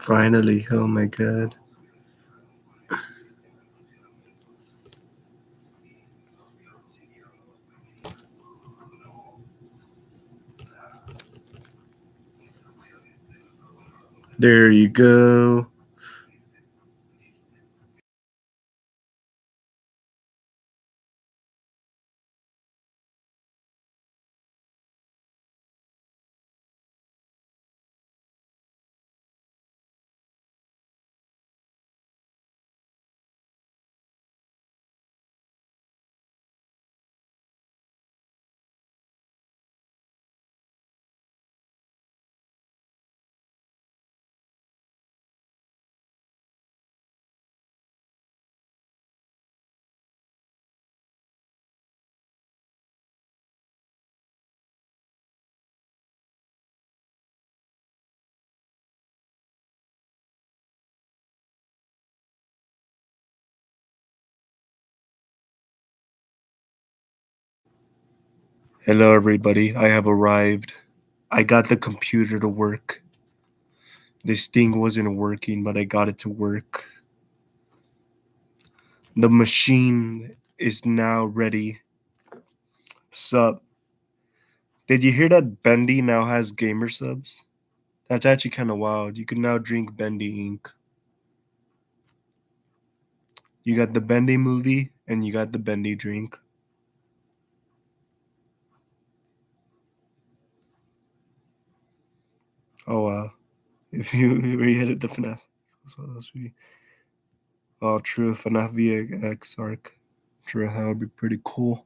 Finally, oh my god. There you go. Hello, everybody. I have arrived. I got the computer to work. This thing wasn't working, but I got it to work. The machine is now ready. Sup? Did you hear that Bendy now has gamer subs? That's actually kind of wild. You can now drink Bendy ink. You got the Bendy movie and you got the Bendy drink. Oh wow. If you re-edit the FNAF. Oh, true. FNAF VX arc. True, that would be pretty cool.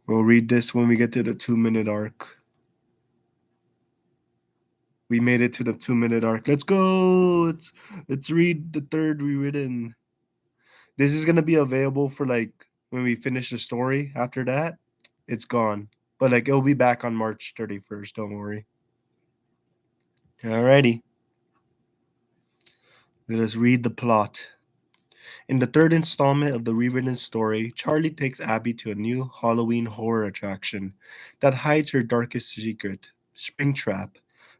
We'll read this when we get to the 2-minute arc. We made it to the 2-minute arc. Let's go. Let's read the third rewritten. This is gonna be available for like when we finish the story. After that, it's gone. But like it'll be back on March 31st. Don't worry. Alrighty. Let us read the plot. In the third installment of the rewritten story, Charlie takes Abby to a new Halloween horror attraction that hides her darkest secret, Springtrap.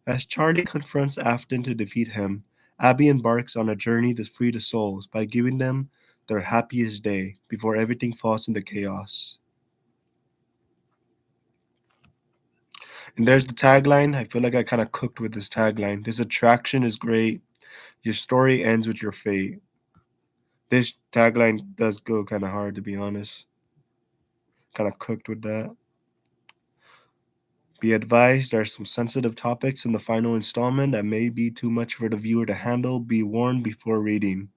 As Charlie confronts Afton to defeat him, Abby embarks on a journey to free the souls by giving them their happiest day before everything falls into chaos. And there's the tagline. I feel like I kind of cooked with this tagline. This attraction is great. Your story ends with your fate. This tagline does go kind of hard, to be honest. Kind of cooked with that. Be advised, there are some sensitive topics in the final installment that may be too much for the viewer to handle. Be warned before reading.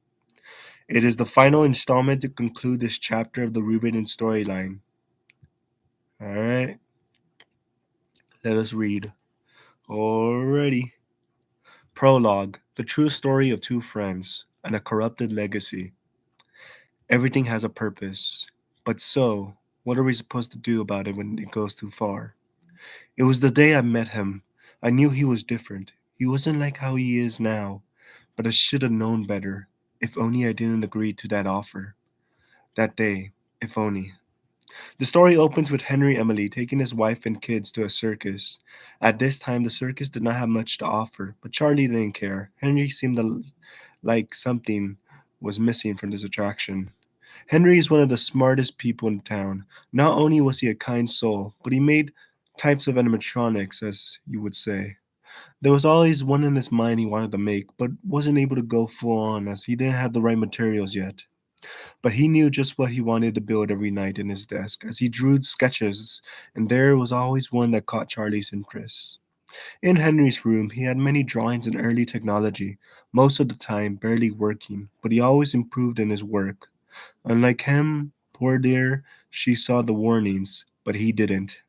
It is the final installment to conclude this chapter of the rewritten storyline. Alright, let us read. Alrighty. Prologue: The true story of two friends and a corrupted legacy. Everything has a purpose. But so, what are we supposed to do about it when it goes too far? It was the day I met him. I knew he was different. He wasn't like how he is now. But I should have known better. If only I didn't agree to that offer. That day, if only. The story opens with Henry Emily taking his wife and kids to a circus. At this time, the circus did not have much to offer, but Charlie didn't care. Henry seemed like something was missing from this attraction. Henry is one of the smartest people in town. Not only was he a kind soul, but he made types of animatronics, as you would say. There was always one in his mind he wanted to make, but wasn't able to go full on as he didn't have the right materials yet. But he knew just what he wanted to build every night in his desk as he drew sketches, and there was always one that caught Charlie's interest. In Henry's room, he had many drawings in early technology, most of the time barely working, but he always improved in his work. Unlike him, poor dear, she saw the warnings, but he didn't.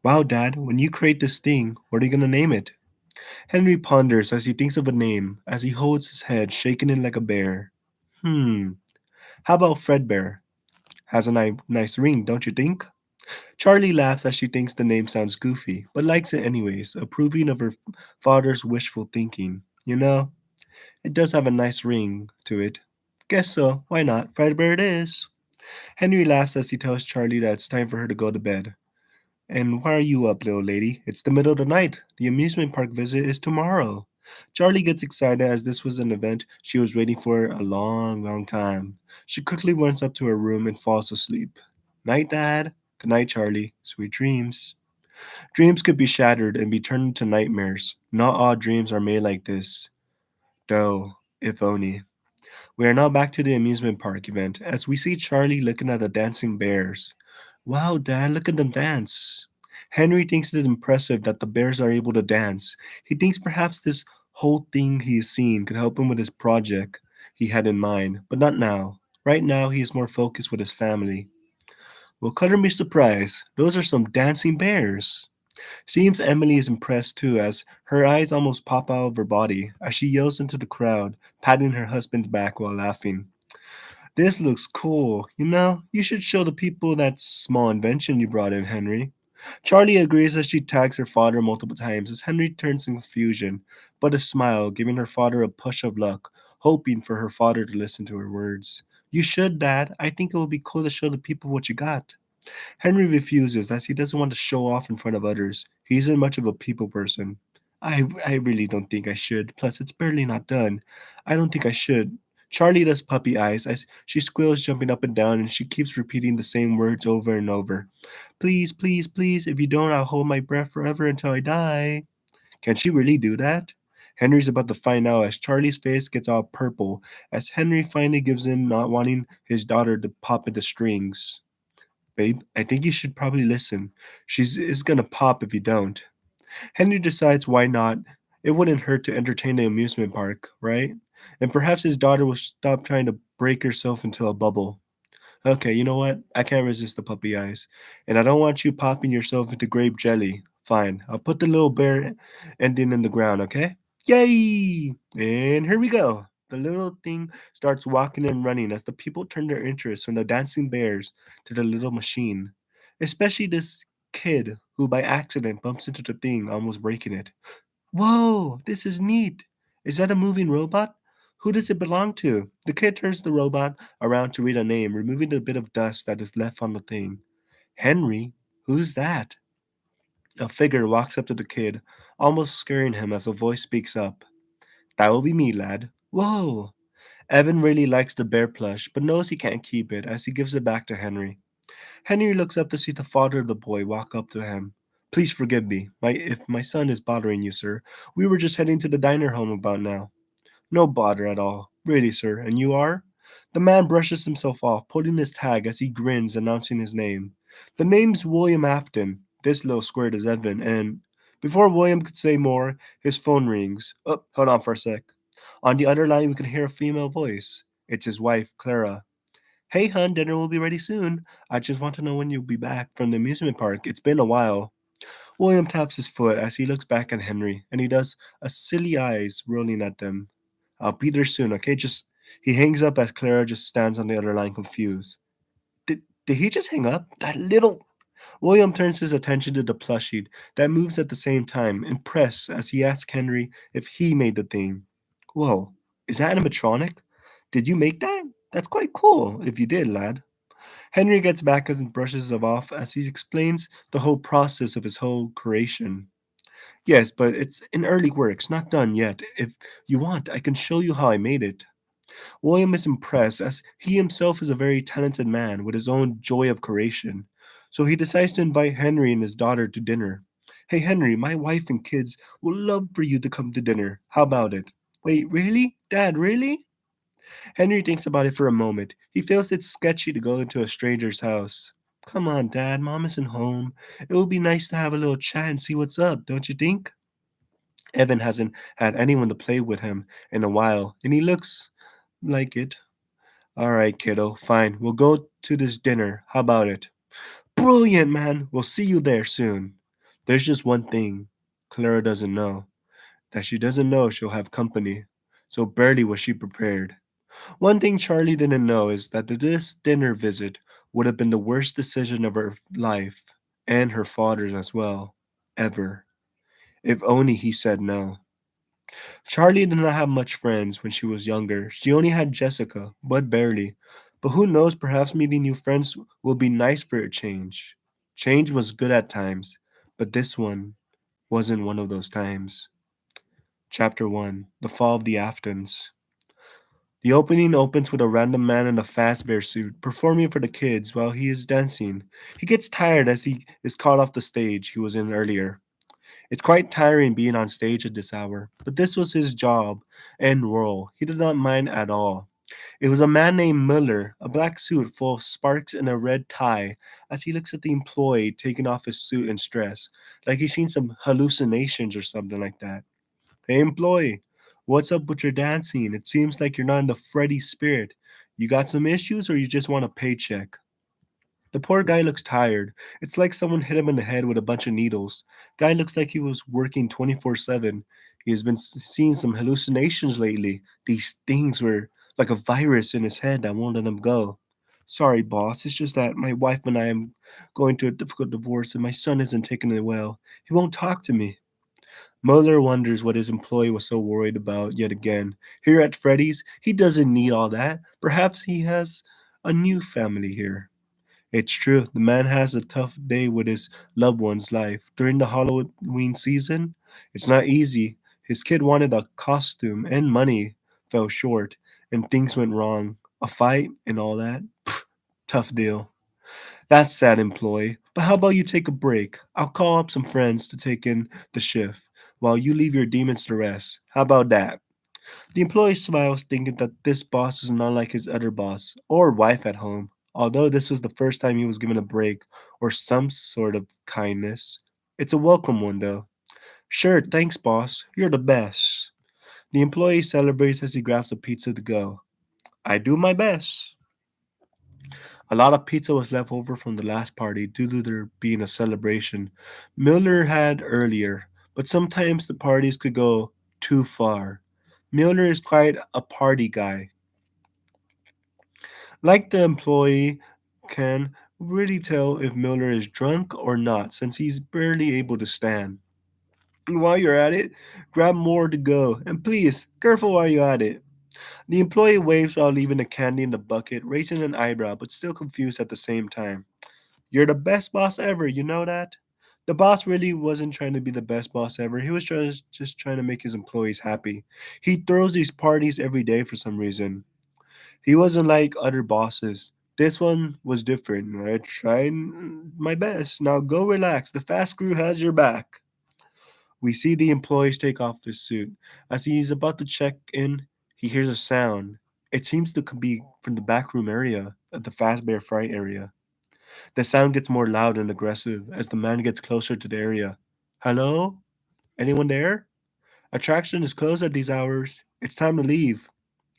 Wow, Dad, when you create this thing, what are you gonna name it? Henry ponders as he thinks of a name, as he holds his head, shaking it like a bear. How about Fredbear? Has a nice ring, don't you think? Charlie laughs as she thinks the name sounds goofy, but likes it anyways, approving of her father's wishful thinking. You know, it does have a nice ring to it. Guess so, why not? Fredbear it is. Henry laughs as he tells Charlie that it's time for her to go to bed. And why are you up, little lady? It's the middle of the night. The amusement park visit is tomorrow. Charlie gets excited as this was an event she was waiting for a long, long time. She quickly runs up to her room and falls asleep. Night, Dad. Good night, Charlie. Sweet dreams. Dreams could be shattered and be turned into nightmares. Not all dreams are made like this. Though, if only. We are now back to the amusement park event as we see Charlie looking at the dancing bears. Wow, Dad, look at them dance. Henry thinks it is impressive that the bears are able to dance. He thinks perhaps this whole thing he has seen could help him with his project he had in mind, but not now. Right now, he is more focused with his family. Well, color me surprised. Those are some dancing bears. Seems Emily is impressed too, as her eyes almost pop out of her body as she yells into the crowd, patting her husband's back while laughing. This looks cool. You know, you should show the people that small invention you brought in, Henry. Charlie agrees as she tags her father multiple times as Henry turns in confusion, but a smile, giving her father a push of luck, hoping for her father to listen to her words. You should, Dad. I think it would be cool to show the people what you got. Henry refuses as he doesn't want to show off in front of others. He isn't much of a people person. I really don't think I should. Plus, it's barely not done. I don't think I should. Charlie does puppy eyes as she squeals jumping up and down and she keeps repeating the same words over and over. Please, please, please, if you don't, I'll hold my breath forever until I die. Can she really do that? Henry's about to find out as Charlie's face gets all purple as Henry finally gives in, not wanting his daughter to pop into strings. Babe, I think you should probably listen. She's is gonna pop if you don't. Henry decides why not. It wouldn't hurt to entertain the amusement park, right? And perhaps his daughter will stop trying to break herself into a bubble. Okay, you know what? I can't resist the puppy eyes. And I don't want you popping yourself into grape jelly. Fine. I'll put the little bear ending in the ground, okay? Yay! And here we go. The little thing starts walking and running as the people turn their interest from the dancing bears to the little machine. Especially this kid who by accident bumps into the thing, almost breaking it. Whoa, this is neat. Is that a moving robot? Who does it belong to? The kid turns the robot around to read a name, removing the bit of dust that is left on the thing. Henry? Who's that? A figure walks up to the kid, almost scaring him as a voice speaks up. That will be me, lad. Whoa! Evan really likes the bear plush, but knows he can't keep it as he gives it back to Henry. Henry looks up to see the father of the boy walk up to him. Please forgive me, if my son is bothering you, sir. We were just heading to the diner home about now. No bother at all. Really, sir. And you are? The man brushes himself off, pulling his tag as he grins, announcing his name. The name's William Afton. This little squirt is Evan, and before William could say more, his phone rings. Oh, hold on for a sec. On the other line, we can hear a female voice. It's his wife, Clara. Hey, hun, dinner will be ready soon. I just want to know when you'll be back from the amusement park. It's been a while. William taps his foot as he looks back at Henry, and he does a silly eyes rolling at them. I'll be there soon, okay? Just he hangs up as Clara just stands on the other line confused. Did he just hang up? That little William turns his attention to the plushie that moves at the same time, impressed as he asks Henry if he made the thing. Whoa, is that animatronic? Did you make that? That's quite cool, if you did, lad. Henry gets back and brushes it off as he explains the whole process of his whole creation. Yes, but it's in early works, not done yet. If you want, I can show you how I made it. William is impressed as he himself is a very talented man with his own joy of creation. So he decides to invite Henry and his daughter to dinner. Hey Henry, my wife and kids would love for you to come to dinner. How about it? Wait, really? Dad, really? Henry thinks about it for a moment. He feels it's sketchy to go into a stranger's house. Come on, Dad, Mom isn't home. It would be nice to have a little chat and see what's up, don't you think? Evan hasn't had anyone to play with him in a while, and he looks like it. All right, kiddo, fine. We'll go to this dinner. How about it? Brilliant, man. We'll see you there soon. There's just one thing Clara doesn't know that she doesn't know she'll have company. So barely was she prepared. One thing Charlie didn't know is that this dinner visit would have been the worst decision of her life, and her father's as well, ever. If only he said no. Charlie did not have much friends when she was younger. She only had Jessica, but barely. But who knows, perhaps meeting new friends will be nice for a change. Change was good at times, but this one wasn't one of those times. Chapter 1: The Fall of the Aftons. The opening opens with a random man in a Fazbear suit performing for the kids while he is dancing. He gets tired as he is caught off the stage he was in earlier. It's quite tiring being on stage at this hour, but this was his job and role. He did not mind at all. It was a man named Miller, a black suit full of sparks and a red tie, as he looks at the employee taking off his suit and stress, like he's seen some hallucinations or something like that. Hey, employee, what's up with your dancing? It seems like you're not in the Freddys spirit. You got some issues or you just want a paycheck? The poor guy looks tired. It's like someone hit him in the head with a bunch of needles. Guy looks like he was working 24/7. He has been seeing some hallucinations lately. These things were like a virus in his head that won't let him go. Sorry, boss. It's just that my wife and I am going through a difficult divorce and my son isn't taking it well. He won't talk to me. Mueller wonders what his employee was so worried about yet again. Here at Freddy's, he doesn't need all that. Perhaps he has a new family here. It's true, the man has a tough day with his loved one's life. During the Halloween season, it's not easy. His kid wanted a costume and money fell short, and things went wrong. A fight and all that. Tough deal. That's sad, employee. But how about you take a break? I'll call up some friends to take in the shift while you leave your demons to rest. How about that? The employee smiles, thinking that this boss is not like his other boss or wife at home. Although this was the first time he was given a break or some sort of kindness. It's a welcome one, though. Sure, thanks, boss. You're the best. The employee celebrates as he grabs a pizza to go. I do my best. A lot of pizza was left over from the last party due to there being a celebration Miller had earlier, but sometimes the parties could go too far. Miller is quite a party guy. Like the employee can really tell if Miller is drunk or not since he's barely able to stand. And while you're at it, grab more to go. And please, careful while you're at it. The employee waves while leaving the candy in the bucket, raising an eyebrow but still confused at the same time. You're the best boss ever, you know that? The boss really wasn't trying to be the best boss ever. He was just trying to make his employees happy. He throws these parties every day for some reason. He wasn't like other bosses. This one was different. I tried my best. Now go relax. The fast crew has your back. We see the employees take off his suit. As he is about to check in, he hears a sound. It seems to be from the back room area, at the Fazbear Fright area. The sound gets more loud and aggressive as the man gets closer to the area. Hello? Anyone there? Attraction is closed at these hours. It's time to leave.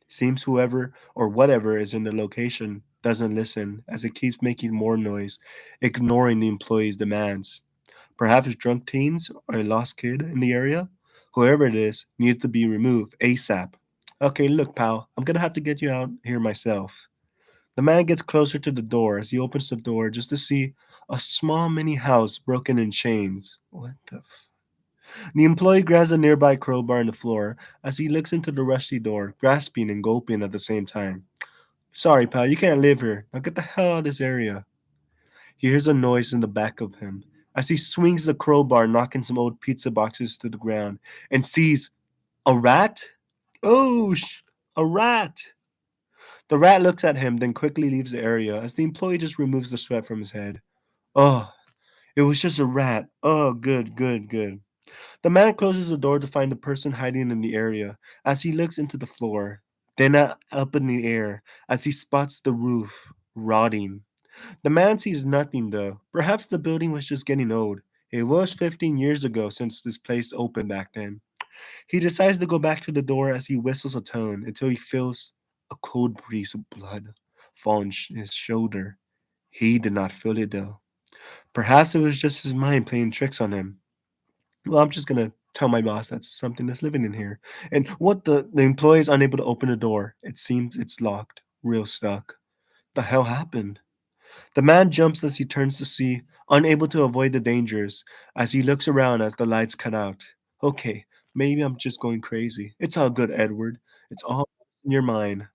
Seems whoever or whatever is in the location doesn't listen as it keeps making more noise, ignoring the employee's demands. Perhaps drunk teens or a lost kid in the area? Whoever it is needs to be removed ASAP. Okay, look, pal, I'm gonna have to get you out here myself. The man gets closer to the door as he opens the door just to see a small mini house broken in chains. What the The employee grabs a nearby crowbar on the floor as he looks into the rusty door, grasping and gulping at the same time. Sorry, pal, you can't live here. Now get the hell out of this area. He hears a noise in the back of him as he swings the crowbar, knocking some old pizza boxes to the ground, and sees a rat? Oh, a rat! The rat looks at him, then quickly leaves the area as the employee just removes the sweat from his head. Oh, it was just a rat. Oh, good, good, good. The man closes the door to find the person hiding in the area as he looks into the floor, then up in the air as he spots the roof rotting. The man sees nothing though. Perhaps the building was just getting old. It was 15 years ago since this place opened back then. He decides to go back to the door as he whistles a tone until he feels a cold breeze of blood fall on his shoulder. He did not feel it though. Perhaps it was just his mind playing tricks on him. Well, I'm just gonna tell my boss that's something that's living in here. And what the employee is unable to open the door. It seems it's locked. Real stuck. The hell happened? The man jumps as he turns to see, unable to avoid the dangers, as he looks around as the lights cut out. Okay, maybe I'm just going crazy. It's all good, Edward. It's all in your mind.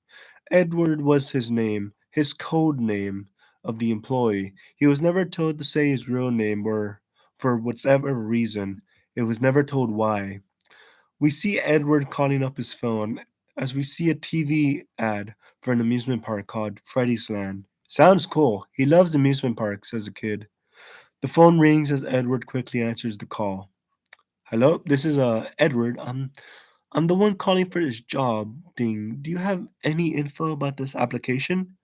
Edward was his name, his code name. of the employee. He was never told to say his real name or, for whatever reason, it was never told why. We see Edward calling up his phone as we see a TV ad for an amusement park called Freddys Land. Sounds cool. He loves amusement parks as a kid. The phone rings as Edward quickly answers the call. Hello, this is Edward. I'm the one calling for this job thing. Do you have any info about this application?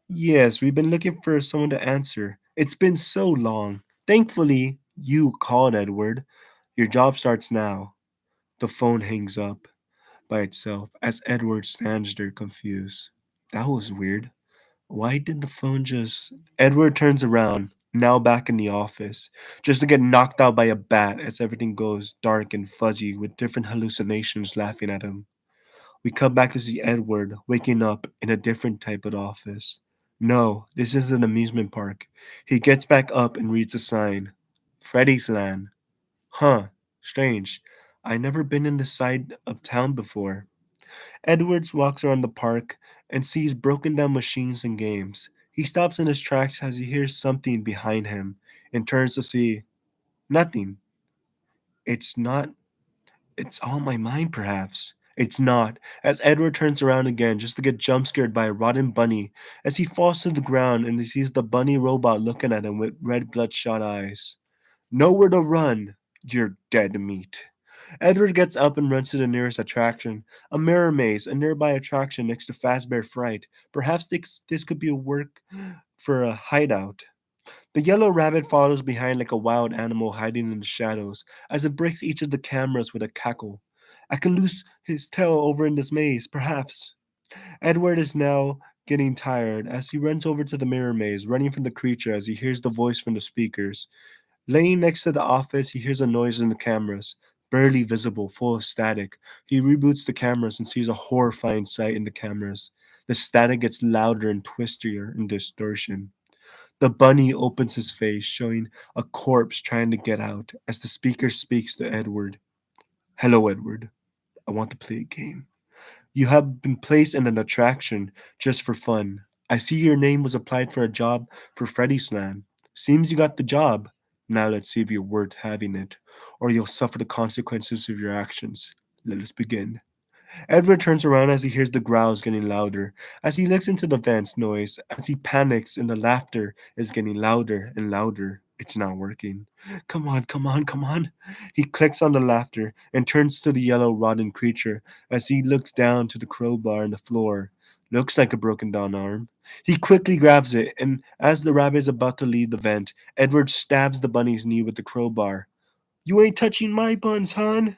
Yes, we've been looking for someone to answer. It's been so long. Thankfully, you called, Edward. Your job starts now. The phone hangs up by itself as Edward stands there confused. That was weird. Why did the phone just. Edward turns around, now back in the office, just to get knocked out by a bat as everything goes dark and fuzzy with different hallucinations laughing at him. We come back to see Edward waking up in a different type of office. No, this is an amusement park. He gets back up and reads a sign. Freddy's Land. Huh, strange. I never been in this side of town before. Edwards walks around the park and sees broken down machines and games. He stops in his tracks as he hears something behind him and turns to see nothing. It's not. It's all my mind, perhaps. It's not, as Edward turns around again just to get jump scared by a rotten bunny as he falls to the ground and he sees the bunny robot looking at him with red bloodshot eyes. Nowhere to run. You're dead meat. Edward gets up and runs to the nearest attraction, a mirror maze, a nearby attraction next to Fazbear Fright. Perhaps this could be a work for a hideout. The yellow rabbit follows behind like a wild animal hiding in the shadows as it breaks each of the cameras with a cackle. I can lose his tail over in this maze, perhaps. Edward is now getting tired as he runs over to the mirror maze, running from the creature as he hears the voice from the speakers. Laying next to the office, he hears a noise in the cameras, barely visible, full of static. He reboots the cameras and sees a horrifying sight in the cameras. The static gets louder and twistier in distortion. The bunny opens his face, showing a corpse trying to get out as the speaker speaks to Edward. Hello, Edward. I want to play a game. You have been placed in an attraction just for fun. I see your name was applied for a job for Freddy's Land. Seems you got the job. Now let's see if you're worth having it, or you'll suffer the consequences of your actions. Let us begin. Edward turns around as he hears the growls getting louder. As he looks into the vent's noise, as he panics and the laughter is getting louder and louder. It's not working. Come on, come on, come on. He clicks on the laughter and turns to the yellow rotten creature as he looks down to the crowbar on the floor. Looks like a broken down arm. He quickly grabs it, and as the rabbit is about to leave the vent, Edward stabs the bunny's knee with the crowbar. You ain't touching my buns, hon.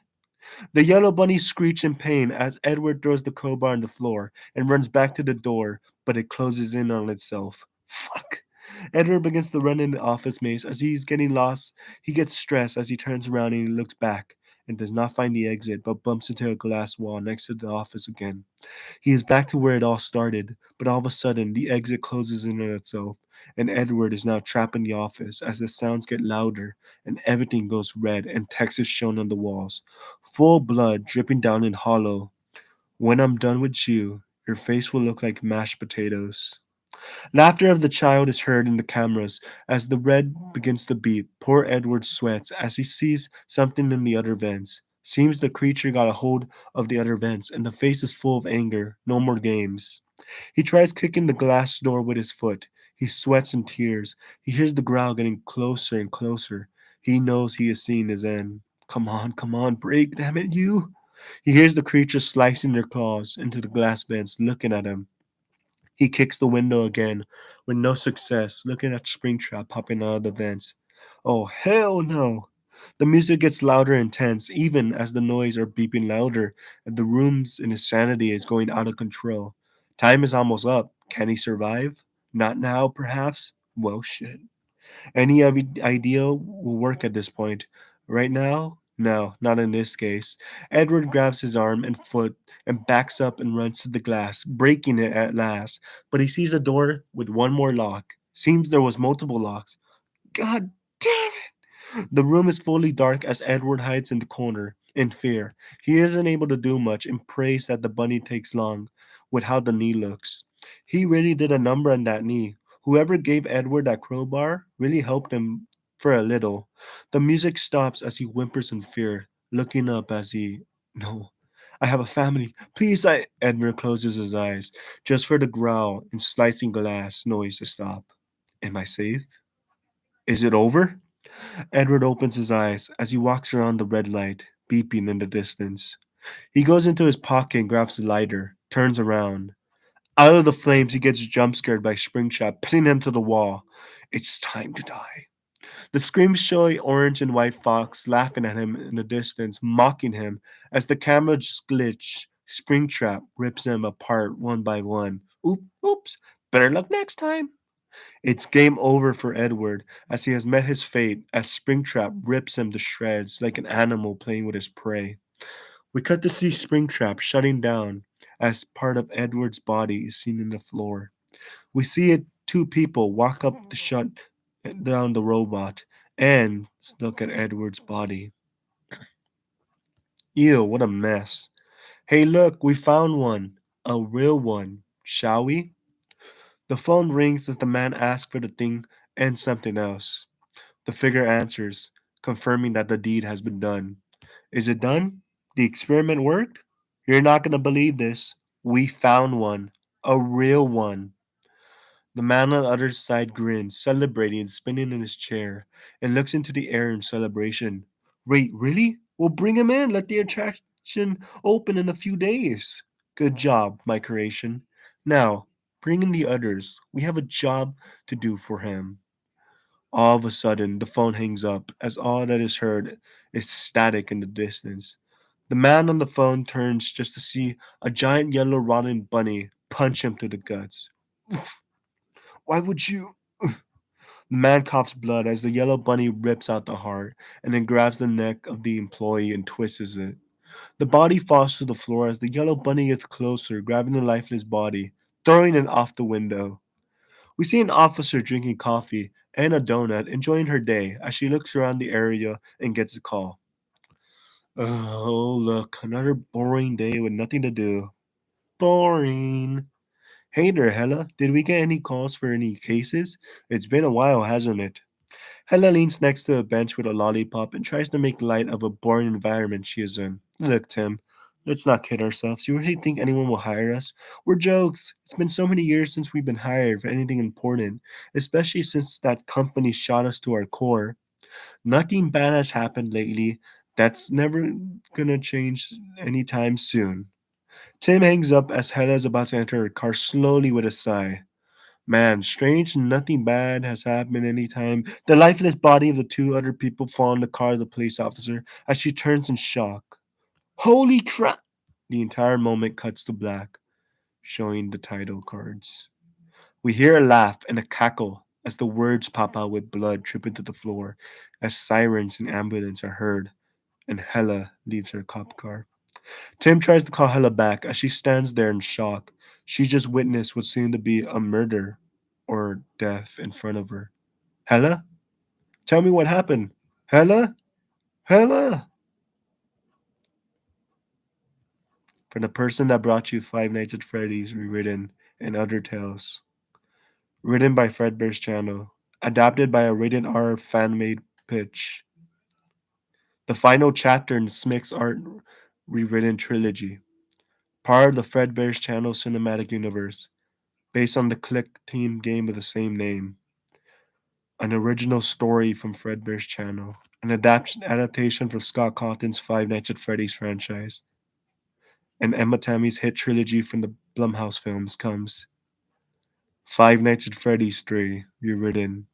The yellow bunny screeches in pain as Edward throws the crowbar on the floor and runs back to the door, but it closes in on itself. Fuck. Edward begins to run in the office maze as he's getting lost. He gets stressed as he turns around and he looks back and does not find the exit but bumps into a glass wall next to the office again. He is back to where it all started, but all of a sudden the exit closes in on itself, and Edward is now trapped in the office as the sounds get louder and everything goes red and text is shown on the walls. Full blood dripping down in hollow. When I'm done with you, your face will look like mashed potatoes. Laughter of the child is heard in the cameras as the red begins to beat. Poor Edward sweats as he sees something in the other vents. Seems the creature got a hold of the other vents, and the face is full of anger. No more games. He tries kicking the glass door with his foot. He sweats and tears. He hears the growl getting closer and closer. He knows he is seeing his end. Come on, break, damn it, you! He hears the creature slicing their claws into the glass vents, looking at him. He kicks the window again, with no success, looking at Springtrap popping out of the vents. Oh, hell no! The music gets louder and tense, even as the noise are beeping louder, and the room's insanity is going out of control. Time is almost up. Can he survive? Not now, perhaps? Well, shit. Any idea will work at this point. Right now? No, not in this case. Edward grabs his arm and foot and backs up and runs to the glass, breaking it at last. But he sees a door with one more lock. Seems there was multiple locks. God damn it! The room is fully dark as Edward hides in the corner in fear. He isn't able to do much and prays that the bunny takes long with how the knee looks. He really did a number on that knee. Whoever gave Edward that crowbar really helped him for a little. The music stops as he whimpers in fear, looking up as he. No, I have a family. Please, I. Edward closes his eyes, just for the growl and slicing glass noise to stop. Am I safe? Is it over? Edward opens his eyes as he walks around the red light, beeping in the distance. He goes into his pocket and grabs the lighter, turns around. Out of the flames, he gets jump scared by Springtrap, pinning him to the wall. It's time to die. The screams show a orange and white fox laughing at him in the distance, mocking him as the camera glitch. Springtrap rips them apart one by one. Oops, better luck next time. It's game over for Edward as he has met his fate as Springtrap rips him to shreds like an animal playing with his prey. We cut to see Springtrap shutting down as part of Edward's body is seen in the floor. We see it two people walk up to shut down the robot and look at Edward's body. Ew, what a mess. Hey, look, we found one. A real one. Shall we? The phone rings as the man asks for the thing and something else. The figure answers, confirming that the deed has been done. Is it done? The experiment worked? You're not going to believe this. We found one. A real one. The man on the other side grins, celebrating and spinning in his chair, and looks into the air in celebration. Wait, really? Well, bring him in. Let the attraction open in a few days. Good job, my creation. Now, bring in the others. We have a job to do for him. All of a sudden, the phone hangs up as all that is heard is static in the distance. The man on the phone turns just to see a giant yellow rotten bunny punch him to the guts. Why would you? The man coughs blood as the yellow bunny rips out the heart and then grabs the neck of the employee and twists it. The body falls to the floor as the yellow bunny gets closer, grabbing the lifeless body, throwing it off the window. We see an officer drinking coffee and a donut, enjoying her day as she looks around the area and gets a call. Oh, look, another boring day with nothing to do. Boring. Hey there, Hella. Did we get any calls for any cases? It's been a while, hasn't it? Hella leans next to a bench with a lollipop and tries to make light of a boring environment she is in. Look, Tim, let's not kid ourselves. You really think anyone will hire us? We're jokes. It's been so many years since we've been hired for anything important, especially since that company shot us to our core. Nothing bad has happened lately. That's never gonna change anytime soon. Tim hangs up as Hella is about to enter her car slowly with a sigh. Man, strange, nothing bad has happened anytime. The lifeless body of the two other people fall in the car of the police officer as she turns in shock. Holy crap! The entire moment cuts to black, showing the title cards. We hear a laugh and a cackle as the words pop out with blood dripping to the floor, as sirens and ambulance are heard, and Hella leaves her cop car. Tim tries to call Hella back as she stands there in shock. She just witnessed what seemed to be a murder or death in front of her. Hella? Tell me what happened. Hella? Hella? For the person that brought you Five Nights at Freddy's Rewritten and Other Tales. Written by Fredbear's Channel. Adapted by a rated R fan made pitch. The final chapter in Smick's art rewritten trilogy. Part of the Fredbear's Channel cinematic universe. Based on the Click Team game of the same name. An original story from Fredbear's Channel. An adaptation from Scott Cawthon's Five Nights at Freddy's franchise. And Emma Tammy's hit trilogy from the Blumhouse films comes Five Nights at Freddy's 3, rewritten.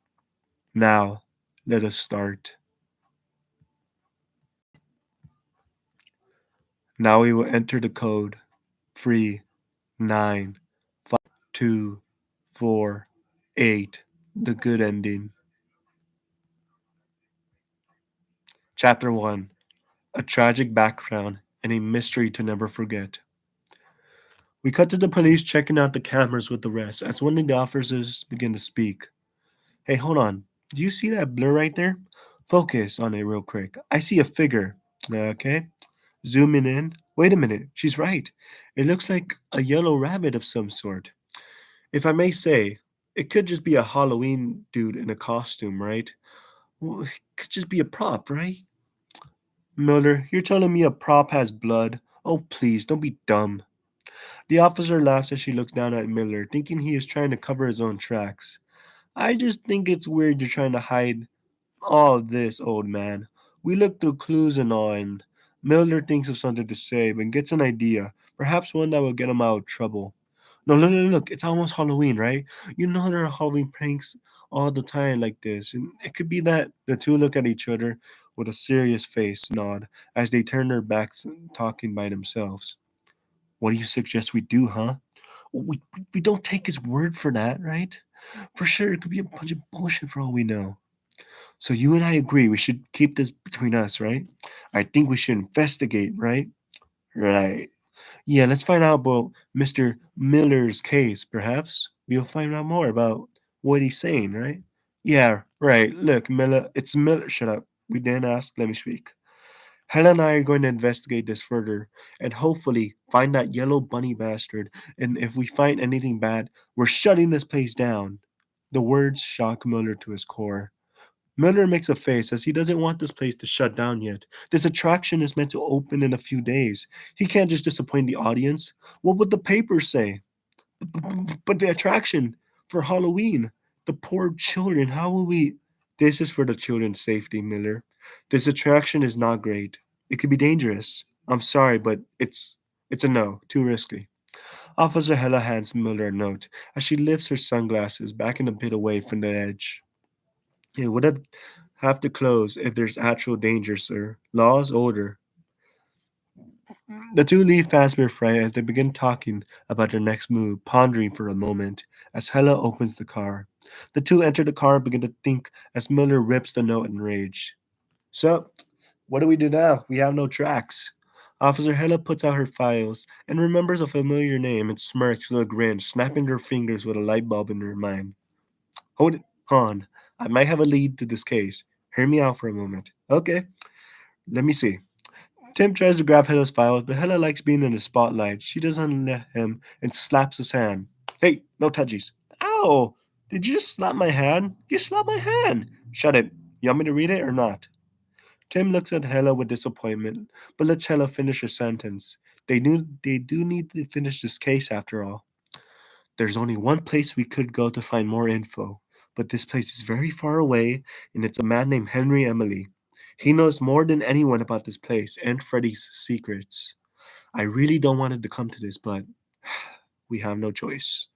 Now, let us start. Now we will enter the code 3952448. The good ending. Chapter 1. A tragic background and a mystery to never forget. We cut to the police checking out the cameras with the rest as one of the officers begin to speak. Hey, hold on. Do you see that blur right there? Focus on it real quick. I see a figure. Okay. Zooming in. Wait a minute. She's right. It looks like a yellow rabbit of some sort. If I may say, It could just be a Halloween dude in a costume, right? Well, it could just be a prop, right? Miller, you're telling me a prop has blood? Oh, please, don't be dumb. The officer laughs as she looks down at Miller, thinking he is trying to cover his own tracks. I just think it's weird you're trying to hide all of this, old man. We look through clues and all, and Miller thinks of something to say, but gets an idea, perhaps one that will get him out of trouble. No, look, it's almost Halloween, right? You know there are Halloween pranks all the time like this, and it could be that the two look at each other with a serious face nod as they turn their backs talking by themselves. What do you suggest we do, huh? We don't take his word for that, right? For sure, it could be a bunch of bullshit for all we know. So you and I agree we should keep this between us, right? I think we should investigate, right? Right. Yeah, let's find out about Mr. Miller's case, perhaps. We'll find out more about what he's saying, right? Yeah, right. Look, Miller, it's Miller. Shut up. We didn't ask. Let me speak. Helen and I are going to investigate this further and hopefully find that yellow bunny bastard. And if we find anything bad, we're shutting this place down. The words shock Miller to his core. Miller makes a face as he doesn't want this place to shut down yet. This attraction is meant to open in a few days. He can't just disappoint the audience. What would the papers say? But the attraction for Halloween, the poor children, how will we? This is for the children's safety, Miller. This attraction is not great. It could be dangerous. I'm sorry, but it's a no. Too risky. Officer Hella hands Miller a note as she lifts her sunglasses back and a bit away from the edge. It would have to close if there's actual danger, sir. Law's order. The two leave Fazbear Fry as they begin talking about their next move, pondering for a moment as Hella opens the car. The two enter the car and begin to think as Miller rips the note in rage. So, what do we do now? We have no tracks. Officer Hella puts out her files and remembers a familiar name and smirks with a grin, snapping her fingers with a light bulb in her mind. Hold it on. I might have a lead to this case. Hear me out for a moment. Okay, let me see. Tim tries to grab Hella's files, but Hella likes being in the spotlight. She doesn't let him and slaps his hand. Hey, no touchies. Ow! Did you just slap my hand? You slapped my hand! Shut it. You want me to read it or not? Tim looks at Hella with disappointment, but lets Hella finish her sentence. They do need to finish this case after all. There's only one place we could go to find more info, but this place is very far away, and it's a man named Henry Emily. He knows more than anyone about this place and Freddy's secrets. I really don't want it to come to this, but we have no choice.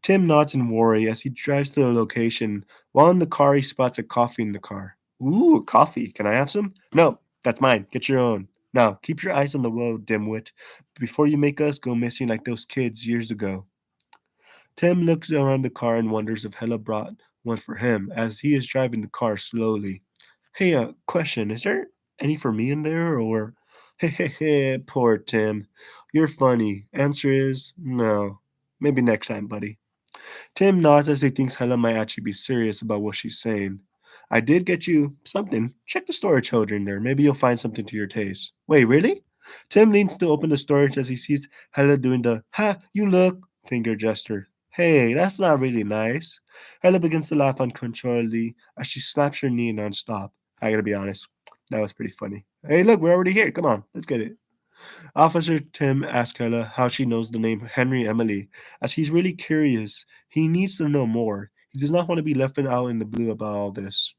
Tim nods in worry as he drives to the location. While in the car, he spots a coffee in the car. Ooh, coffee. Can I have some? No, that's mine. Get your own. Now, keep your eyes on the road, dimwit, before you make us go missing like those kids years ago. Tim looks around the car and wonders if Hella brought one for him as he is driving the car slowly. Hey, question, is there any for me in there or hey, poor Tim. You're funny. Answer is no. Maybe next time, buddy. Tim nods as he thinks Hella might actually be serious about what she's saying. I did get you something. Check the storage holder in there. Maybe you'll find something to your taste. Wait, really? Tim leans to open the storage as he sees Hella doing the ha, you look finger gesture. Hey, that's not really nice. Hella begins to laugh uncontrollably as she slaps her knee nonstop. I gotta be honest, that was pretty funny. Hey, look, we're already here. Come on, let's get it. Officer Tim asks Hella how she knows the name Henry Emily, as he's really curious. He needs to know more. He does not want to be left out in the blue about all this.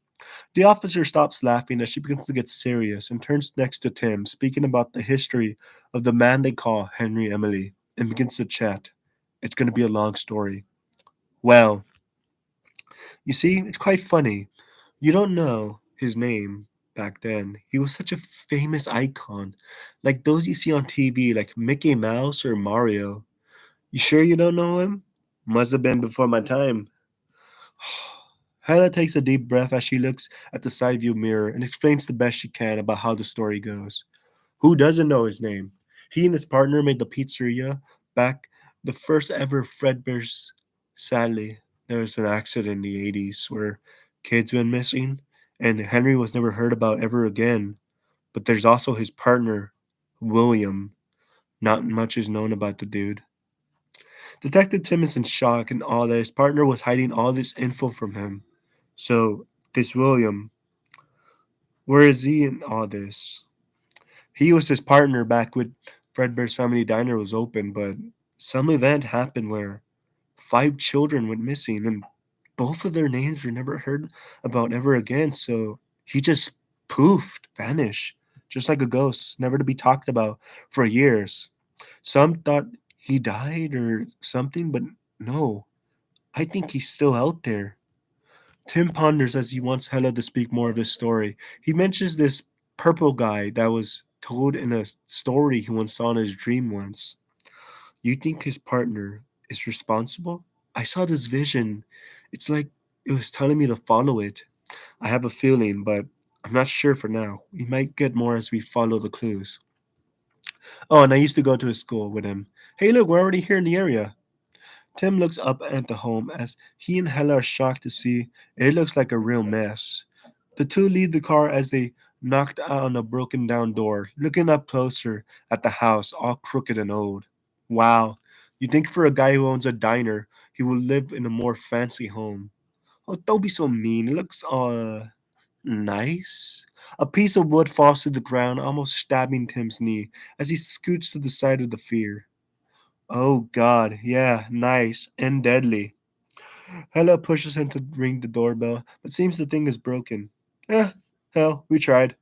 The officer stops laughing as she begins to get serious and turns next to Tim, speaking about the history of the man they call Henry Emily, and begins to chat. It's going to be a long story. Well, you see, it's quite funny. You don't know his name back then. He was such a famous icon, like those you see on TV, like Mickey Mouse or Mario. You sure you don't know him? Must have been before my time. Hannah takes a deep breath as she looks at the side view mirror and explains the best she can about how the story goes. Who doesn't know his name? He and his partner made the pizzeria back the first ever Fredbear's. Sadly, there was an accident in the 80s where kids went missing and Henry was never heard about ever again. But there's also his partner, William. Not much is known about the dude. Detective Tim is in shock and awe that his partner was hiding all this info from him. So, this William, where is he in all this? He was his partner back when Fredbear's Family Diner was open, but some event happened where 5 children went missing and both of their names were never heard about ever again. So he just poofed, vanished, just like a ghost, never to be talked about for years. Some thought he died or something, but no, I think he's still out there. Tim ponders as he wants Hella to speak more of his story. He mentions this purple guy that was told in a story he once saw in his dream once. You think his partner is responsible? I saw this vision. It's like it was telling me to follow it. I have a feeling, but I'm not sure for now. We might get more as we follow the clues. Oh, and I used to go to his school with him. Hey, look, we're already here in the area. Tim looks up at the home as he and Hella are shocked to see it looks like a real mess. The two leave the car as they knocked on a broken down door, looking up closer at the house, all crooked and old. Wow, you think for a guy who owns a diner, he will live in a more fancy home. Oh, don't be so mean. It looks, nice. A piece of wood falls to the ground, almost stabbing Tim's knee as he scoots to the side of the fear. Oh, God, yeah, nice and deadly. Hella pushes him to ring the doorbell, but seems the thing is broken. Eh, hell, we tried.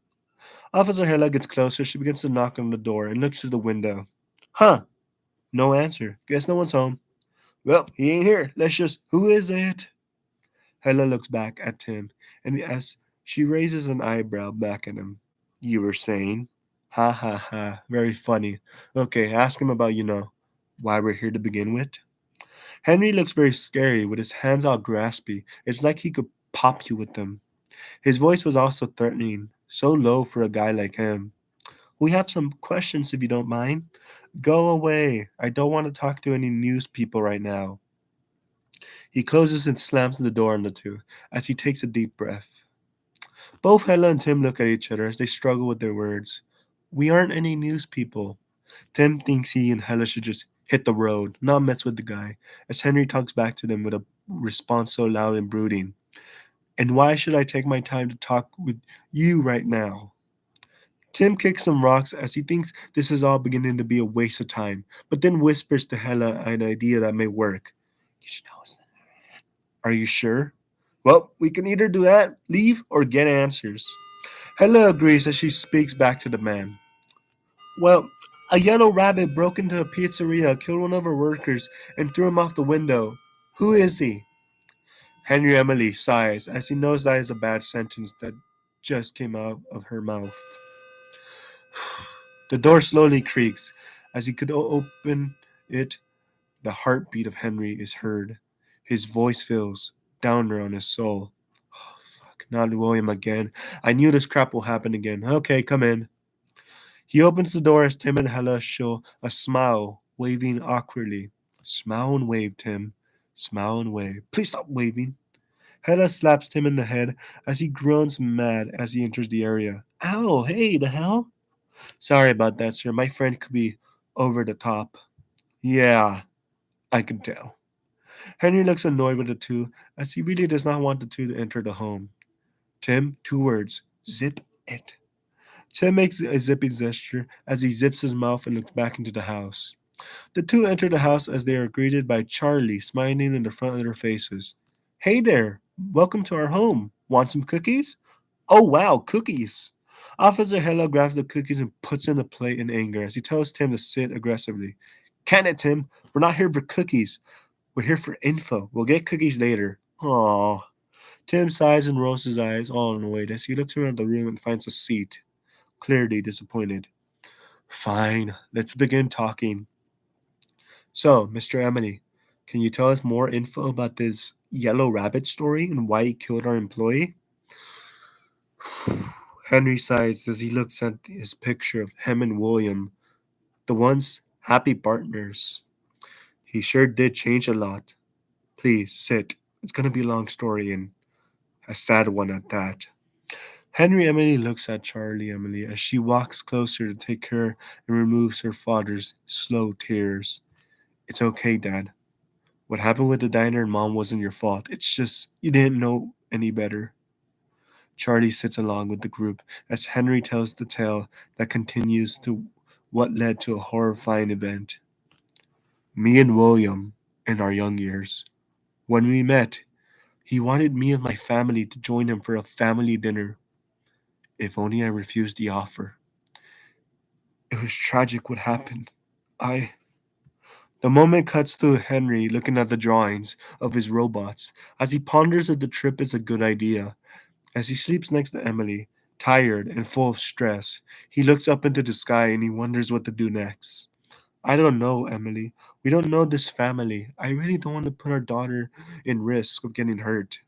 Officer Hella gets closer. She begins to knock on the door and looks through the window. Huh, no answer. Guess no one's home. Well, he ain't here. Let's just. Who is it? Hella looks back at Tim, and as she raises an eyebrow back at him, you were saying? Ha ha ha. Very funny. Okay, ask him about, why we're here to begin with. Henry looks very scary with his hands all graspy. It's like he could pop you with them. His voice was also threatening, so low for a guy like him. We have some questions if you don't mind. Go away. I don't want to talk to any news people right now. He closes and slams the door on the two as he takes a deep breath. Both Hella and Tim look at each other as they struggle with their words. We aren't any news people. Tim thinks he and Hella should just hit the road, not mess with the guy, as Henry talks back to them with a response so loud and brooding. And why should I take my time to talk with you right now? Tim kicks some rocks as he thinks this is all beginning to be a waste of time, but then whispers to Hella an idea that may work. You should know. Are you sure? Well, we can either do that, leave, or get answers. Hella agrees as she speaks back to the man. Well, a yellow rabbit broke into a pizzeria, killed one of our workers, and threw him off the window. Who is he? Henry Emily sighs as he knows that is a bad sentence that just came out of her mouth. The door slowly creaks. As he could open it, the heartbeat of Henry is heard. His voice feels downer on his soul. Oh, fuck, not William again. I knew this crap will happen again. Okay, come in. He opens the door as Tim and Hella show a smile, waving awkwardly. Smile and wave, Tim. Smile and wave. Please stop waving. Hella slaps Tim in the head as he groans mad as he enters the area. Ow, hey, the hell? Sorry about that, sir. My friend could be over the top. Yeah, I can tell. Henry looks annoyed with the two as he really does not want the two to enter the home. Tim, 2 words. Zip it. Tim makes a zipping gesture as he zips his mouth and looks back into the house. The two enter the house as they are greeted by Charlie smiling in the front of their faces. Hey there, welcome to our home. Want some cookies? Oh wow, cookies. Officer Hella grabs the cookies and puts in the plate in anger as he tells Tim to sit aggressively. Can it, Tim? We're not here for cookies. We're here for info. We'll get cookies later. Aww. Tim sighs and rolls his eyes, all annoyed, as he looks around the room and finds a seat, clearly disappointed. Fine, let's begin talking. So, Mr. Emily, can you tell us more info about this yellow rabbit story and why he killed our employee? Henry sighs as he looks at his picture of him and William, the once happy partners. He sure did change a lot. Please sit. It's going to be a long story and a sad one at that. Henry Emily looks at Charlie Emily as she walks closer to take her and removes her father's slow tears. It's okay, Dad. What happened with the diner and mom wasn't your fault. It's just you didn't know any better. Charlie sits along with the group as Henry tells the tale that continues to what led to a horrifying event. Me and William, in our young years, when we met, he wanted me and my family to join him for a family dinner. If only I refused the offer. It was tragic what happened. I. The moment cuts to Henry looking at the drawings of his robots as he ponders if the trip is a good idea. As he sleeps next to Emily, tired and full of stress, he looks up into the sky and he wonders what to do next. I don't know, Emily. We don't know this family. I really don't want to put our daughter in risk of getting hurt.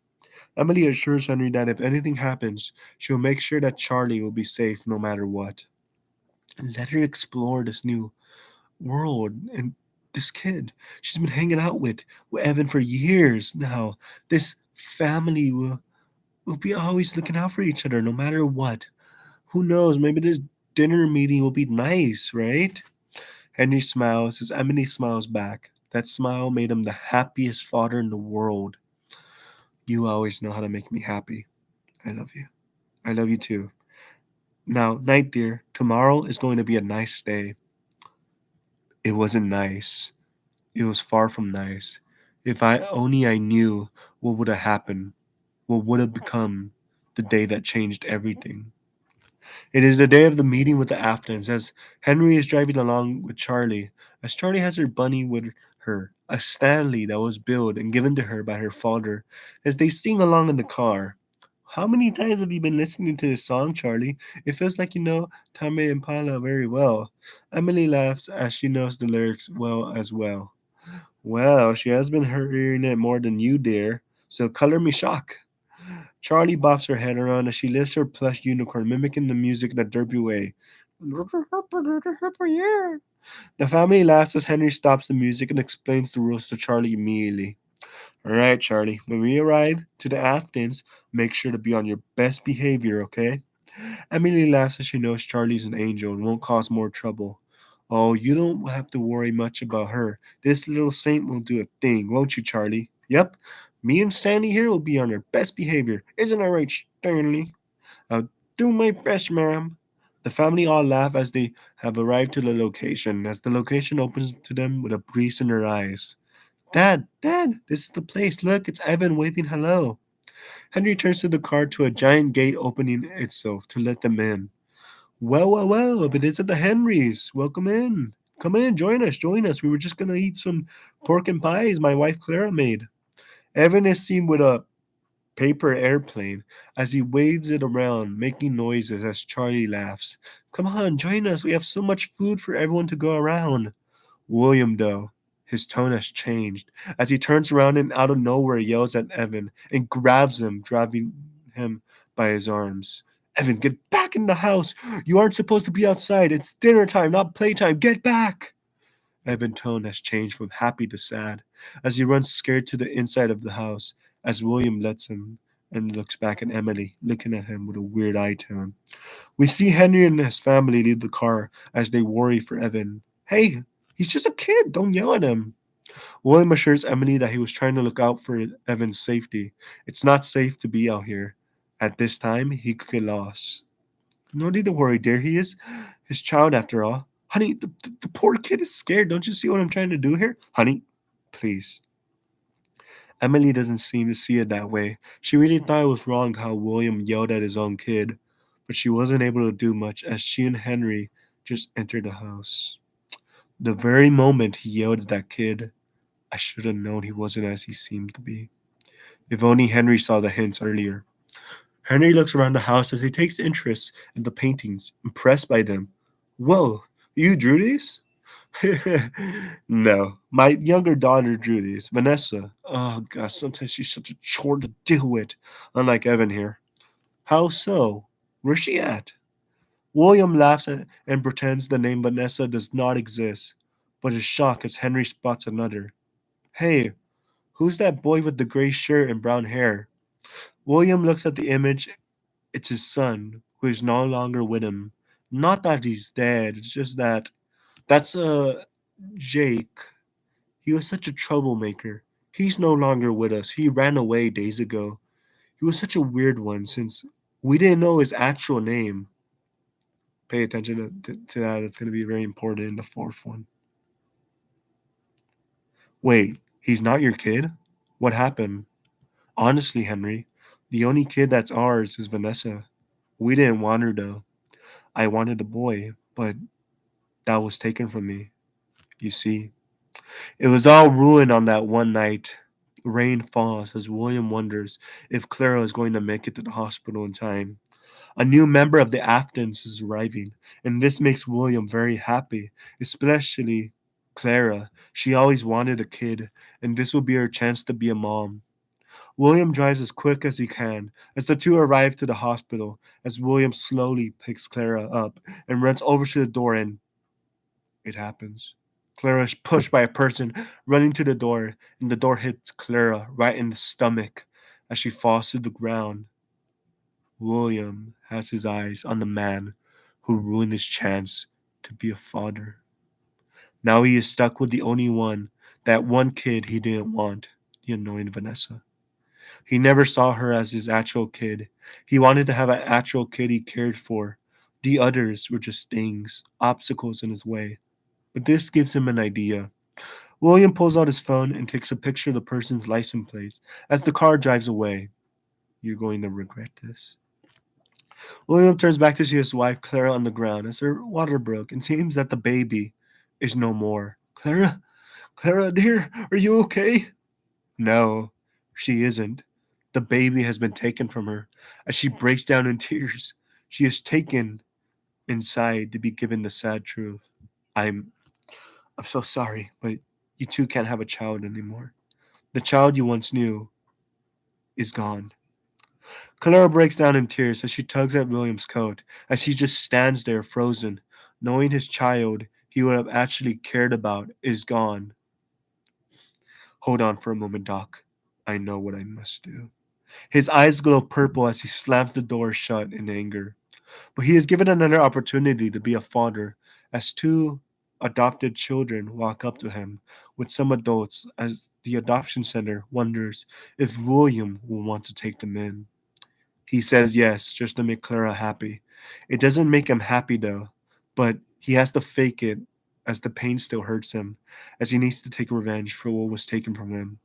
Emily assures Henry that if anything happens, she'll make sure that Charlie will be safe no matter what. Let her explore this new world and this kid she's been hanging out with Evan for years now. This family will be always looking out for each other no matter what. Who knows? Maybe this dinner meeting will be nice, right? Henry smiles as Emily smiles back. That smile made him the happiest father in the world. You always know how to make me happy. I love you. I love you too. Now, night, dear. Tomorrow is going to be a nice day. It wasn't nice. It was far from nice. If I only I knew what would have happened, what would have become the day that changed everything. It is the day of the meeting with the Aftons as Henry is driving along with Charlie, as Charlie has her bunny with her, a Stanley that was built and given to her by her father, as they sing along in the car. How many times have you been listening to this song, Charlie? It feels like you know Tame Impala very well. Emily laughs as she knows the lyrics well as well. Well, she has been hearing it more than you, dear, so color me shock. Charlie bops her head around as she lifts her plush unicorn, mimicking the music in a derpy way. The family laughs as Henry stops the music and explains the rules to Charlie immediately. All right, Charlie, when we arrive to the Aftons, make sure to be on your best behavior, okay? Emily laughs as she knows Charlie's an angel and won't cause more trouble. Oh, you don't have to worry much about her. This little saint will do a thing, won't you, Charlie? Yep. Me and Stanley here will be on our best behavior. Isn't that right, Stanley? I'll do my best, ma'am. The family all laugh as they have arrived to the location, as the location opens to them with a breeze in their eyes. Dad, this is the place. Look, it's Evan waving hello. Henry turns to the car to a giant gate opening itself to let them in. Well, but it's at the Henrys. Welcome in. Come in, join us. We were just gonna eat some pork and pies my wife Clara made. Evan is seen with a paper airplane as he waves it around, making noises as Charlie laughs. Come on, join us. We have so much food for everyone to go around. William, though, his tone has changed as he turns around and out of nowhere yells at Evan and grabs him, driving him by his arms. Evan, get back in the house. You aren't supposed to be outside. It's dinner time, not playtime. Get back. Evan's tone has changed from happy to sad as he runs scared to the inside of the house as William lets him and looks back at Emily, looking at him with a weird eye tone. We see Henry and his family leave the car as they worry for Evan. Hey, he's just a kid. Don't yell at him. William assures Emily that he was trying to look out for Evan's safety. It's not safe to be out here. At this time, he could get lost. No need to worry, dear. He is his child after all. Honey, the poor kid is scared. Don't you see what I'm trying to do here? Honey, please. Emily doesn't seem to see it that way. She really thought it was wrong how William yelled at his own kid, but she wasn't able to do much as she and Henry just entered the house. The very moment he yelled at that kid, I should have known he wasn't as he seemed to be. If only Henry saw the hints earlier. Henry looks around the house as he takes interest in the paintings, impressed by them. Whoa, you drew these? No, my younger daughter drew these, Vanessa. Oh gosh, sometimes she's such a chore to deal with, unlike Evan here. How so? Where's she at? William laughs and pretends the name Vanessa does not exist, but is shocked as Henry spots another. Hey, who's that boy with the gray shirt and brown hair? William looks at the image. It's his son, who is no longer with him. Not that he's dead, it's just that that's Jake. He was such a troublemaker. He's no longer with us. He ran away days ago. He was such a weird one since we didn't know his actual name. Pay attention to that. It's going to be very important in the fourth one. Wait, he's not your kid? What happened? Honestly, Henry, the only kid that's ours is Vanessa. We didn't want her though. I wanted a boy, but that was taken from me. You see, it was all ruined on that one night. Rain falls as William wonders if Clara is going to make it to the hospital in time. A new member of the Aftons is arriving, and this makes William very happy, especially Clara. She always wanted a kid, and this will be her chance to be a mom. William drives as quick as he can as the two arrive to the hospital, as William slowly picks Clara up and runs over to the door, and it happens. Clara is pushed by a person running to the door, and the door hits Clara right in the stomach as she falls to the ground. William has his eyes on the man who ruined his chance to be a father. Now he is stuck with the only one, that one kid he didn't want, the annoying Vanessa. He never saw her as his actual kid. He wanted to have an actual kid he cared for. The others were just things, obstacles in his way. But this gives him an idea. William pulls out his phone and takes a picture of the person's license plates as the car drives away. You're going to regret this. William turns back to see his wife, Clara, on the ground as her water broke and seems that the baby is no more. Clara? Clara, dear, are you okay? No, she isn't. The baby has been taken from her. As she breaks down in tears, she is taken inside to be given the sad truth. I'm I'm so sorry, but you two can't have a child anymore. The child you once knew is gone. Clara breaks down in tears as she tugs at William's coat, as he just stands there frozen, knowing his child he would have actually cared about is gone. Hold on for a moment, Doc. I know what I must do. His eyes glow purple as he slams the door shut in anger. But he is given another opportunity to be a father as two adopted children walk up to him with some adults as the adoption center wonders if William will want to take them in. He says yes just to make Clara happy. It doesn't make him happy though, but he has to fake it as the pain still hurts him, as he needs to take revenge for what was taken from him.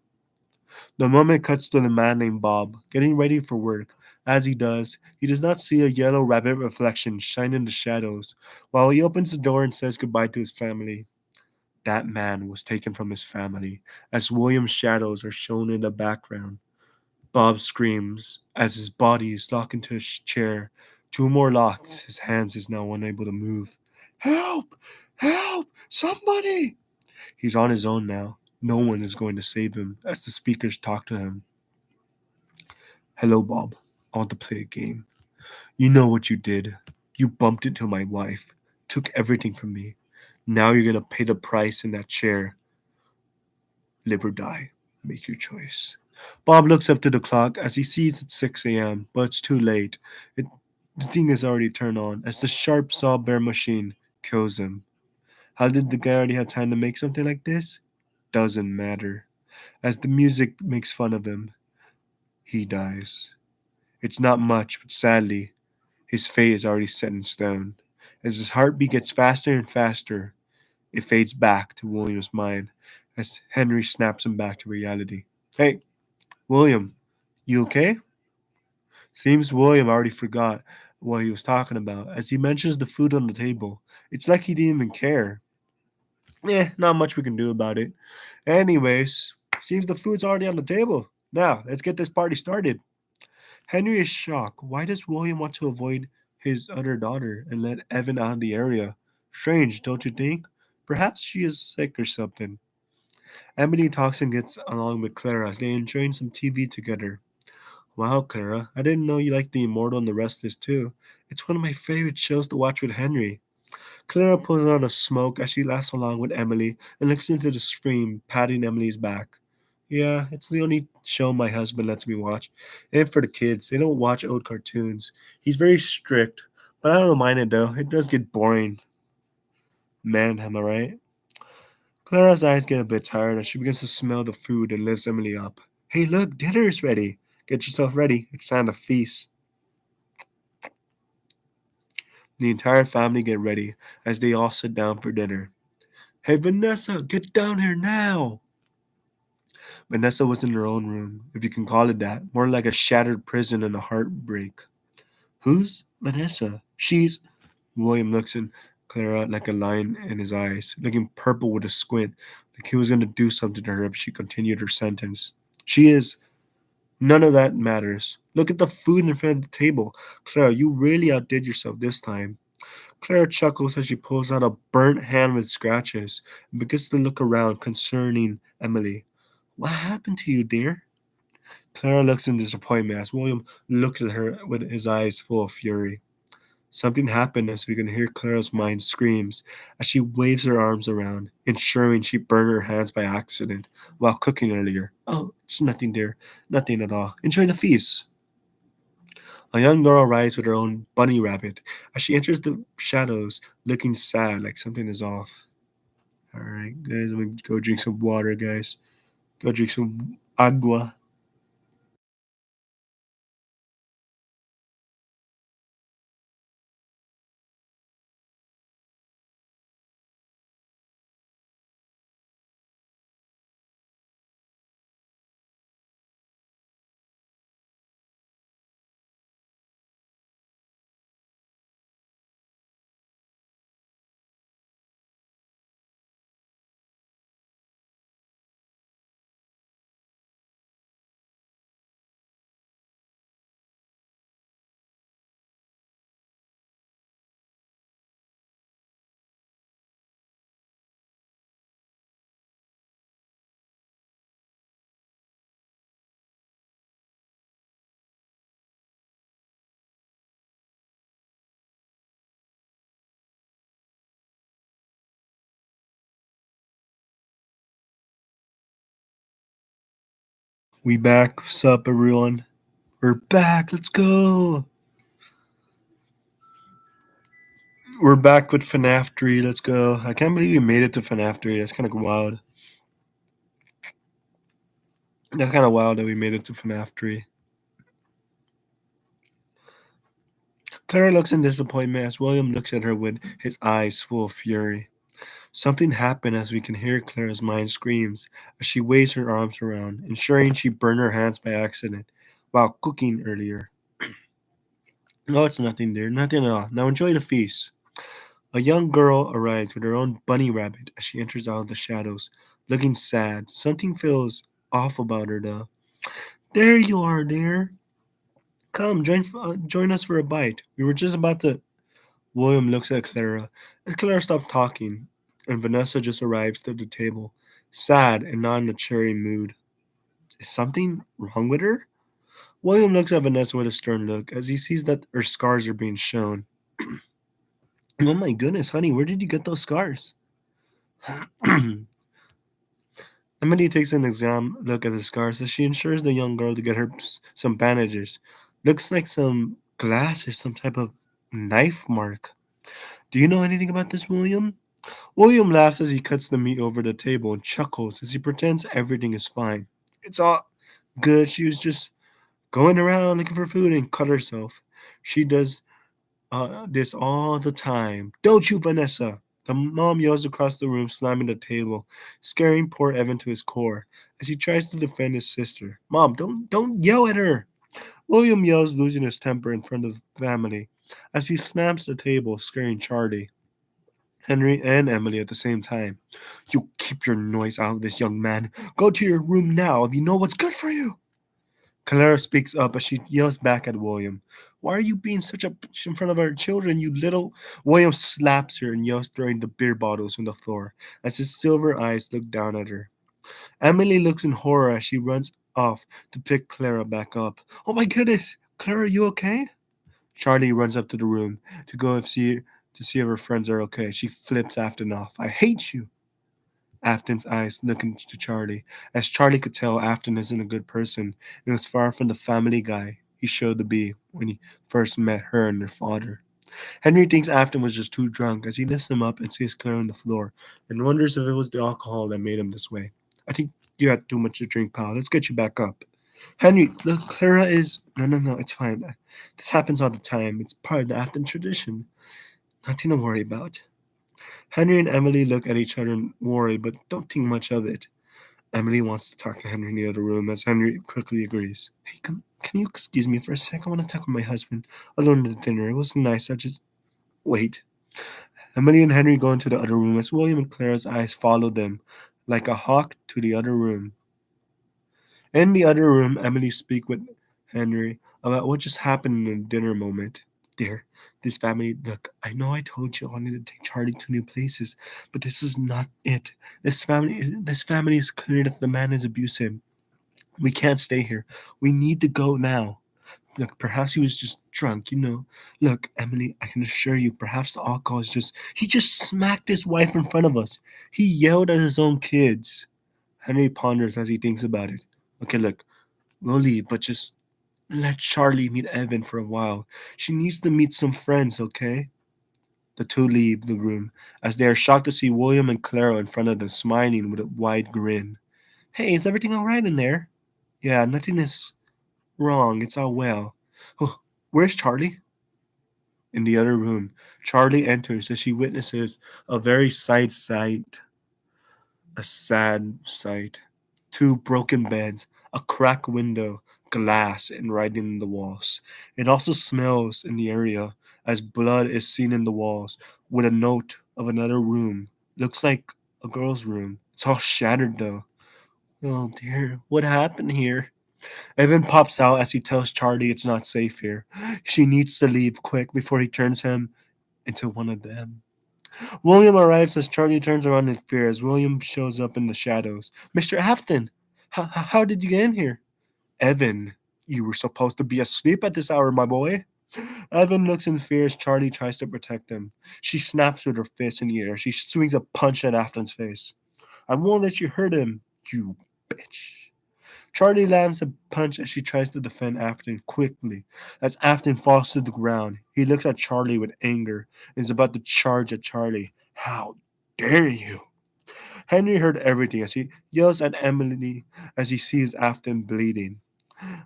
The moment cuts to the man named Bob, getting ready for work. As he does not see a yellow rabbit reflection shine in the shadows, while he opens the door and says goodbye to his family. That man was taken from his family, as William's shadows are shown in the background. Bob screams as his body is locked into his chair. Two more locks, his hands is now unable to move. Help! Help! Somebody! He's on his own now. No one is going to save him as the speakers talk to him. Hello, Bob. I want to play a game. You know what you did. You bumped into my wife, took everything from me. Now you're going to pay the price in that chair. Live or die. Make your choice. Bob looks up to the clock as he sees it's 6 a.m., but it's too late. The thing is already turned on as the sharp saw bear machine kills him. How did the guy already have time to make something like this? Doesn't matter. As the music makes fun of him, he dies. It's not much, but sadly, his fate is already set in stone. As his heartbeat gets faster and faster, it fades back to William's mind as Henry snaps him back to reality. Hey, William, you okay? Seems William already forgot what he was talking about as he mentions the food on the table. It's like he didn't even care. Not much we can do about it. Anyways, seems the food's already on the table. Now, let's get this party started. Henry is shocked. Why does William want to avoid his other daughter and let Evan out of the area? Strange, don't you think? Perhaps she is sick or something. Emily talks and gets along with Clara as they enjoy some TV together. Wow, Clara, I didn't know you liked The Immortal and the Restless too. It's one of my favorite shows to watch with Henry. Clara pulls out a smoke as she laughs along with Emily and looks into the screen, patting Emily's back. Yeah, it's the only show my husband lets me watch. And for the kids, they don't watch old cartoons. He's very strict, but I don't mind it though. It does get boring. Man, am I right? Clara's eyes get a bit tired as she begins to smell the food and lifts Emily up. Hey, look, dinner is ready. Get yourself ready. It's time to feast. The entire family get ready as they all sit down for dinner. Hey, Vanessa, get down here now. Vanessa was in her own room, if you can call it that, more like a shattered prison and a heartbreak. Who's Vanessa? She's. William looks at Clara like a lion in his eyes, looking purple with a squint, like he was going to do something to her if she continued her sentence. She is. None of that matters. Look at the food in front of the table. Clara, you really outdid yourself this time. Clara chuckles as she pulls out a burnt hand with scratches and begins to look around concerning Emily. What happened to you, dear? Clara looks in disappointment as William looks at her with his eyes full of fury. Something happened as we can hear Clara's mind screams as she waves her arms around, ensuring she burned her hands by accident while cooking earlier. Oh, it's nothing, dear. Nothing at all. Enjoy the feast. A young girl arrives with her own bunny rabbit as she enters the shadows, looking sad like something is off. Alright, guys, I'm gonna go drink some water, guys. Go drink some agua. We back. What's up, everyone? We're back. Let's go. We're back with FNAF 3. Let's go. I can't believe we made it to FNAF 3. That's kind of wild. That's kind of wild that we made it to FNAF 3. Clara looks in disappointment as William looks at her with his eyes full of fury. Something happened as we can hear Clara's mind screams as she waves her arms around, ensuring she burned her hands by accident while cooking earlier. No, it's nothing, dear. Nothing at all. Now enjoy the feast. A young girl arrives with her own bunny rabbit as she enters out of the shadows, looking sad. Something feels off about her, though. There you are, dear. Come, join us for a bite. We were just about to. William looks at Clara, and Clara stops talking, and Vanessa just arrives to the table, sad and not in a cheery mood. Is something wrong with her? William looks at Vanessa with a stern look as he sees that her scars are being shown. Oh my goodness, honey, where did you get those scars? Emily takes an exam look at the scars as she ensures the young girl to get her some bandages. Looks like some glass or some type of knife mark. Do you know anything about this, William? William laughs as he cuts the meat over the table and chuckles as he pretends everything is fine. It's all good. She was just going around looking for food and cut herself. She does this all the time. Don't you, Vanessa? The mom yells across the room, slamming the table, scaring poor Evan to his core as he tries to defend his sister. Mom, don't yell at her. William yells, losing his temper in front of the family as he snaps the table, scaring Charlie, Henry, and Emily at the same time. You keep your noise out of this, young man. Go to your room now if you know what's good for you. Clara speaks up as she yells back at William. Why are you being such a bitch in front of our children, you little. William slaps her and yells, throwing the beer bottles on the floor as his silver eyes look down at her. Emily looks in horror as she runs off to pick Clara back up. Oh my goodness! Clara, are you okay? Charlie runs up to the room to see if her friends are okay. She flips Afton off. I hate you. Afton's eyes look into Charlie. As Charlie could tell, Afton isn't a good person and was far from the family guy he showed to be when he first met her and her father. Henry thinks Afton was just too drunk as he lifts him up and sees Clara on the floor and wonders if it was the alcohol that made him this way. I think you had too much to drink, pal. Let's get you back up. Henry, look, Clara is. No, no, no, it's fine. This happens all the time. It's part of the Afton tradition. Nothing to worry about. Henry and Emily look at each other and worry, but don't think much of it. Emily wants to talk to Henry in the other room as Henry quickly agrees. Hey, can you excuse me for a sec? I want to talk with my husband alone at dinner. It wasn't nice. I just. Wait. Emily and Henry go into the other room as William and Clara's eyes follow them like a hawk to the other room. In the other room, Emily speaks with Henry about what just happened in the dinner moment. Dear, this family, look, I know I told you I wanted to take Charlie to new places, but this is not it. This family is clear that the man is abusive. We can't stay here. We need to go now. Look, perhaps he was just drunk. Look, Emily, I can assure you, perhaps the alcohol is just. He just smacked his wife in front of us. He yelled at his own kids. Henry ponders as he thinks about it. Okay, look, we'll leave, but just let Charlie meet Evan for a while. She needs to meet some friends, okay? The two leave the room as they are shocked to see William and Clara in front of them, smiling with a wide grin. Hey, is everything all right in there? Yeah, nothing is wrong. It's all well. Oh, where's Charlie? In the other room, Charlie enters as she witnesses a very sad sight. Two broken beds, a cracked window, glass and writing in the walls. It also smells in the area as blood is seen in the walls with a note of another room. Looks like a girl's room. It's all shattered though. Oh dear, what happened here? Evan pops out as he tells Charlie it's not safe here. She needs to leave quick before he turns him into one of them. William arrives as Charlie turns around in fear as William shows up in the shadows. Mr. Afton, how did you get in here? Evan, you were supposed to be asleep at this hour, my boy. Evan looks in fear as Charlie tries to protect him. She snaps with her fist in the air. She swings a punch at Afton's face. I won't let you hurt him, you bitch. Charlie lands a punch as she tries to defend Afton quickly. As Afton falls to the ground, he looks at Charlie with anger and is about to charge at Charlie. How dare you? Henry heard everything as he yells at Emily as he sees Afton bleeding.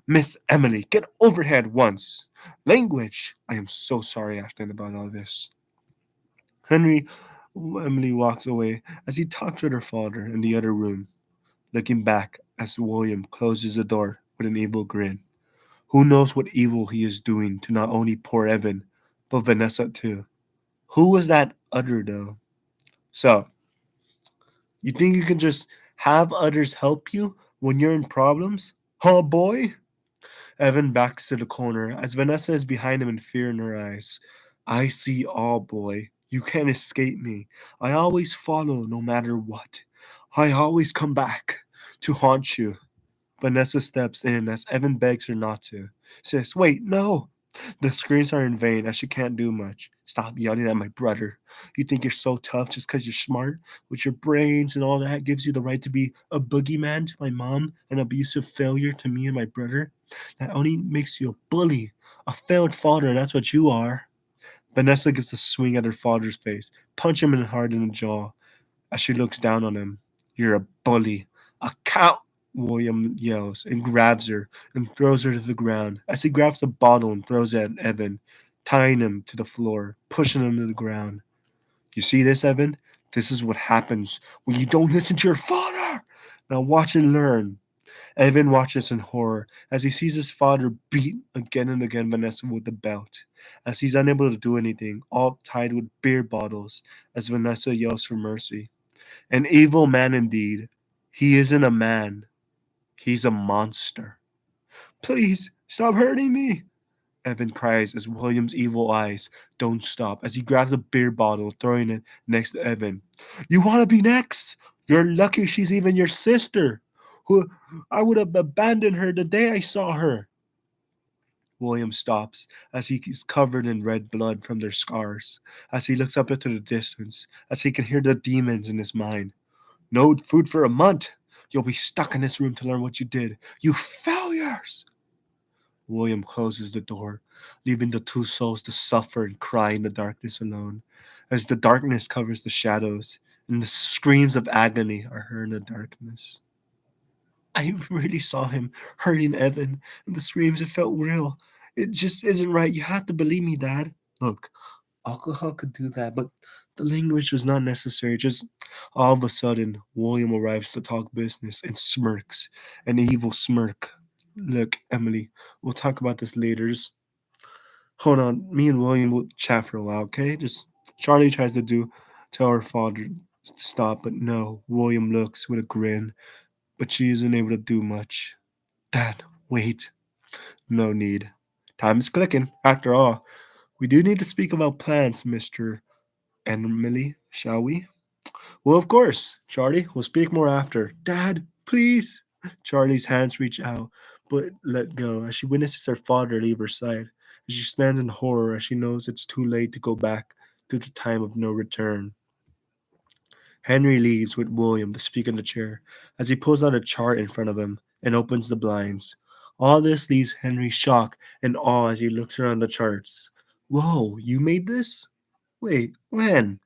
Miss Emily, get over here at once. Language! I am so sorry, Afton, about all this. Henry Emily walks away as he talks with her father in the other room, looking back as William closes the door with an evil grin. Who knows what evil he is doing to not only poor Evan, but Vanessa too. Who was that other though? So, you think you can just have others help you when you're in problems? Huh, boy? Evan backs to the corner as Vanessa is behind him in fear in her eyes. I see all, boy. You can't escape me. I always follow no matter what. I always come back to haunt you. Vanessa steps in as Evan begs her not to. Says, wait, no. The screams are in vain as she can't do much. Stop yelling at my brother. You think you're so tough just because you're smart? With your brains and all that gives you the right to be a boogeyman to my mom, an abusive failure to me and my brother? That only makes you a bully. A failed father, that's what you are. Vanessa gives a swing at her father's face, punch him hard in the jaw as she looks down on him. You're a bully. A cow! William yells and grabs her and throws her to the ground as he grabs a bottle and throws it at Evan, tying him to the floor, pushing him to the ground. You see this, Evan? This is what happens when you don't listen to your father. Now watch and learn. Evan watches in horror as he sees his father beat again and again Vanessa with the belt, as he's unable to do anything, all tied with beer bottles, as Vanessa yells for mercy. An evil man indeed. He isn't a man. He's a monster. Please, stop hurting me. Evan cries as William's evil eyes don't stop as he grabs a beer bottle, throwing it next to Evan. You want to be next? You're lucky she's even your sister. Who I would have abandoned her the day I saw her. William stops as he is covered in red blood from their scars, as he looks up into the distance, as he can hear the demons in his mind. No food for a month. You'll be stuck in this room to learn what you did. You failures! William closes the door, leaving the two souls to suffer and cry in the darkness alone. As the darkness covers the shadows, and the screams of agony are heard in the darkness. I really saw him hurting Evan, and the screams, it felt real. It just isn't right. You have to believe me, Dad. Look, alcohol could do that, but the language was not necessary. Just all of a sudden, William arrives to talk business and smirks, an evil smirk. Look, Emily, we'll talk about this later. Just hold on. Me and William will chat for a while, okay? Just Charlie tries to tell her father to stop, but no. William looks with a grin, but she isn't able to do much. Dad, wait. No need. Time is clicking. After all, we do need to speak about plans, Mr. Emily, shall we? Well, of course, Charlie. We'll speak more after. Dad, please. Charlie's hands reach out, but let go as she witnesses her father leave her side. As she stands in horror as she knows it's too late to go back to the time of no return. Henry leaves with William to speak in the chair as he pulls out a chart in front of him and opens the blinds. All this leaves Henry shocked and awe as he looks around the charts. Whoa, you made this? Wait, when?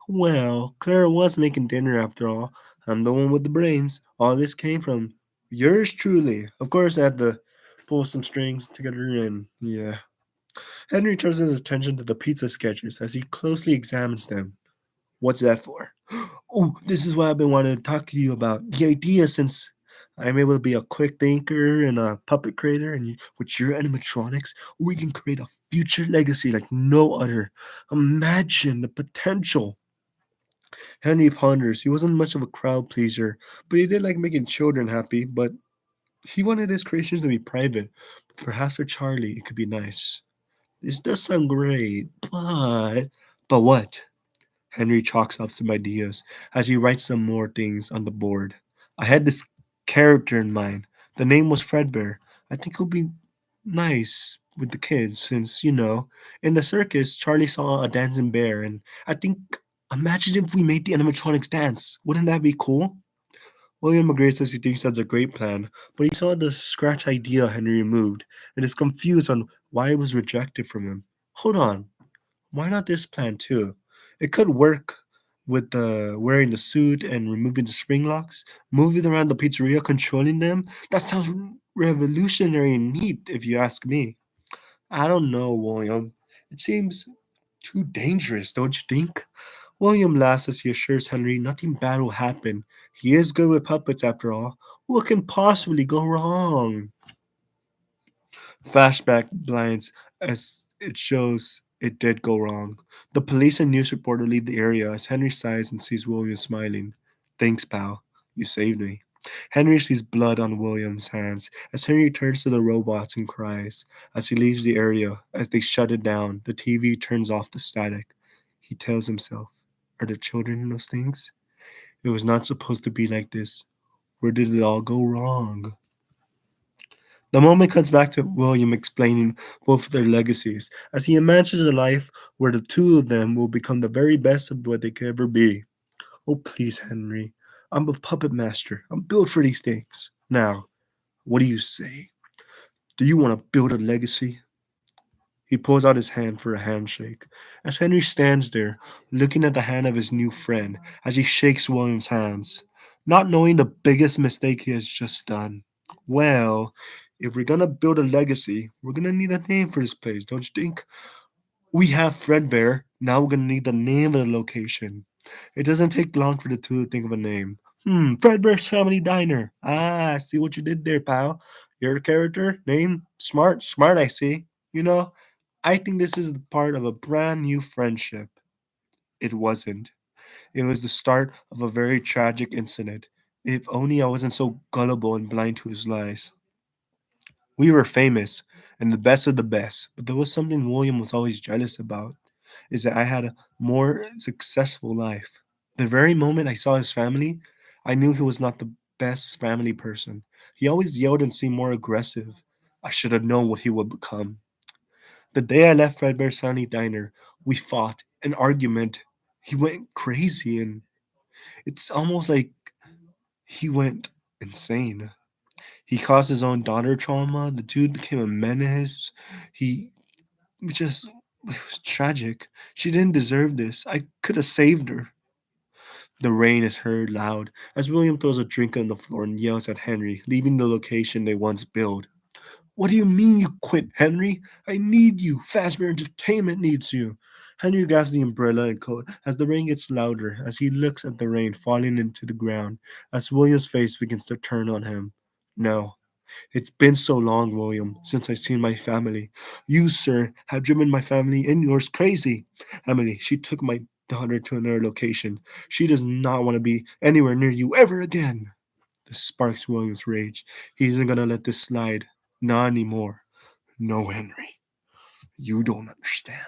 Well, Clara was making dinner after all. I'm the one with the brains. All this came from yours truly. Of course, I had to pull some strings together and yeah. Henry turns his attention to the pizza sketches as he closely examines them. What's that for? Oh, this is what I've been wanting to talk to you about. The idea since I'm able to be a quick thinker and a puppet creator, and with your animatronics, we can create a future legacy like no other. Imagine the potential. Henry ponders. He wasn't much of a crowd pleaser, but he did like making children happy, but he wanted his creations to be private. Perhaps for Charlie, it could be nice. This does sound great, but. But what? Henry chalks up some ideas as he writes some more things on the board. I had this character in mind. The name was Fredbear. I think he'll be nice with the kids since, in the circus, Charlie saw a dancing bear, and I think, imagine if we made the animatronics dance. Wouldn't that be cool? William agrees as he thinks that's a great plan, but he saw the scratch idea Henry removed and is confused on why it was rejected from him. Hold on, why not this plan too? It could work with the wearing the suit and removing the spring locks, moving around the pizzeria, controlling them. That sounds revolutionary and neat, if you ask me. I don't know, William. It seems too dangerous, don't you think? William laughs as he assures Henry nothing bad will happen. He is good with puppets after all. What can possibly go wrong? Flashback blinds as it shows it did go wrong. The police and news reporter leave the area as Henry sighs and sees William smiling. Thanks, pal. You saved me. Henry sees blood on William's hands as Henry turns to the robots and cries. As he leaves the area, as they shut it down, the TV turns off the static. He tells himself, are the children in those things? It was not supposed to be like this. Where did it all go wrong? The moment cuts back to William explaining both of their legacies as he imagines a life where the two of them will become the very best of what they could ever be. Oh, please, Henry. I'm a puppet master. I'm built for these things. Now, what do you say? Do you want to build a legacy? He pulls out his hand for a handshake. As Henry stands there, looking at the hand of his new friend as he shakes William's hands, not knowing the biggest mistake he has just done. Well, if we're gonna build a legacy, we're gonna need a name for this place, don't you think? We have Fredbear. Now we're gonna need the name of the location. It doesn't take long for the two to think of a name. Fredbear's Family Diner. Ah, I see what you did there, pal. Your character, name, smart, smart, I see. I think this is the part of a brand new friendship. It wasn't. It was the start of a very tragic incident. If only I wasn't so gullible and blind to his lies. We were famous and the best of the best, but there was something William was always jealous about, is that I had a more successful life. The very moment I saw his family, I knew he was not the best family person. He always yelled and seemed more aggressive. I should have known what he would become. The day I left Fredbear's Family Diner, we fought, an argument. He went crazy, and it's almost like he went insane. He caused his own daughter trauma. The dude became a menace. He just, it was tragic. She didn't deserve this. I could have saved her. The rain is heard loud as William throws a drink on the floor and yells at Henry, leaving the location they once built. What do you mean you quit, Henry? I need you. Fazbear Entertainment needs you. Henry grabs the umbrella and coat as the rain gets louder as he looks at the rain falling into the ground as William's face begins to turn on him. No, it's been so long, William, since I've seen my family. You, sir, have driven my family and yours crazy. Emily, she took my daughter to another location. She does not want to be anywhere near you ever again. This sparks William's rage. He isn't gonna let this slide. Not anymore. No, Henry. You don't understand.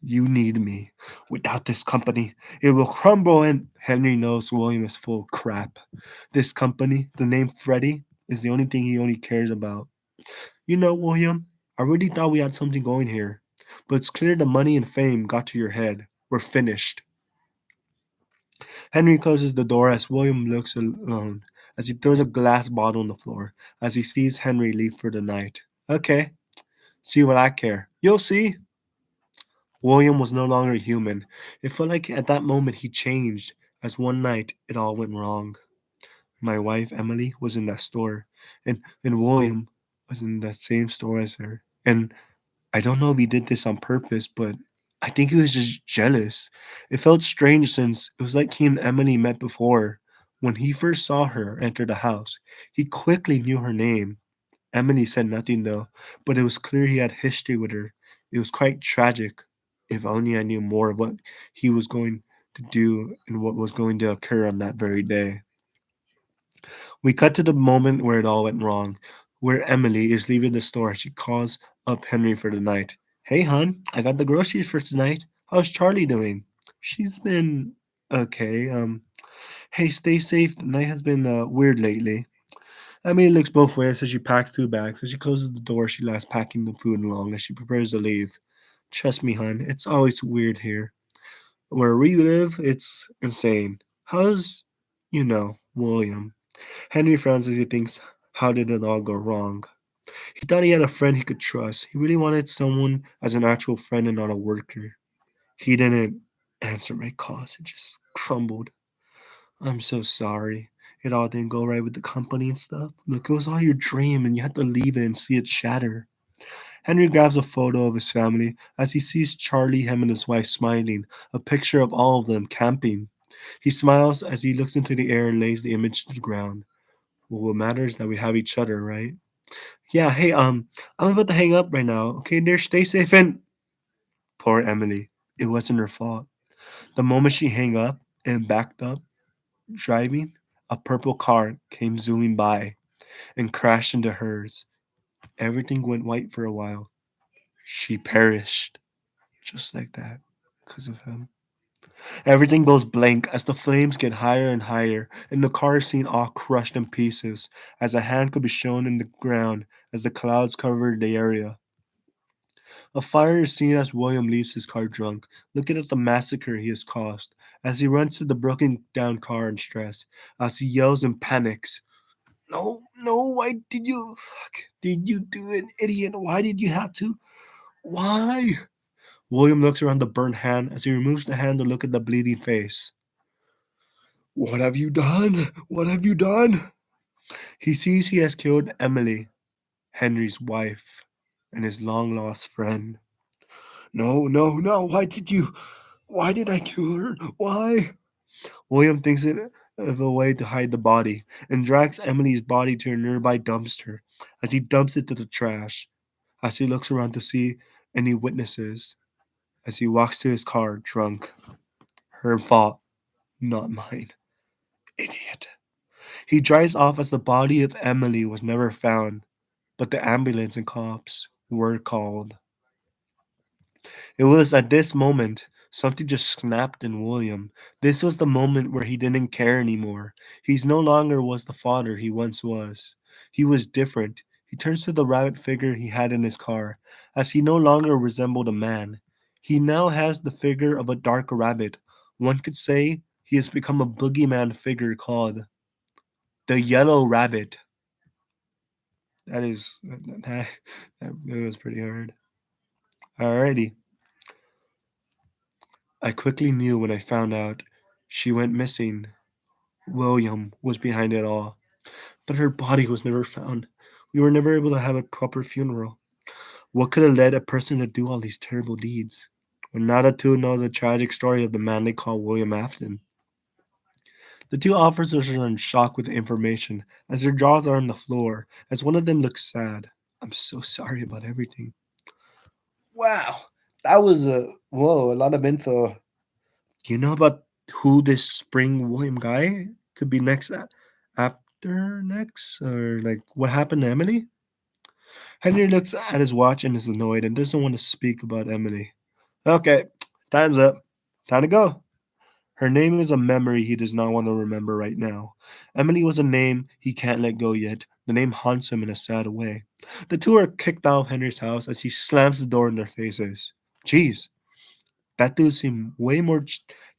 You need me. Without this company, it will crumble, and Henry knows William is full of crap. This company, the name Freddy, is the only thing he only cares about. You know, William, I really thought we had something going here. But it's clear the money and fame got to your head. We're finished. Henry closes the door as William looks alone, as he throws a glass bottle on the floor, as he sees Henry leave for the night. Okay, see what I care. You'll see. William was no longer human. It felt like at that moment he changed, as one night it all went wrong. My wife, Emily, was in that store, and William was in that same store as her. And I don't know if he did this on purpose, but I think he was just jealous. It felt strange since it was like he and Emily met before. When he first saw her enter the house, he quickly knew her name. Emily said nothing though, but it was clear he had history with her. It was quite tragic. If only I knew more of what he was going to do and what was going to occur on that very day. We cut to the moment where it all went wrong, where Emily is leaving the store as she calls up Henry for the night. Hey, hon, I got the groceries for tonight. How's Charlie doing? She's been okay. Hey, stay safe. The night has been weird lately. Emily looks both ways as she packs two bags. As she closes the door, she laughs, packing the food along as she prepares to leave. Trust me, hon, it's always weird here. Where we live, it's insane. William? Henry frowns as he thinks, how did it all go wrong? He thought he had a friend he could trust. He really wanted someone as an actual friend and not a worker. He didn't answer my calls. It just crumbled. I'm so sorry. It all didn't go right with the company and stuff. Look, it was all your dream and you had to leave it and see it shatter. Henry grabs a photo of his family as he sees Charlie, him, and his wife smiling, a picture of all of them camping. He smiles as he looks into the air and lays the image to the ground. Well, what matters is that we have each other, right? Yeah, hey, I'm about to hang up right now. Okay, dear, stay safe and poor Emily. It wasn't her fault. The moment she hung up and backed up, driving, a purple car came zooming by and crashed into hers. Everything went white for a while. She perished just like that because of him. Everything goes blank as the flames get higher and higher, and the car is seen all crushed in pieces, as a hand could be shown in the ground as the clouds covered the area. A fire is seen as William leaves his car drunk, looking at the massacre he has caused, as he runs to the broken down car in stress, as he yells and panics. No, no, why did you? Fuck, did you do it, idiot? Why did you have to? Why? William looks around the burnt hand as he removes the hand to look at the bleeding face. What have you done? What have you done? He sees he has killed Emily, Henry's wife, and his long lost friend. No, no, no, why did you? Why did I kill her? Why? William thinks of a way to hide the body and drags Emily's body to a nearby dumpster as he dumps it to the trash. As he looks around to see any witnesses, as he walks to his car drunk. Her fault, not mine. Idiot. He drives off as the body of Emily was never found, but the ambulance and cops were called. It was at this moment something just snapped in William. This was the moment where he didn't care anymore. He no longer was the father he once was. He was different. He turns to the rabbit figure he had in his car, as he no longer resembled a man. He now has the figure of a dark rabbit. One could say he has become a boogeyman figure called the Yellow Rabbit. That is that it was pretty hard. Alrighty. I quickly knew when I found out she went missing. William was behind it all. But her body was never found. We were never able to have a proper funeral. What could have led a person to do all these terrible deeds? Well, now the two know the tragic story of the man they call William Afton. The two officers are in shock with the information, as their jaws are on the floor, as one of them looks sad. I'm so sorry about everything. Wow, that was a lot of info. Do you know about who this Spring William guy could be next after next? Or like what happened to Emily? Henry looks at his watch and is annoyed and doesn't want to speak about Emily. Okay, time's up. Time to go. Her name is a memory he does not want to remember right now. Emily was a name he can't let go yet. The name haunts him in a sad way. The two are kicked out of Henry's house as he slams the door in their faces. Jeez, that dude seemed way more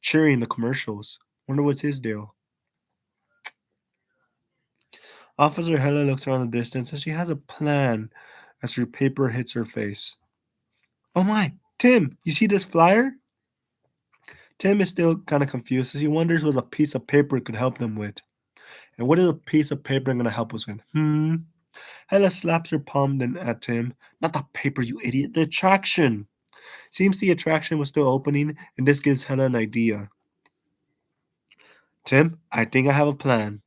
cheery in the commercials. Wonder what's his deal. Officer Hella looks around the distance and she has a plan as her paper hits her face. Oh my, Tim, you see this flyer? Tim is still kind of confused as he wonders what a piece of paper could help them with. And what is a piece of paper going to help us with? Hella slaps her palm then at Tim. Not the paper, you idiot. The attraction. Seems the attraction was still opening, and this gives Hella an idea. Tim, I think I have a plan.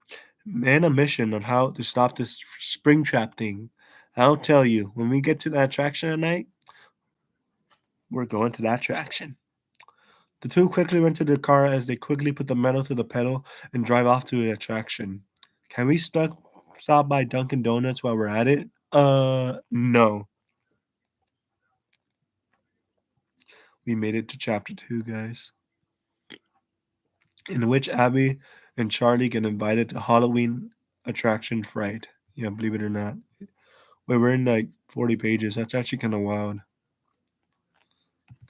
And a mission on how to stop this Springtrap thing. I'll tell you, when we get to that attraction at night, we're going to that attraction. The two quickly run to the car as they quickly put the metal to the pedal and drive off to the attraction. Can we stop by Dunkin' Donuts while we're at it? No. We made it to chapter 2, guys, in which Abby and Charlie get invited to Halloween attraction Fright. Yeah, believe it or not. Wait, we're in like 40 pages. That's actually kind of wild.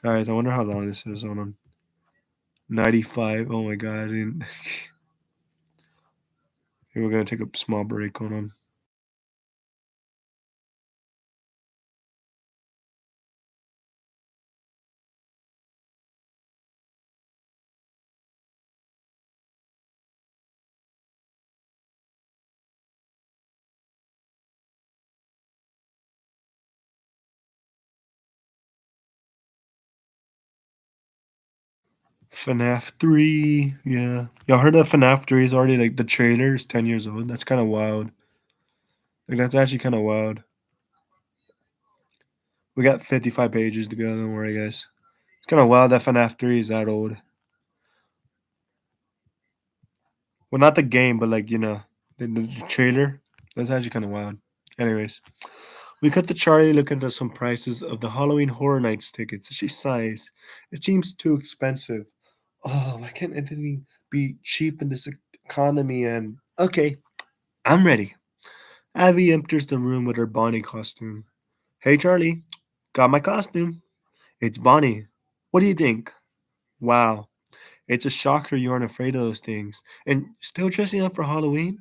Guys, I wonder how long this is. Hold on. 95. Oh my god. I didn't. We're going to take a small break. Hold on. FNAF 3. Yeah. Y'all heard that FNAF 3 is already like the trailer is 10 years old? That's kind of wild. Like, that's actually kind of wild. We got 55 pages to go. Don't worry, guys. It's kind of wild that FNAF 3 is that old. Well, not the game, but like, the trailer. That's actually kind of wild. Anyways, we cut to Charlie look into some prices of the Halloween Horror Nights tickets. She sighs. It seems too expensive. Oh, why can't anything be cheap in this economy? And okay, I'm ready. Abby enters the room with her Bonnie costume. Hey, Charlie, got my costume. It's Bonnie. What do you think? Wow, it's a shocker you aren't afraid of those things. And still dressing up for Halloween?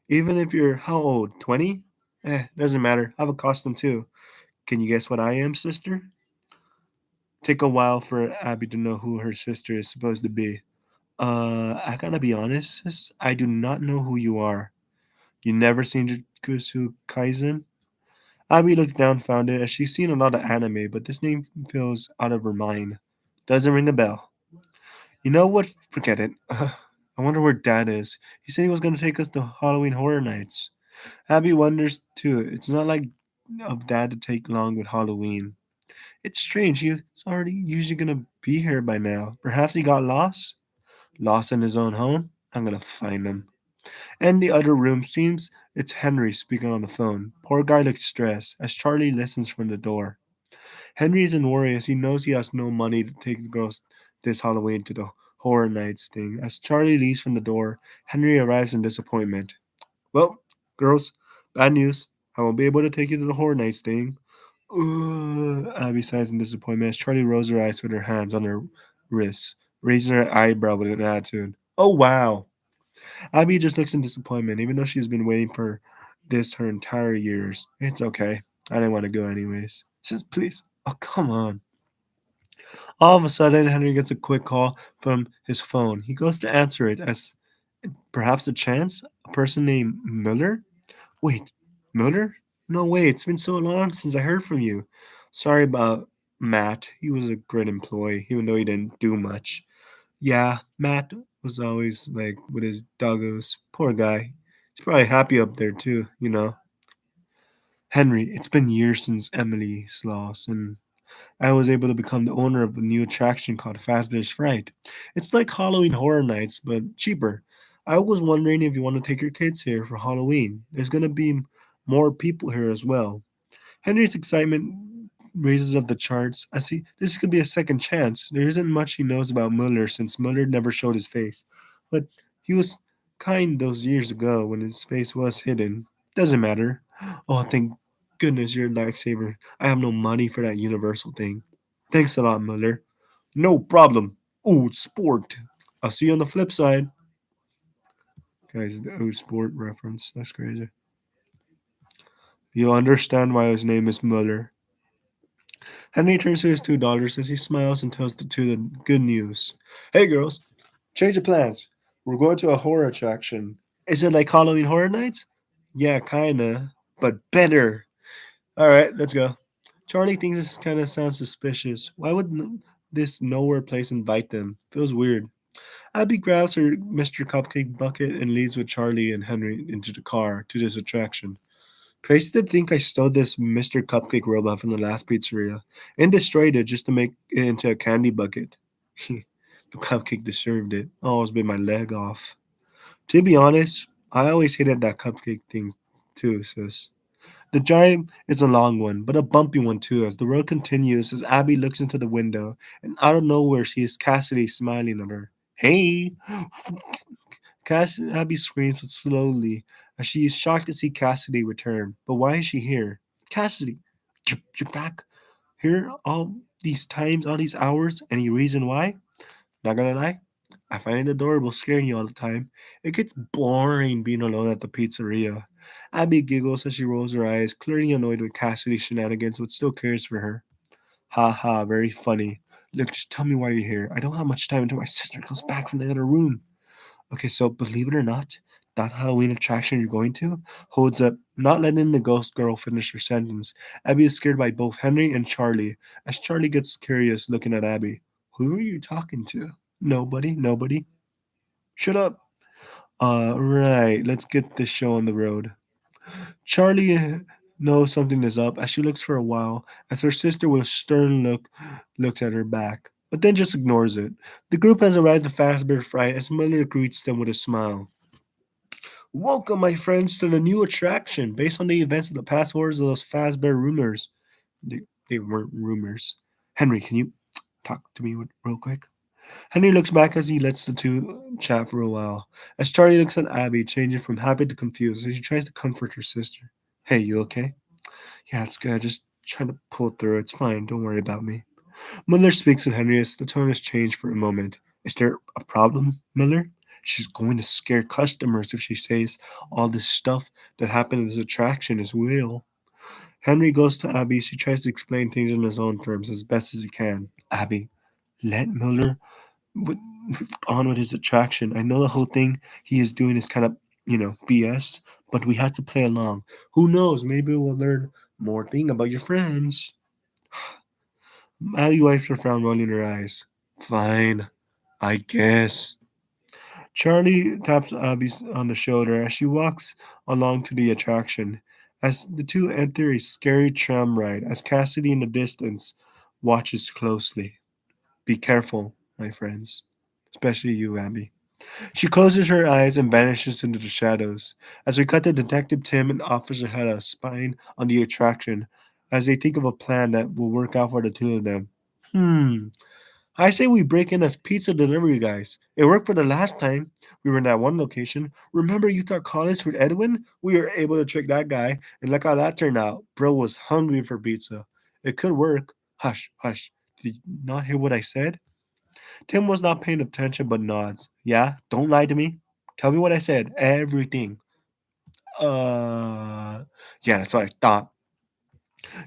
Even if you're how old? 20? Doesn't matter. I have a costume too. Can you guess what I am, sister? Take a while for Abby to know who her sister is supposed to be. I gotta be honest, sis. I do not know who you are. You never seen Jujutsu Kaisen? Abby looks dumbfounded as she's seen a lot of anime, but this name feels out of her mind. Doesn't ring a bell. You know what? Forget it. I wonder where Dad is. He said he was going to take us to Halloween Horror Nights. Abby wonders too. It's not like of Dad to take long with Halloween. It's strange. He's already usually going to be here by now. Perhaps he got lost? Lost in his own home? I'm going to find him. And the other room seems it's Henry speaking on the phone. Poor guy looks stressed as Charlie listens from the door. Henry is in worry as he knows he has no money to take the girls this Halloween to the Horror Nights thing. As Charlie leaves from the door, Henry arrives in disappointment. Well, girls, bad news. I won't be able to take you to the Horror Nights thing. Abby sighs in disappointment as Charlie rolls her eyes with her hands on her wrists, raising her eyebrow with an attitude. Oh, wow. Abby just looks in disappointment, even though she's been waiting for this her entire years. It's okay. I didn't want to go anyways. Says, please. Oh, come on. All of a sudden, Henry gets a quick call from his phone. He goes to answer it as perhaps a chance? A person named Miller? Wait, Miller? No way, it's been so long since I heard from you. Sorry about Matt. He was a great employee, even though he didn't do much. Yeah, Matt was always like with his doggos. Poor guy. He's probably happy up there too, you know. Henry, it's been years since Emily's loss, and I was able to become the owner of a new attraction called Fazbear's Fright. It's like Halloween Horror Nights, but cheaper. I was wondering if you want to take your kids here for Halloween. There's going to be more people here as well. Henry's excitement raises up the charts. I see this could be a second chance. There isn't much he knows about Muller since Muller never showed his face. But he was kind those years ago when his face was hidden. Doesn't matter. Oh, thank goodness you're a lifesaver. I have no money for that universal thing. Thanks a lot, Muller. No problem. Old sport. I'll see you on the flip side. Guys, the old sport reference. That's crazy. You'll understand why his name is Muller. Henry turns to his two daughters as he smiles and tells the two the good news. Hey, girls, change of plans. We're going to a horror attraction. Is it like Halloween Horror Nights? Yeah, kinda, but better. All right, let's go. Charlie thinks this kind of sounds suspicious. Why would this nowhere place invite them? Feels weird. Abby grabs her Mr. Cupcake bucket and leaves with Charlie and Henry into the car to this attraction. Crazy to think I stole this Mr. Cupcake robot from the last pizzeria and destroyed it just to make it into a candy bucket. The cupcake deserved it. Almost bit my leg off. To be honest, I always hated that cupcake thing too, sis. The drive is a long one, but a bumpy one too, as the road continues as Abby looks into the window, and out of nowhere she sees Cassidy smiling at her. Hey! Abby screams slowly as she is shocked to see Cassidy return. But why is she here? Cassidy, you're back here all these times, all these hours? Any reason why? Not gonna lie, I find it adorable scaring you all the time. It gets boring being alone at the pizzeria. Abby giggles as she rolls her eyes, clearly annoyed with Cassidy's shenanigans, but still cares for her. Ha ha, very funny. Look, just tell me why you're here. I don't have much time until my sister comes back from the other room. Okay, so believe it or not, that Halloween attraction you're going to holds up, not letting the ghost girl finish her sentence. Abby is scared by both Henry and Charlie, as Charlie gets curious looking at Abby. Who are you talking to? Nobody, nobody. Shut up. Right, let's get this show on the road. Charlie knows something is up as she looks for a while, as her sister with a stern look looks at her back, but then just ignores it. The group has arrived at Fazbear Fright as Miller greets them with a smile. Welcome, my friends, to the new attraction based on the events of the past wars of those Fazbear rumors. They, they weren't rumors. Henry, can you talk to me real quick? Henry looks back as he lets the two chat for a while. As Charlie looks at Abby, changing from happy to confused as she tries to comfort her sister. Hey, you okay? Yeah, it's good. Just trying to pull through. It's fine. Don't worry about me. Miller speaks with Henry as the tone has changed for a moment. Is there a problem, Miller? She's going to scare customers if she says all this stuff that happened at this attraction is real. Henry goes to Abby. She tries to explain things in his own terms as best as he can. Abby, let Miller with, on with his attraction. I know the whole thing he is doing is kind of, BS, but we have to play along. Who knows? Maybe we'll learn more thing about your friends. Abby wipes her frown, rolling her eyes. Fine, I guess. Charlie taps Abby on the shoulder as she walks along to the attraction. As the two enter a scary tram ride, as Cassidy in the distance watches closely. Be careful, my friends. Especially you, Abby. She closes her eyes and vanishes into the shadows. As we cut to Detective Tim and Officer Hedda spying on the attraction, as they think of a plan that will work out for the two of them. I say we break in as pizza delivery guys. It worked for the last time we were in that one location. Remember you thought college with Edwin? We were able to trick that guy, and look how that turned out. Bro was hungry for pizza. It could work. Hush, hush. Did you not hear what I said? Tim was not paying attention but nods. Yeah, don't lie to me. Tell me what I said. Everything. Yeah, that's what I thought.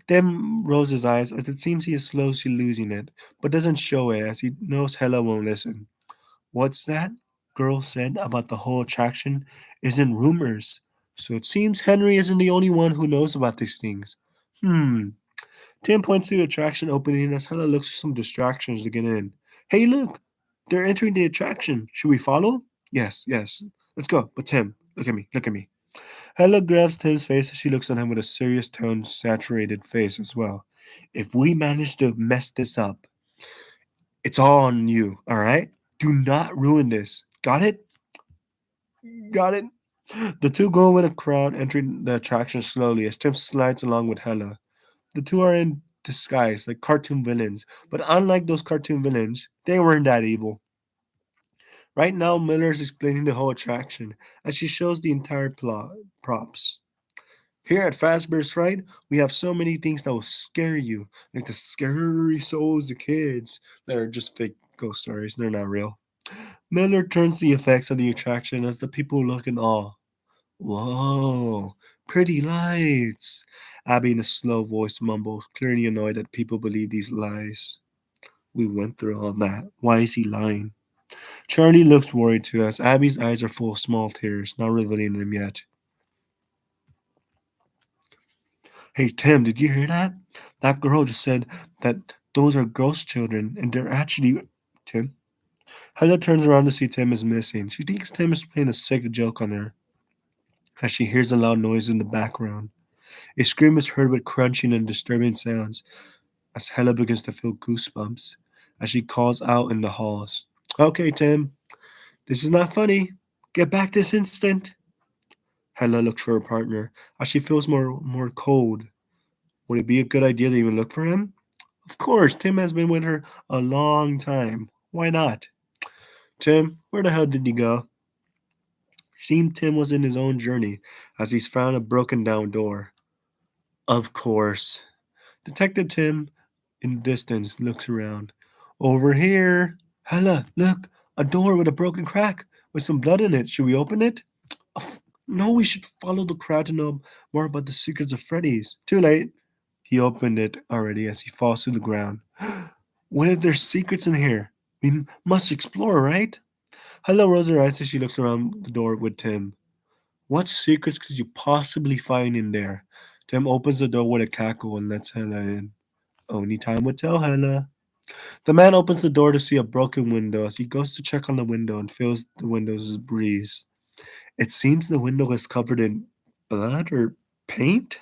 Tim rolls his eyes as it seems he is slowly losing it, but doesn't show it as he knows Hella won't listen. What's that girl said about the whole attraction isn't rumors. So it seems Henry isn't the only one who knows about these things. Hmm. Tim points to the attraction opening as Hella looks for some distractions to get in. Hey, look! They're entering the attraction. Should we follow? Yes, yes. Let's go. But Tim, look at me, look at me. Hella grabs Tim's face as she looks at him with a serious tone, saturated face as well. If we manage to mess this up, it's all on you, alright? Do not ruin this. Got it? Got it? The two go with a crowd entering the attraction slowly as Tim slides along with Hella. The two are in disguise, like cartoon villains, but unlike those cartoon villains, they weren't that evil. Right now, Miller is explaining the whole attraction as she shows the entire plot props. Here at Fazbear's Fright, we have so many things that will scare you, like the scary souls of kids that are just fake ghost stories. They're not real. Miller turns the effects of the attraction as the people look in awe. Whoa, pretty lights. Abby in a slow voice mumbles, clearly annoyed that people believe these lies. We went through all that. Why is he lying? Charlie looks worried too as Abby's eyes are full of small tears, not revealing them yet. Hey Tim, did you hear that? That girl just said that those are ghost children and they're actually Tim. Hella turns around to see Tim is missing. She thinks Tim is playing a sick joke on her as she hears a loud noise in the background. A scream is heard with crunching and disturbing sounds as Hella begins to feel goosebumps as she calls out in the halls. Okay, Tim, this is not funny. Get back this instant. Hella looks for her partner as she feels more cold. Would it be a good idea to even look for him? Of course, Tim has been with her a long time. Why not? Tim, where the hell did he go? Seemed Tim was in his own journey as he's found a broken down door. Of course. Detective Tim, in the distance, looks around. Over here. Hella, look, a door with a broken crack with some blood in it. Should we open it? No, we should follow the crowd to know more about the secrets of Freddys. Too late. He opened it already as he falls to the ground. What if there's secrets in here? We must explore, right? Hello rolls her eyes as she looks around the door with Tim. What secrets could you possibly find in there? Tim opens the door with a cackle and lets Hella in. Only time will tell, Hella. The man opens the door to see a broken window as he goes to check on the window and feels the window's breeze. It seems the window is covered in blood or paint?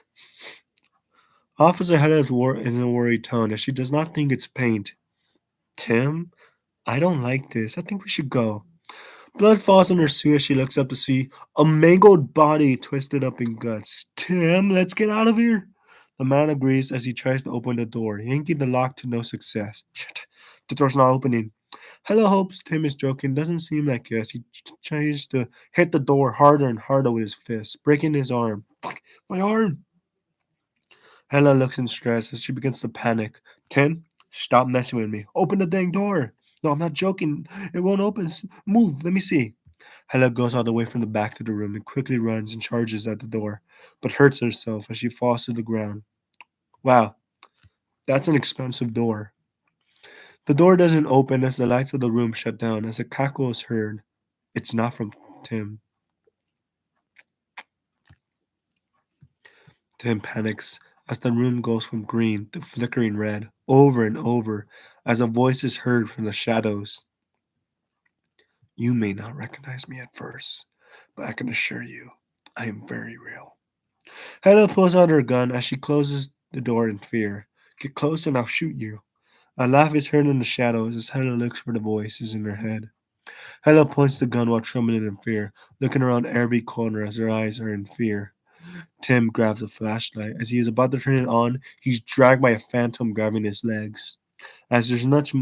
Officer Hella is in a worried tone as she does not think it's paint. Tim, I don't like this. I think we should go. Blood falls on her suit as she looks up to see a mangled body twisted up in guts. Tim, let's get out of here. The man agrees as he tries to open the door, yanking the lock to no success. Shit, the door's not opening. Hella hopes Tim is joking. Doesn't seem like it as he tries to hit the door harder and harder with his fist, breaking his arm. Fuck, my arm! Hella looks in stress as she begins to panic. Tim, stop messing with me. Open the dang door. No, I'm not joking. It won't open. Move. Let me see. Hella goes all the way from the back to the room and quickly runs and charges at the door, but hurts herself as she falls to the ground. Wow, that's an expensive door. The door doesn't open as the lights of the room shut down as a cackle is heard. It's not from Tim. Tim panics as the room goes from green to flickering red over and over as a voice is heard from the shadows. You may not recognize me at first, but I can assure you, I am very real. Hannah pulls out her gun as she closes the door in fear. Get close and I'll shoot you. A laugh is heard in the shadows as Hannah looks for the voices in her head. Hannah points the gun while trembling in fear, looking around every corner as her eyes are in fear. Tim grabs a flashlight. As he is about to turn it on, he's dragged by a phantom grabbing his legs. As there's not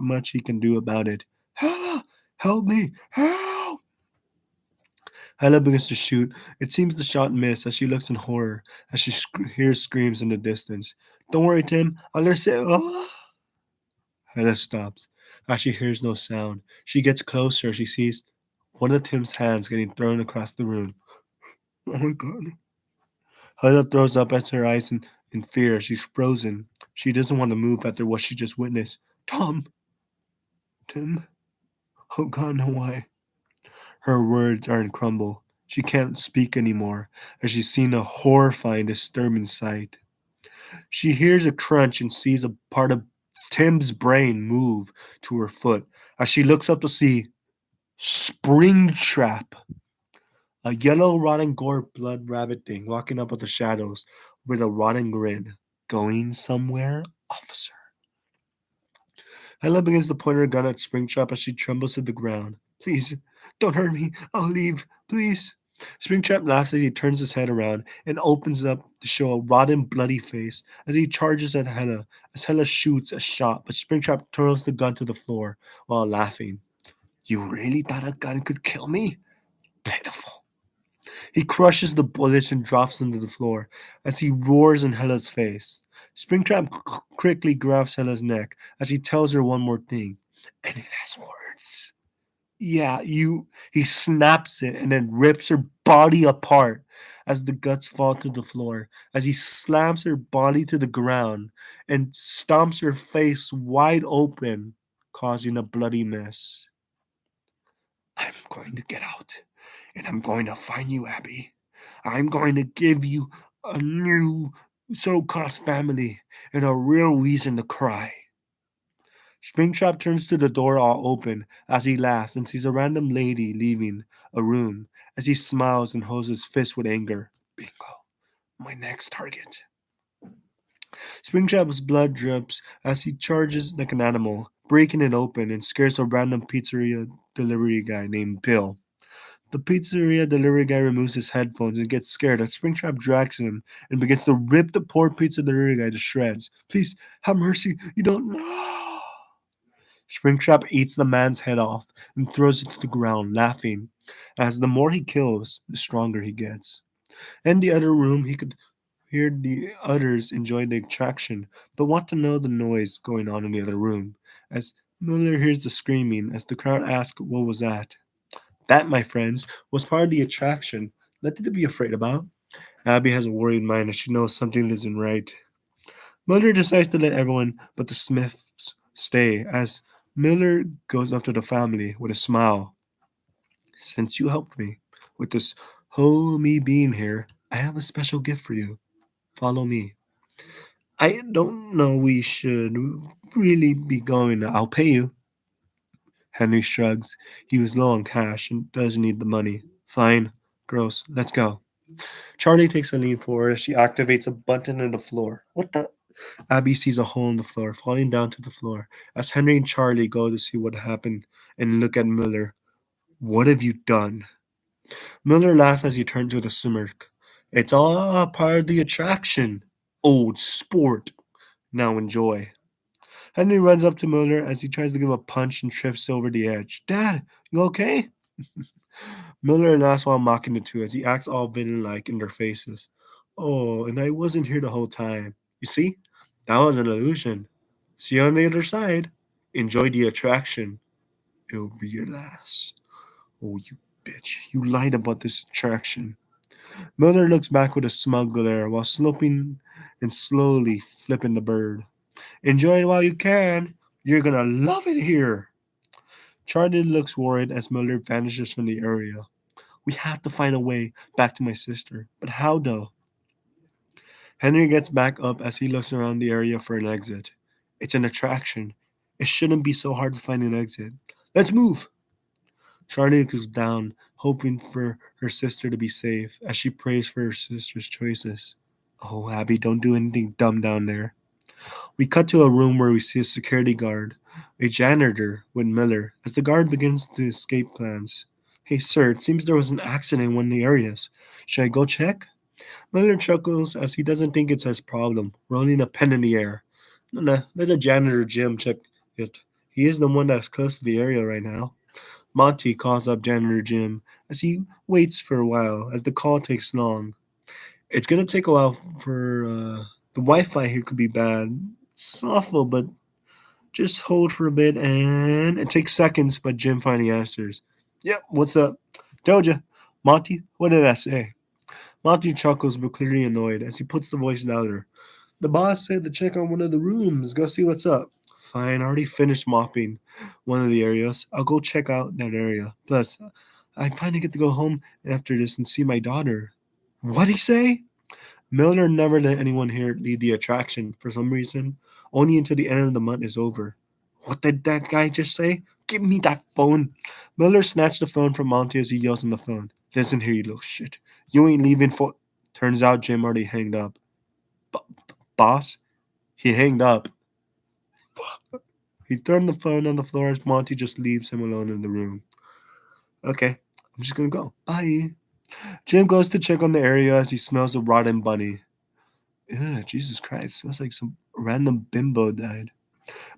much he can do about it. Hannah! Help me! Help! Hannah begins to shoot. It seems the shot missed as she looks in horror as she hears screams in the distance. Don't worry, Tim. I'll let it. Oh! Hannah stops as she hears no sound. She gets closer as she sees one of Tim's hands getting thrown across the room. Oh my god. Hyla throws up at her eyes in fear. She's frozen. She doesn't want to move after what she just witnessed. Tom! Tim? Oh god, no, why? Her words are in crumble. She can't speak anymore, as she's seen a horrifying, disturbing sight. She hears a crunch and sees a part of Tim's brain move to her foot as she looks up to see Springtrap, a yellow, rotting gore blood rabbit thing walking up with the shadows with a rotting grin. Going somewhere, officer? Hella begins to point her gun at Springtrap as she trembles to the ground. Please, don't hurt me. I'll leave. Please. Springtrap laughs as he turns his head around and opens up to show a rotten, bloody face as he charges at Hella, as Hella shoots a shot, but Springtrap throws the gun to the floor while laughing. You really thought a gun could kill me? Pitiful. He crushes the bullets and drops them to the floor as he roars in Hella's face. Springtrap quickly grabs Hella's neck as he tells her one more thing. And it has words. Yeah, you. He snaps it and then rips her body apart as the guts fall to the floor, as he slams her body to the ground and stomps her face wide open, causing a bloody mess. I'm going to get out, and I'm going to find you, Abby. I'm going to give you a new so-called family and a real reason to cry. Springtrap turns to the door all open as he laughs and sees a random lady leaving a room as he smiles and holds his fist with anger. Bingo, my next target. Springtrap's blood drips as he charges like an animal, breaking it open and scares a random pizzeria delivery guy named Bill. The pizzeria delivery guy removes his headphones and gets scared as Springtrap drags him and begins to rip the poor pizza delivery guy to shreds. Please, have mercy, you don't know. Springtrap eats the man's head off and throws it to the ground, laughing, as the more he kills, the stronger he gets. In the other room, he could hear the others enjoy the attraction, but want to know the noise going on in the other room, as Miller hears the screaming as the crowd asks what was that. That, my friends, was part of the attraction. Nothing to be afraid about. Abby has a worried mind as she knows something isn't right. Miller decides to let everyone but the Smiths stay as Miller goes up to the family with a smile. Since you helped me with this whole me being here, I have a special gift for you. Follow me. I don't know we should really be going. I'll pay you. Henry shrugs. He was low on cash and does need the money. Fine. Gross. Let's go. Charlie takes a lean forward as she activates a button in the floor. What the? Abby sees a hole in the floor, falling down to the floor, as Henry and Charlie go to see what happened and look at Miller. What have you done? Miller laughs as he turns with a smirk. It's all part of the attraction. Old sport. Now enjoy. Henry runs up to Miller as he tries to give a punch and trips over the edge. Dad, you okay? Miller laughs while mocking the two as he acts all villain like in their faces. Oh, and I wasn't here the whole time. You see? That was an illusion. See you on the other side. Enjoy the attraction. It'll be your last. Oh, you bitch. You lied about this attraction. Miller looks back with a smug glare while sloping and slowly flipping the bird. Enjoy it while you can. You're gonna love it here. Charlie looks worried as Miller vanishes from the area. We have to find a way back to my sister. But how though? Henry gets back up as he looks around the area for an exit. It's an attraction. It shouldn't be so hard to find an exit. Let's move! Charlie looks down, hoping for her sister to be safe, as she prays for her sister's choices. Oh, Abby, don't do anything dumb down there. We cut to a room where we see a security guard, a janitor with Miller, as the guard begins the escape plans. Hey, sir, it seems there was an accident in one of the areas. Should I go check? Miller chuckles as he doesn't think it's his problem, rolling a pen in the air. No, let the janitor Jim check it. He is the one that's close to the area right now. Monty calls up janitor Jim as he waits for a while as the call takes long. It's gonna take a while for the Wi-Fi here could be bad. It's awful, but just hold for a bit, and it takes seconds, but Jim finally answers. Yep, what's up? Told ya. Monty, what did I say? Monty chuckles but clearly annoyed as he puts the voice louder. The boss said to check on one of the rooms. Go see what's up. Fine, I already finished mopping one of the areas. I'll go check out that area. Plus, I finally get to go home after this and see my daughter. What'd he say? Miller never let anyone here lead the attraction for some reason, only until the end of the month is over. What did that guy just say? Give me that phone. Miller snatched the phone from Monty as he yells on the phone. Listen here, you little shit. You ain't leaving for. Turns out Jim already hanged up. Boss? He hanged up. He turned the phone on the floor as Monty just leaves him alone in the room. Okay, I'm just gonna go. Bye. Jim goes to check on the area as he smells a rotten bunny. Ugh, Jesus Christ, smells like some random bimbo died.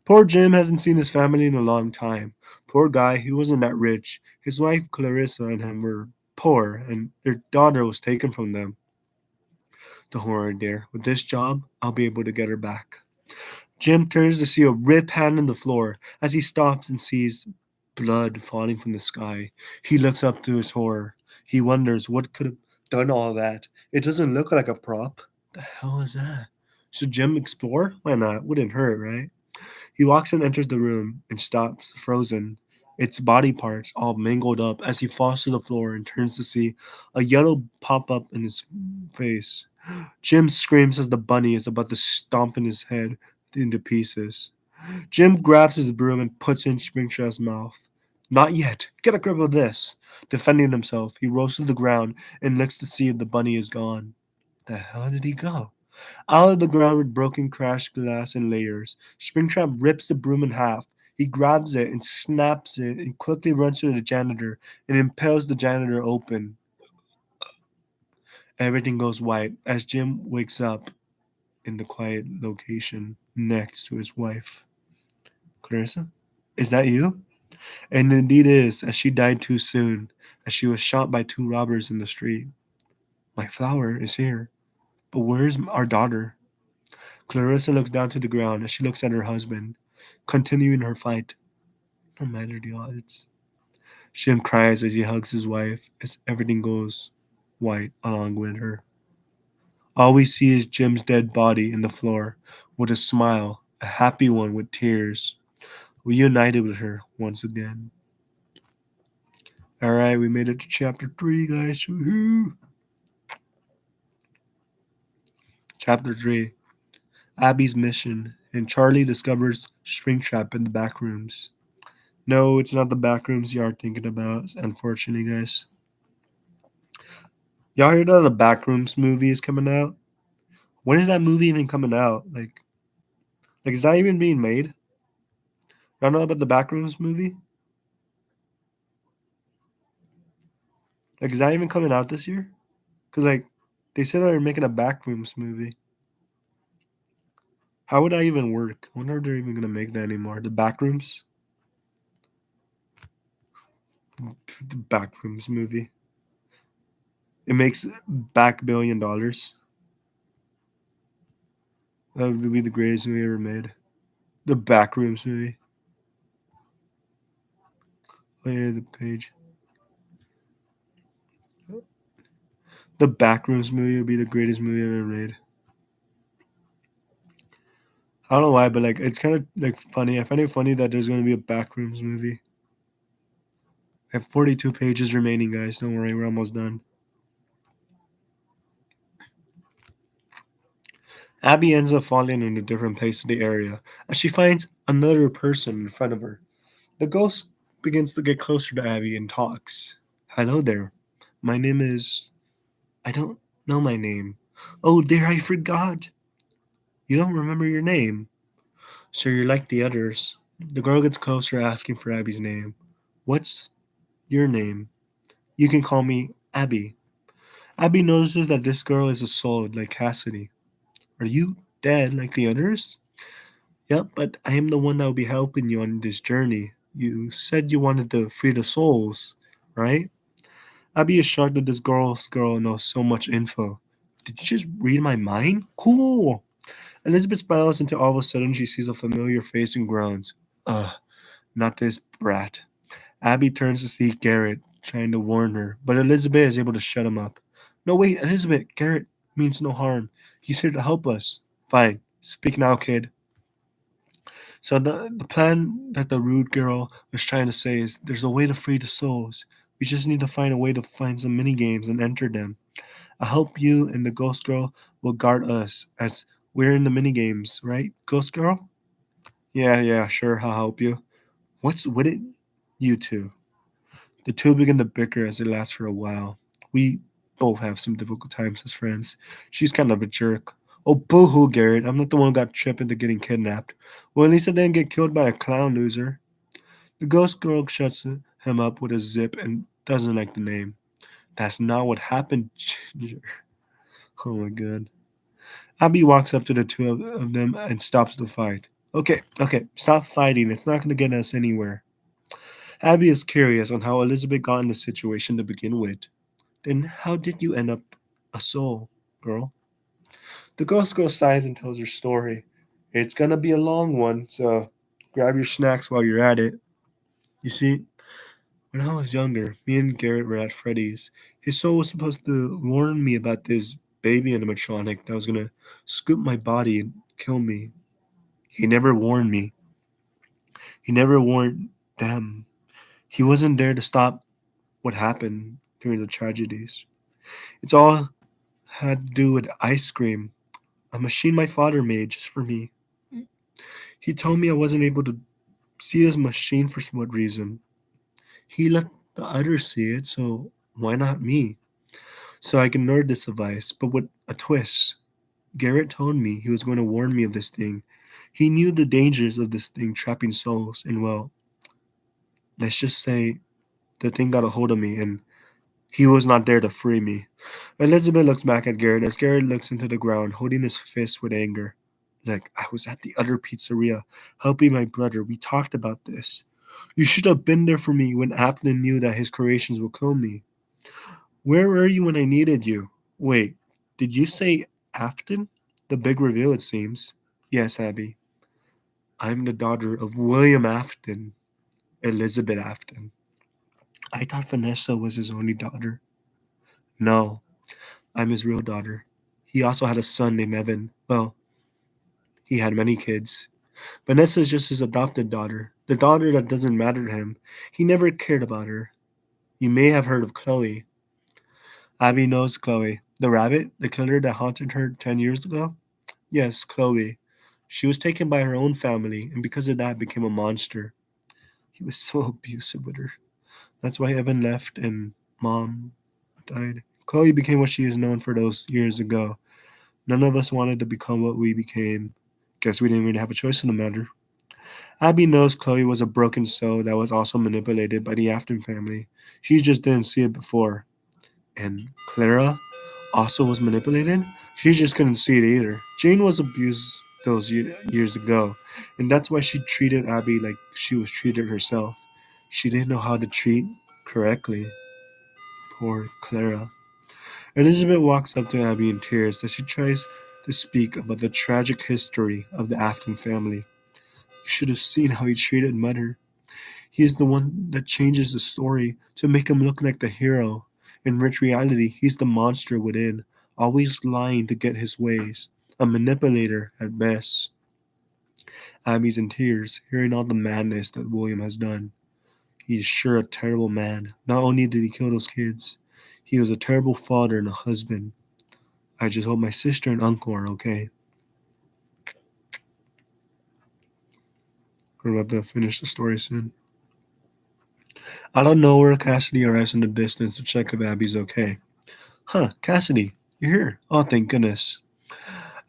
Poor Jim hasn't seen his family in a long time. Poor guy, he wasn't that rich. His wife Clarissa and him were poor, and their daughter was taken from them. The horror there. With this job, I'll be able to get her back. Jim turns to see a rip hand on the floor as he stops and sees blood falling from the sky. He looks up to his horror. He wonders what could have done all that. It doesn't look like a prop. The hell is that? Should Jim explore? Why not? Wouldn't hurt, right? He walks and enters the room and stops, frozen. Its body parts all mangled up as he falls to the floor and turns to see a yellow pop up in his face. Jim screams as the bunny is about to stomp in his head into pieces. Jim grabs his broom and puts it in Springtrap's mouth. Not yet. Get a grip of this. Defending himself, he rolls to the ground and looks to see if the bunny is gone. The hell did he go? Out of the ground with broken crashed glass in layers, Springtrap rips the broom in half. He grabs it and snaps it and quickly runs to the janitor and impales the janitor open. Everything goes white as Jim wakes up in the quiet location next to his wife. Clarissa? Is that you? And indeed is, as she died too soon, as she was shot by two robbers in the street. My flower is here, but where's our daughter? Clarissa looks down to the ground as she looks at her husband, continuing her fight, no matter the odds. Jim cries as he hugs his wife as everything goes white along with her. All we see is Jim's dead body in the floor, with a smile, a happy one with tears. Reunited with her once again. Alright, we made it to chapter 3, guys. Woohoo! Chapter 3, Abby's mission, and Charlie discovers Springtrap in the back rooms. No, it's not the back rooms you are thinking about, unfortunately, guys. Y'all heard that the Backrooms movie is coming out? When is that movie even coming out? Like is that even being made? Y'all know about the Backrooms movie? Like, is that even coming out this year? Cause like, they said they're making a Backrooms movie. How would that even work? I wonder if they're even gonna make that anymore. The Backrooms, the Backrooms movie. It makes back $1 billion. That would be the greatest movie ever made. The Backrooms movie. Oh yeah, the page. The Backrooms movie would be the greatest movie ever made. I don't know why, but like it's kind of like funny. I find it funny that there's going to be a Backrooms movie. I have 42 pages remaining, guys. Don't worry, we're almost done. Abby ends up falling in a different place of the area as she finds another person in front of her. The ghost begins to get closer to Abby and talks. Hello there. My name is. I don't know my name. Oh dear, I forgot. You don't remember your name. So you're like the others. The girl gets closer, asking for Abby's name. What's your name? You can call me Abby. Abby notices that this girl is a soul like Cassidy. Are you dead like the others? Yep, but I am the one that will be helping you on this journey. You said you wanted to free the souls, right? Abby is shocked that this girl knows so much info. Did you just read my mind? Cool. Elizabeth smiles until all of a sudden she sees a familiar face and groans. Ugh, not this brat. Abby turns to see Garrett, trying to warn her, but Elizabeth is able to shut him up. No, wait, Elizabeth, Garrett means no harm. He's here to help us. Fine. Speak now, kid. So the plan that the rude girl was trying to say is there's a way to free the souls. We just need to find a way to find some mini games and enter them. I hope you and the ghost girl will guard us as we're in the mini games, right, ghost girl? Yeah, sure, I'll help you. What's with it, you two? The two begin to bicker as it lasts for a while. We both have some difficult times as friends. She's kind of a jerk. Oh, boo-hoo, Garrett. I'm not the one who got tripped into getting kidnapped. Well, at least I didn't get killed by a clown loser. The ghost girl shuts him up with a zip and doesn't like the name. That's not what happened, Ginger. Oh my god. Abby walks up to the two of them and stops the fight. Okay, stop fighting. It's not going to get us anywhere. Abby is curious on how Elizabeth got in the situation to begin with. Then how did you end up a soul, girl? The ghost girl sighs and tells her story. It's gonna be a long one, so grab your snacks while you're at it. You see, when I was younger, me and Garrett were at Freddys. His soul was supposed to warn me about this baby animatronic that was gonna scoop my body and kill me. He never warned me. He never warned them. He wasn't there to stop what happened during the tragedies. It's all had to do with ice cream, a machine my father made just for me. He told me I wasn't able to see this machine for some reason. He let the others see it, so why not me? So I ignored this advice, but with a twist. Garrett told me he was going to warn me of this thing. He knew the dangers of this thing trapping souls, and well, let's just say the thing got a hold of me, and he was not there to free me. Elizabeth looks back at Garrett as Garrett looks into the ground, holding his fist with anger. Like, I was at the other pizzeria, helping my brother. We talked about this. You should have been there for me when Afton knew that his creations would kill me. Where were you when I needed you? Wait, did you say Afton? The big reveal, it seems. Yes, Abby. I'm the daughter of William Afton, Elizabeth Afton. I thought Vanessa was his only daughter. No, I'm his real daughter. He also had a son named Evan. Well, he had many kids. Vanessa is just his adopted daughter, the daughter that doesn't matter to him. He never cared about her. You may have heard of Chloe. Abby knows Chloe. The rabbit, the killer that haunted her 10 years ago? Yes, Chloe. She was taken by her own family, and because of that, became a monster. He was so abusive with her. That's why Evan left and Mom died. Chloe became what she is known for those years ago. None of us wanted to become what we became. Guess we didn't really have a choice in the matter. Abby knows Chloe was a broken soul that was also manipulated by the Afton family. She just didn't see it before. And Clara also was manipulated? She just couldn't see it either. Jane was abused those years ago, and that's why she treated Abby like she was treated herself. She didn't know how to treat correctly. Poor Clara. Elizabeth walks up to Abby in tears as she tries to speak about the tragic history of the Afton family. You should have seen how he treated Mother. He is the one that changes the story to make him look like the hero. In rich reality, he's the monster within, always lying to get his ways, a manipulator at best. Abby's in tears, hearing all the madness that William has done. He is sure a terrible man. Not only did he kill those kids, he was a terrible father and a husband. I just hope my sister and uncle are okay. We're about to finish the story soon. Out of nowhere, Cassidy arrives in the distance to check if Abby's okay. Huh, Cassidy, you're here. Oh, thank goodness.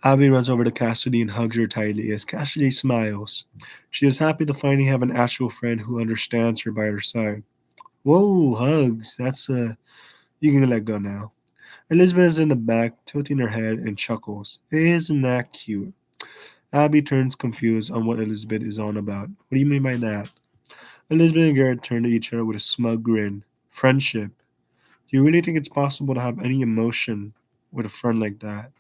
Abby runs over to Cassidy and hugs her tightly as Cassidy smiles. She is happy to finally have an actual friend who understands her by her side. Whoa, hugs. You can let go now. Elizabeth is in the back, tilting her head and chuckles. Isn't that cute? Abby turns confused on what Elizabeth is on about. What do you mean by that? Elizabeth and Garrett turn to each other with a smug grin. Friendship. Do you really think it's possible to have any emotion with a friend like that?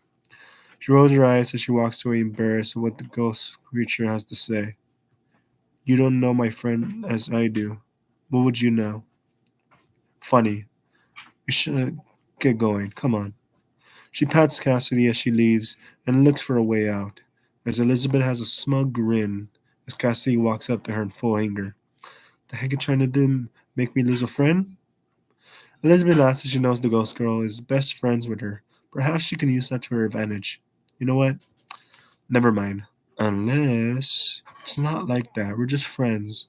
She rolls her eyes as she walks away, embarrassed at what the ghost creature has to say. You don't know my friend as I do. What would you know? Funny. We should Get going, come on. She pats Cassidy as she leaves and looks for a way out, as Elizabeth has a smug grin as Cassidy walks up to her in full anger. The heck you trying to do? Make me lose a friend? Elizabeth asks if she knows the ghost girl is best friends with her. Perhaps she can use that to her advantage. You know what? Never mind. Unless it's not like that. We're just friends.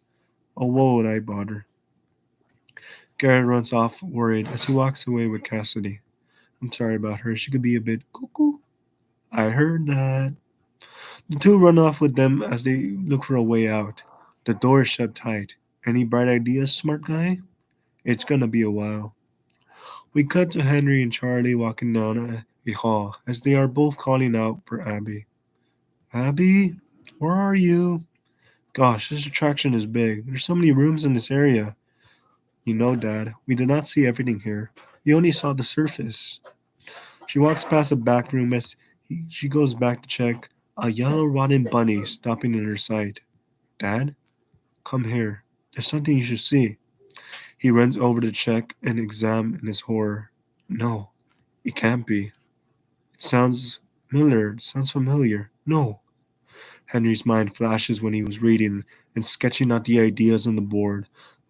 Oh, whoa, would I bother? Garrett runs off, worried, as he walks away with Cassidy. I'm sorry about her. She could be a bit cuckoo. I heard that. The two run off with them as they look for a way out. The door is shut tight. Any bright ideas, smart guy? It's gonna be a while. We cut to Henry and Charlie walking down a hall as they are both calling out for Abby. Abby? Where are you? Gosh, this attraction is big. There's so many rooms in this area. You know, Dad, we did not see everything here. We only saw the surface. She walks past the back room as she goes back to check a yellow rotten bunny stopping in her sight. Dad, come here. There's something you should see. He runs over to check and examine in his horror. No, it can't be. It sounds familiar. It sounds familiar. No. Henry's mind flashes when he was reading and sketching out the ideas on the board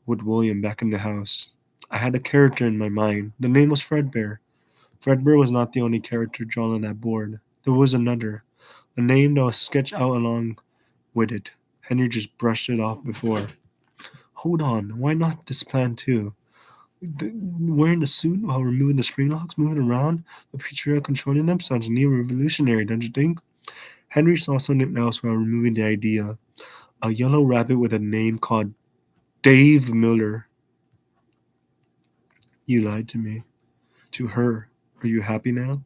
with William back in the house. I had a character in my mind. The name was Fredbear. Fredbear was not the only character drawn on that board. There was another, a name that was sketched out along with it. Henry just brushed it off before. Hold on, why not this plan too? Wearing the suit while removing the spring locks, moving around, the picture controlling them sounds near revolutionary, don't you think? Henry saw something else while removing the idea. A yellow rabbit with a name called Dave Miller. You lied to me. To her. Are you happy now?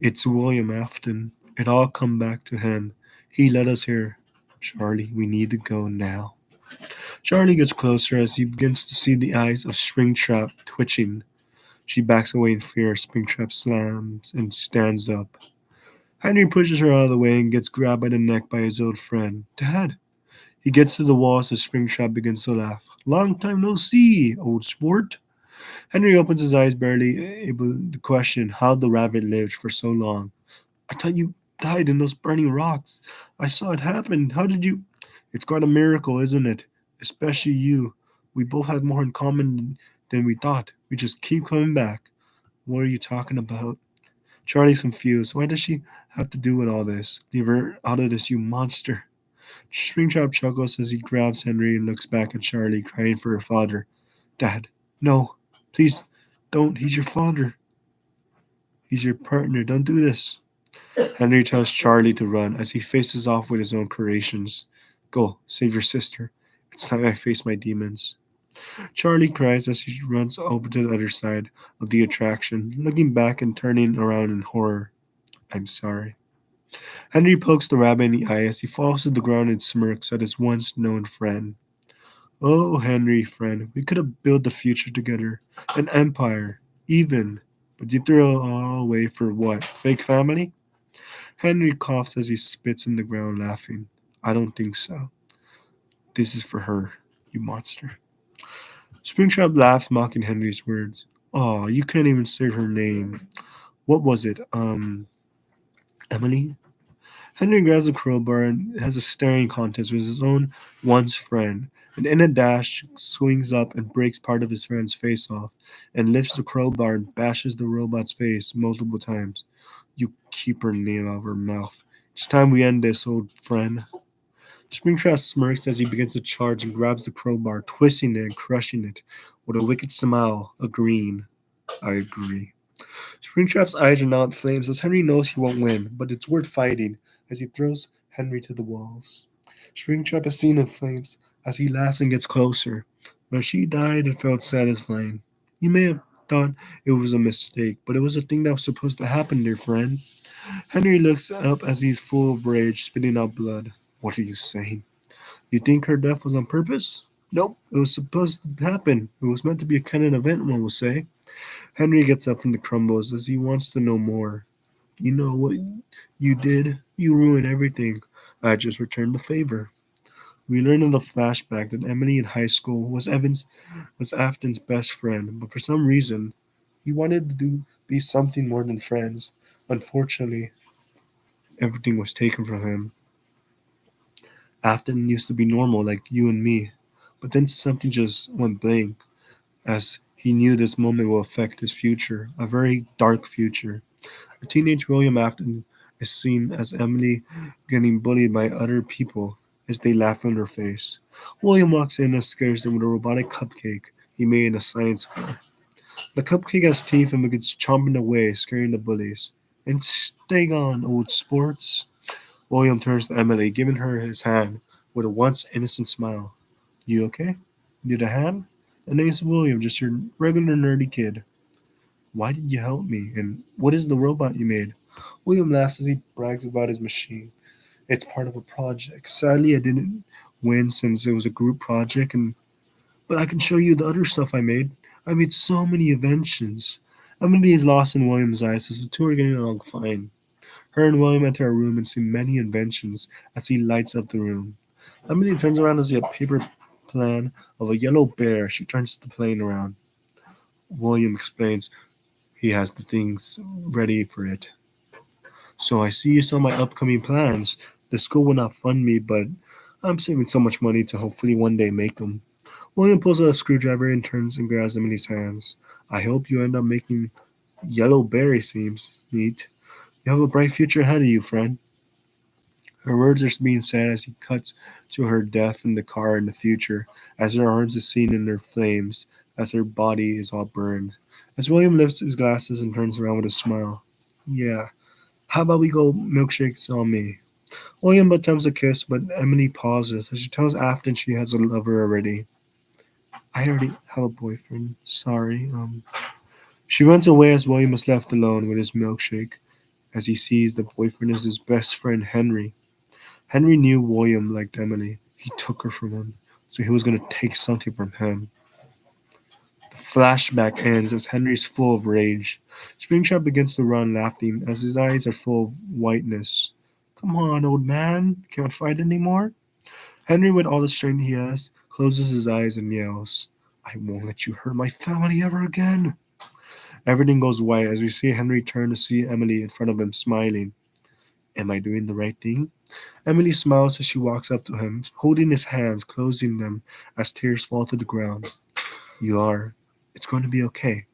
It's William Afton. It all come back to him. He led us here. Charlie, we need to go now. Charlie gets closer as he begins to see the eyes of Springtrap twitching. She backs away in fear. Springtrap slams and stands up. Henry pushes her out of the way and gets grabbed by the neck by his old friend. Dad! He gets to the wall as Springtrap begins to laugh. Long time no see, old sport. Henry opens his eyes, barely able to question how the rabbit lived for so long. I thought you died in those burning rocks. I saw it happen. How did you? It's quite a miracle, isn't it? Especially you. We both have more in common than we thought. We just keep coming back. What are you talking about? Charlie's confused. Why does she have to do with all this? Leave her out of this, you monster. Springtrap chuckles as he grabs Henry and looks back at Charlie, crying for her father. Dad, no. Please don't. He's your father. He's your partner. Don't do this. Henry tells Charlie to run as he faces off with his own creations. Go, save your sister. It's time I face my demons. Charlie cries as he runs over to the other side of the attraction, looking back and turning around in horror. I'm sorry. Henry pokes the rabbit in the eye as he falls to the ground and smirks at his once known friend. Oh, Henry, friend, we could have built the future together. An empire, even. But you threw it all away for what? Fake family? Henry coughs as he spits in the ground, laughing. I don't think so. This is for her, you monster. Springtrap laughs, mocking Henry's words. Oh, you can't even say her name. What was it? Emily? Henry grabs a crowbar and has a staring contest with his own once friend, and in a dash swings up and breaks part of his friend's face off, and lifts the crowbar and bashes the robot's face multiple times. You keep her name out of her mouth. It's time we end this, old friend. Springtrap smirks as he begins to charge and grabs the crowbar, twisting it and crushing it with a wicked smile, agreeing. I agree. Springtrap's eyes are now in flames as Henry knows he won't win, but it's worth fighting as he throws Henry to the walls. Springtrap is seen in flames as he laughs and gets closer. When she died, it felt satisfying. You may have thought it was a mistake, but it was a thing that was supposed to happen, dear friend. Henry looks up as he's full of rage, spitting out blood. What are you saying? You think her death was on purpose? Nope, it was supposed to happen. It was meant to be a kind of event, one will say. Henry gets up from the crumbles as he wants to know more. You know what you did? You ruined everything. I just returned the favor. We learn in the flashback that Emily in high school was Afton's best friend, but for some reason He wanted to be something more than friends. Unfortunately, everything was taken from him. Afton used to be normal like you and me, but then something just went blank, as he knew this moment will affect his future, a very dark future. A teenage William Afton is seen as Emily getting bullied by other people as they laugh in her face. William walks in and scares them with a robotic cupcake he made in a science fair. The cupcake has teeth and begins chomping away, scaring the bullies. And stay gone, old sports. William turns to Emily, giving her his hand with a once innocent smile. You okay? Need a hand? My name's William, just your regular nerdy kid. Why did you help me? And what is the robot you made? William laughs as he brags about his machine. It's part of a project. Sadly, I didn't win since it was a group project, and but I can show you the other stuff I made. I made so many inventions. Emily is lost in William's eyes as the two are getting along fine. Her and William enter a room and see many inventions as he lights up the room. Emily turns around to see a paper plan of a yellow bear. She turns the plane around. William explains he has the things ready for it. So I see you saw my upcoming plans. The school will not fund me, but I'm saving so much money to hopefully one day make them. William pulls out a screwdriver and turns and grabs them in his hands. I hope you end up making yellow berry seams neat. You have a bright future ahead of you, friend. Her words are being said as he cuts to her death in the car in the future, as her arms are seen in her flames, as her body is all burned. As William lifts his glasses and turns around with a smile. Yeah, how about we go milkshakes on me? William attempts a kiss, but Emily pauses as she tells Afton she has a lover already. I already have a boyfriend. Sorry. She runs away as William is left alone with his milkshake, as he sees the boyfriend is his best friend Henry. Henry knew William liked Emily. He took her from him, so he was going to take something from him. The flashback ends as Henry is full of rage. Springtrap begins to run, laughing as his eyes are full of whiteness. Come on, old man. Can't fight anymore? Henry, with all the strength he has, closes his eyes and yells, I won't let you hurt my family ever again. Everything goes white as we see Henry turn to see Emily in front of him, smiling. Am I doing the right thing? Emily smiles as she walks up to him, holding his hands, closing them as tears fall to the ground. You are. It's going to be okay.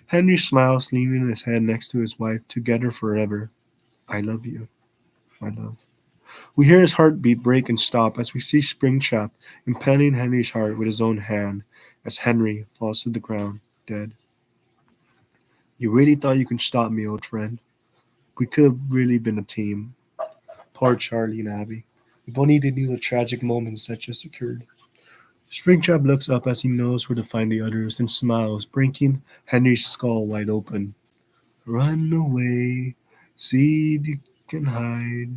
Henry smiles, leaning his head next to his wife, together forever. I love you, my love. We hear his heartbeat break and stop as we see Springtrap impaling Henry's heart with his own hand as Henry falls to the ground, dead. You really thought you could stop me, old friend? We could have really been a team. Poor Charlie and Abby. If only they knew the tragic moments that just occurred. Springtrap looks up as he knows where to find the others and smiles, breaking Henry's skull wide open. Run away, see if you can hide.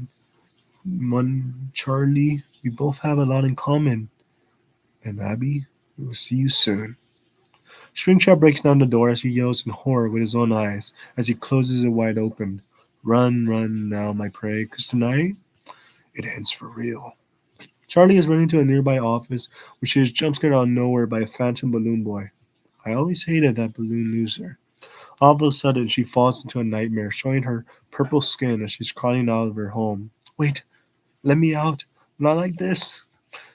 Charlie, we both have a lot in common. And Abby, we'll see you soon. Springtrap breaks down the door as he yells in horror with his own eyes as he closes it wide open. Run, run now, my prey, 'cause tonight it ends for real. Charlie is running to a nearby office where she is jump scared out of nowhere by a phantom balloon boy. I always hated that balloon loser. All of a sudden, she falls into a nightmare, showing her purple skin as she's crawling out of her home. Wait, let me out. Not like this.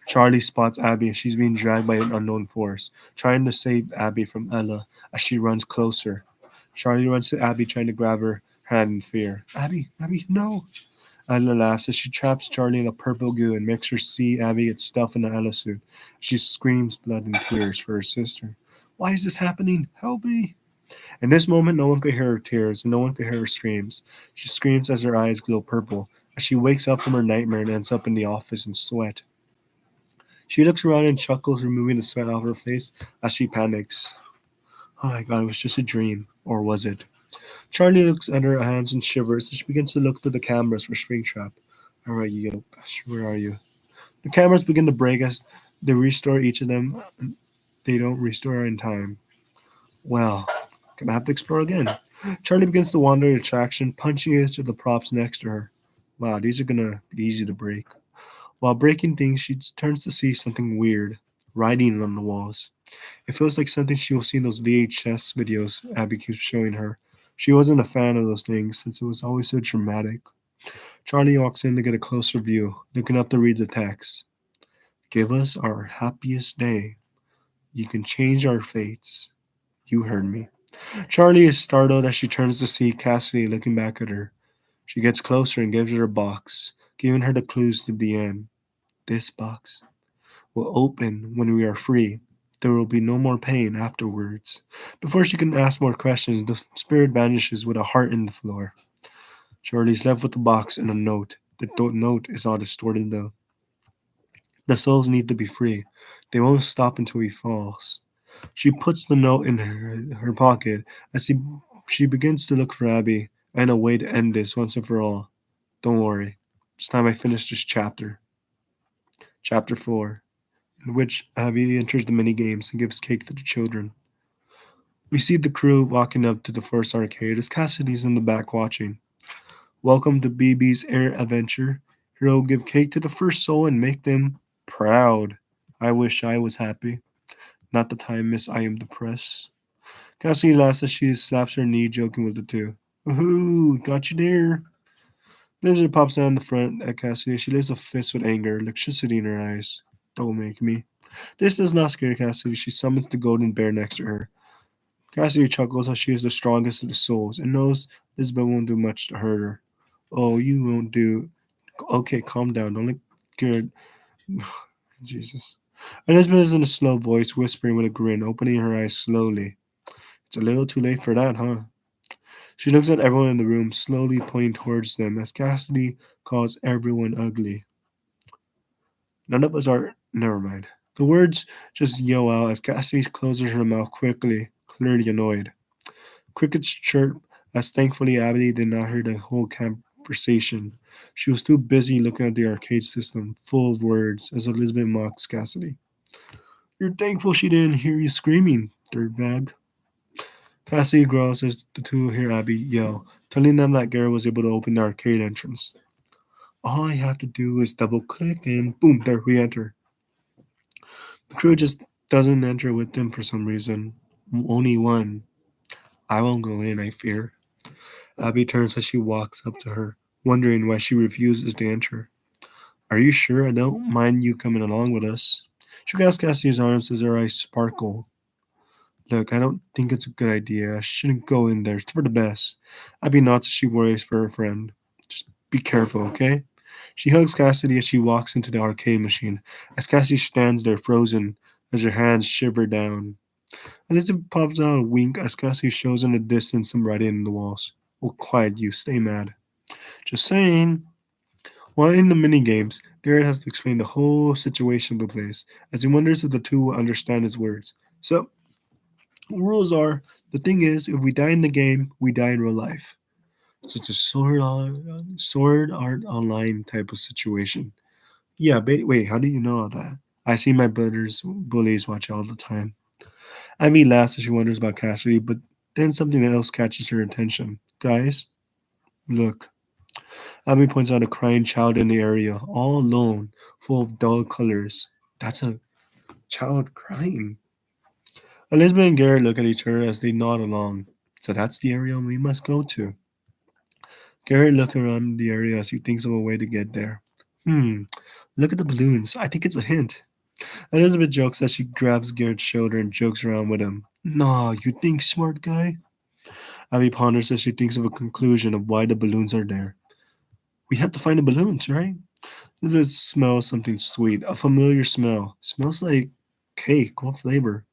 Charlie spots Abby as she's being dragged by an unknown force, trying to save Abby from Ella as she runs closer. Charlie runs to Abby, trying to grab her hand in fear. Abby, no! Ella laughs as she traps Charlie in a purple goo and makes her see Abby get stuffed in the Ella suit. She screams blood and tears for her sister. Why is this happening? Help me! In this moment, no one could hear her tears and no one could hear her screams. She screams as her eyes glow purple, as she wakes up from her nightmare and ends up in the office in sweat. She looks around and chuckles, removing the sweat off her face as she panics. Oh my god, it was just a dream. Or was it? Charlie looks at her hands and shivers as she begins to look through the cameras for Springtrap. Alright, you go. Where are you? The cameras begin to break as they restore each of them. They don't restore in time. Well, gonna have to explore again. Charlie begins to wander in attraction, punching each of the props next to her. Wow, these are gonna be easy to break. While breaking things, she turns to see something weird, writing on the walls. It feels like something she will see in those VHS videos Abby keeps showing her. She wasn't a fan of those things since it was always so dramatic. Charlie walks in to get a closer view, looking up to read the text. Give us our happiest day. You can change our fates. You heard me. Charlie is startled as she turns to see Cassidy looking back at her. She gets closer and gives her a box, giving her the clues to the end. This box will open when we are free. There will be no more pain afterwards. Before she can ask more questions, the spirit vanishes with a heart in the floor. Charlie's left with the box and a note. The note is all distorted though. The souls need to be free. They won't stop until he falls. She puts the note in her pocket as she begins to look for Abby and a way to end this once and for all. Don't worry. It's time I finish this chapter. Chapter 4, in which Abby enters the mini games and gives cake to the children. We see the crew walking up to the first arcade as Cassidy's in the back watching. Welcome to BB's Air Adventure. Here will give cake to the first soul and make them proud. I wish I was happy. Not the time, miss, I am depressed. Cassidy laughs as she slaps her knee, joking with the two. Woohoo, got you there. Lizard pops down the front at Cassidy. She lays a fist with anger, electricity in her eyes. Don't make me. This does not scare Cassidy. She summons the golden bear next to her. Cassidy chuckles as she is the strongest of the souls and knows Lisbeth won't do much to hurt her. Oh, you won't do. Okay, calm down. Don't look good. Jesus. Elizabeth is in a slow voice, whispering with a grin, opening her eyes slowly. It's a little too late for that, huh? She looks at everyone in the room, slowly pointing towards them as Cassidy calls everyone ugly. None of us are. Never mind. The words just yell out as Cassidy closes her mouth quickly, clearly annoyed. Crickets chirp as thankfully Abby did not hear the whole conversation. She was too busy looking at the arcade system, full of words, as Elizabeth mocks Cassidy. You're thankful she didn't hear you screaming, dirtbag. Cassidy growls as the two hear Abby yell, telling them that Garrett was able to open the arcade entrance. All I have to do is double click and boom, there we enter. The crew just doesn't enter with them for some reason. Only one. I won't go in, I fear. Abby turns as she walks up to her, wondering why she refuses to enter. Are you sure I don't mind you coming along with us? She grabs Cassidy's arms as her eyes sparkle. Look, I don't think it's a good idea. I shouldn't go in there. It's for the best. Abby nods as she worries for her friend. Just be careful, okay? She hugs Cassidy as she walks into the arcade machine, as Cassidy stands there frozen as her hands shiver down. Elizabeth pops out a wink as Cassidy shows in the distance some writing in the walls. Oh, quiet you, stay mad. Just saying. While in the mini games, Garrett has to explain the whole situation to the place, as he wonders if the two will understand his words. So, rules are, the thing is, if we die in the game, we die in real life. So it's a sword art online type of situation. Yeah, wait, how do you know all that? I see my brother's bullies watch all the time. Abby laughs as she wonders about Cassidy, but then something else catches her attention. Guys, look. Abby points out a crying child in the area, all alone, full of dull colors. That's a child crying. Elizabeth and Garrett look at each other as they nod along. So that's the area we must go to. Garrett looks around the area as he thinks of a way to get there. Look at the balloons. I think it's a hint. Elizabeth jokes as she grabs Garrett's shoulder and jokes around with him. Nah, you think, smart guy? Abby ponders as she thinks of a conclusion of why the balloons are there. We have to find the balloons, right? Elizabeth smells something sweet, a familiar smell. Smells like cake. What flavor?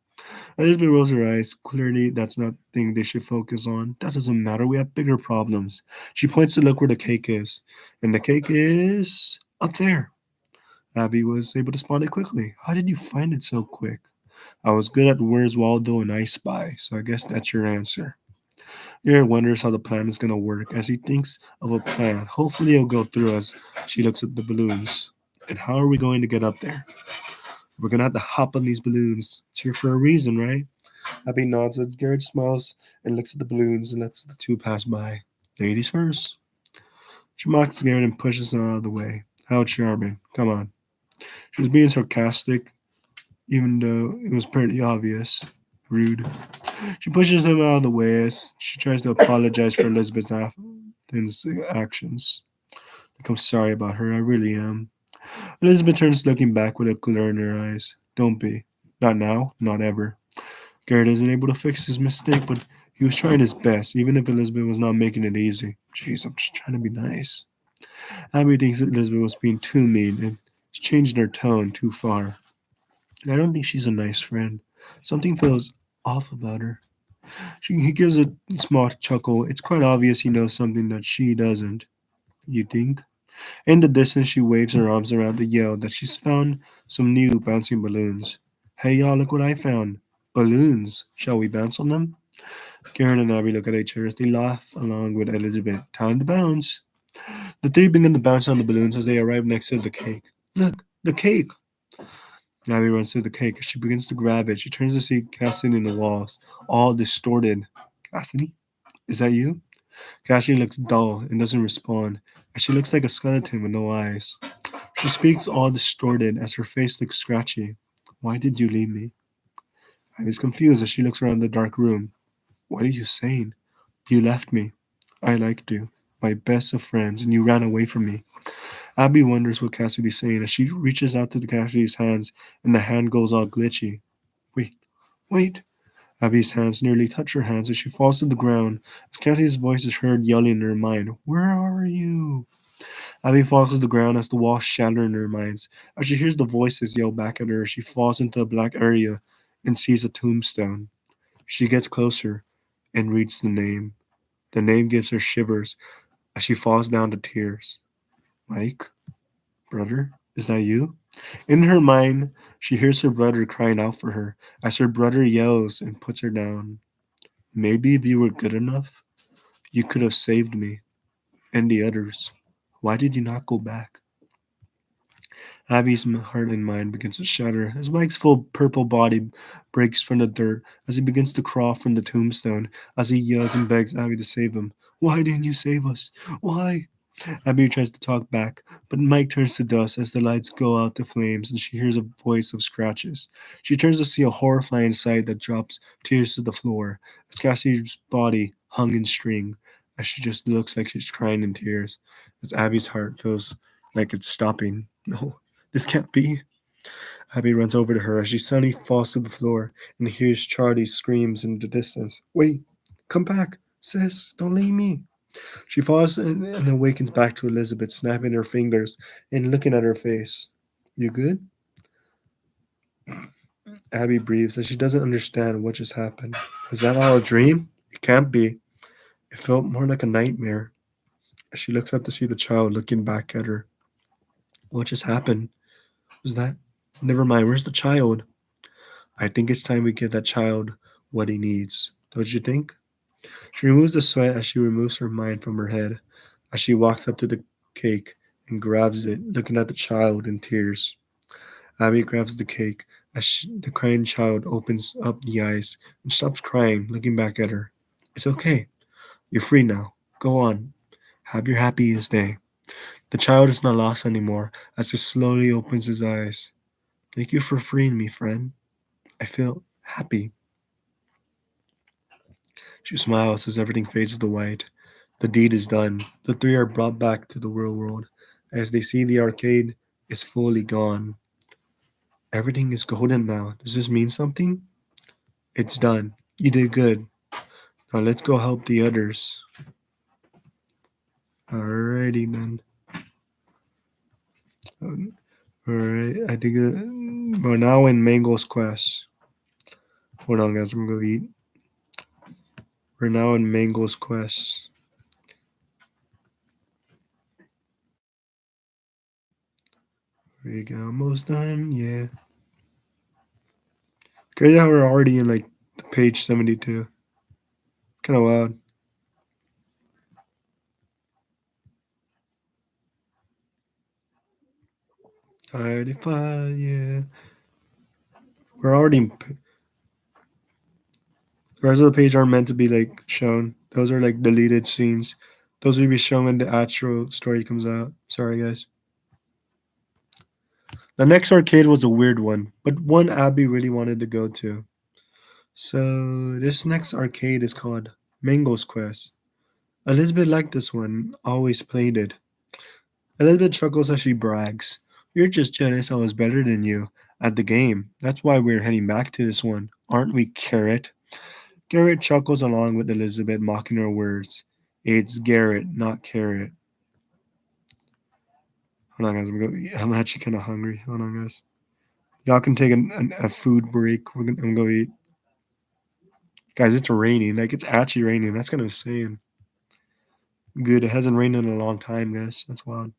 Elizabeth rolls her eyes. Clearly, that's not the thing they should focus on. That doesn't matter. We have bigger problems. She points to look where the cake is. And the cake is up there. Abby was able to spot it quickly. How did you find it so quick? I was good at Where's Waldo and I Spy, so I guess that's your answer. Garrett wonders how the plan is going to work as he thinks of a plan. Hopefully, it'll go through as she looks at the balloons. And how are we going to get up there? We're going to have to hop on these balloons. It's here for a reason, right? Abby nods as Garrett smiles and looks at the balloons and lets the two pass by. Ladies first. She mocks Garrett and pushes him out of the way. How charming. Come on. She was being sarcastic even though it was pretty obvious. Rude. She pushes him out of the way as she tries to apologize for Elizabeth's actions. Like, I'm sorry about her, I really am. Elizabeth turns looking back with a glare in her eyes. Don't be. Not now, not ever. Garrett isn't able to fix his mistake, but he was trying his best, even if Elizabeth was not making it easy. Jeez, I'm just trying to be nice. Abby thinks that Elizabeth was being too mean and is changing her tone too far. And I don't think she's a nice friend. Something feels off about her. He gives a small chuckle. It's quite obvious he knows something that she doesn't. You think? In the distance, she waves her arms around to yell that she's found some new bouncing balloons. Hey, y'all, look what I found. Balloons. Shall we bounce on them? Karen and Abby look at each other as they laugh along with Elizabeth. Time to bounce. The three begin to bounce on the balloons as they arrive next to the cake. Look, the cake! Abby runs to the cake. As she begins to grab it, she turns to see Cassidy in the walls, all distorted. Cassidy? Is that you? Cassidy looks dull and doesn't respond, as she looks like a skeleton with no eyes. She speaks all distorted as her face looks scratchy. Why did you leave me? Abby's confused as she looks around the dark room. What are you saying? You left me. I liked you, my best of friends, and you ran away from me. Abby wonders what Cassidy's saying as she reaches out to Cassidy's hands and the hand goes all glitchy. Wait, wait. Abby's hands nearly touch her hands as she falls to the ground as Cassidy's voice is heard yelling in her mind, Where are you? Abby falls to the ground as the walls shatter in her mind. As she hears the voices yell back at her, she falls into a black area and sees a tombstone. She gets closer and reads the name. The name gives her shivers as she falls down to tears. Mike? Brother? Is that you? In her mind, she hears her brother crying out for her as her brother yells and puts her down. Maybe if you were good enough, you could have saved me and the others. Why did you not go back? Abby's heart and mind begins to shatter as Mike's full purple body breaks from the dirt as he begins to crawl from the tombstone as he yells and begs Abby to save him. Why didn't you save us? Why? Abby tries to talk back, but Mike turns to dust as the lights go out the flames and she hears a voice of scratches. She turns to see a horrifying sight that drops tears to the floor as Cassie's body hung in string as she just looks like she's crying in tears as Abby's heart feels like it's stopping. No, this can't be. Abby runs over to her as she suddenly falls to the floor and hears Charlie's screams in the distance. Wait, come back, sis, don't leave me. She falls and awakens back to Elizabeth, snapping her fingers and looking at her face. You good? Abby breathes as she doesn't understand what just happened. Was that all a dream? It can't be. It felt more like a nightmare. As she looks up to see the child looking back at her. What just happened? Was that? Never mind, where's the child? I think it's time we give that child what he needs. Don't you think? She removes the sweat as she removes her mind from her head, as she walks up to the cake and grabs it, looking at the child in tears. Abby grabs the cake as the crying child opens up the eyes and stops crying, looking back at her. It's okay. You're free now. Go on. Have your happiest day. The child is not lost anymore as he slowly opens his eyes. Thank you for freeing me, friend. I feel happy. She smiles as everything fades to white. The deed is done. The three are brought back to the real world. As they see the arcade is fully gone. Everything is golden now. Does this mean something? It's done. You did good. Now let's go help the others. Alrighty then. Alright, I think we're now in Mango's quest. Hold on, guys. I'm gonna go eat. We're now in Mango's quest. We go, almost done. Yeah. Crazy how we're already in like page 72. Kind of wild. Alrighty, fine. Yeah. We're already. The rest of the page aren't meant to be like shown. Those are like deleted scenes. Those will be shown when the actual story comes out. Sorry, guys. The next arcade was a weird one, but one Abby really wanted to go to. So this next arcade is called Mango's Quest. Elizabeth liked this one, always played it. Elizabeth chuckles as she brags. You're just jealous I was better than you at the game. That's why we're heading back to this one, aren't we, Carrot? Garrett chuckles along with Elizabeth, mocking her words. It's Garrett, not Carrot. Hold on, guys. I'm actually kind of hungry. Hold on, guys. Y'all can take a food break. I'm gonna go eat. Guys, it's raining. Like, it's actually raining. That's kind of insane. Good. It hasn't rained in a long time, guys. That's wild.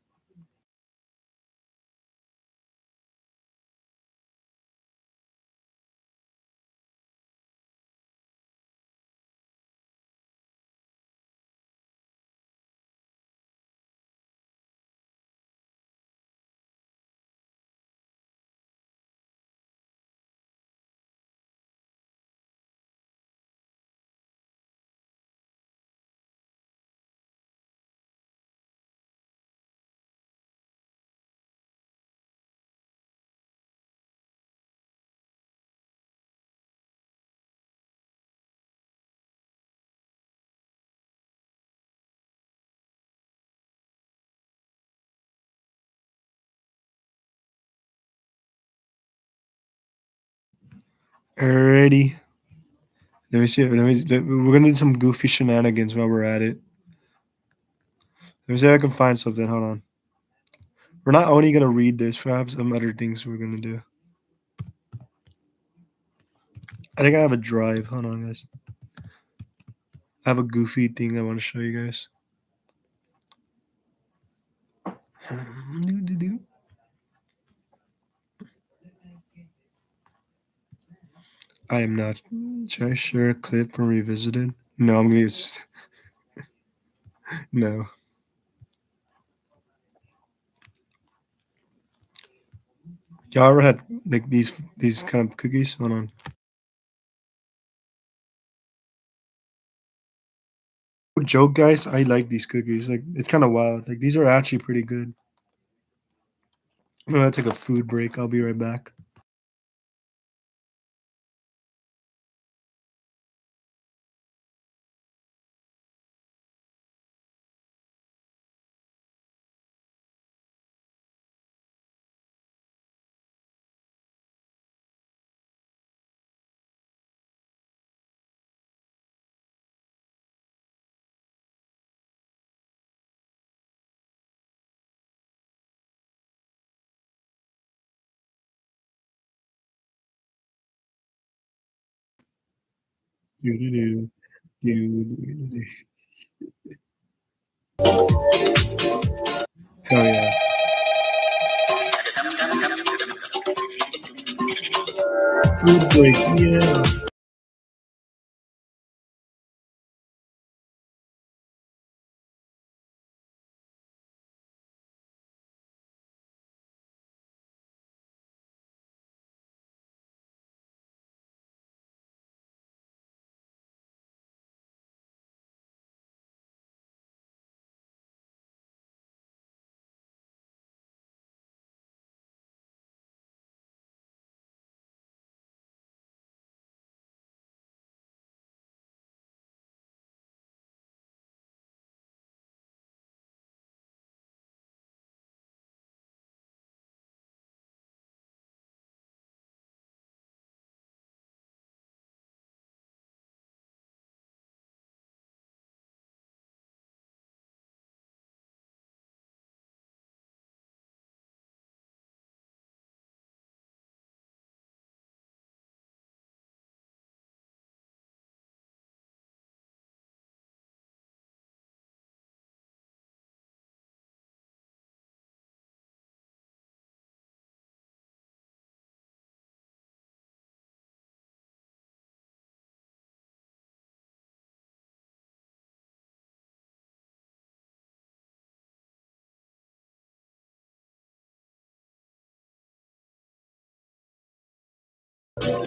Alrighty. Let me see. We're gonna do some goofy shenanigans while we're at it. Let me see if I can find something. Hold on. We're not only gonna read this. We have some other things we're gonna do. I think I have a drive. Hold on, guys. I have a goofy thing I want to show you guys. I am not. Should I share a clip from Revisited? No, I'm gonna use. No. Y'all ever had like these kind of cookies? Hold on. Joke, guys. I like these cookies. Like, it's kind of wild. Like, these are actually pretty good. I'm gonna take a food break. I'll be right back. Do, do, do. Hell yeah. Food break. Yeah.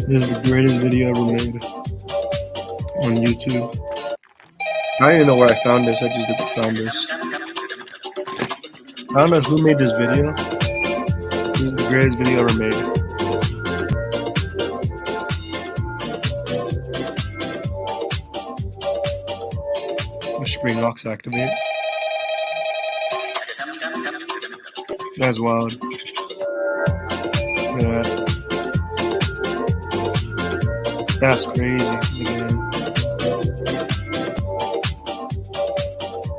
This is the greatest video ever made on YouTube. I don't even know where I found this. I just found this. I don't know who made this video, This is the greatest video ever made. The spring locks activate. That's wild. Yeah, that's crazy. Yeah.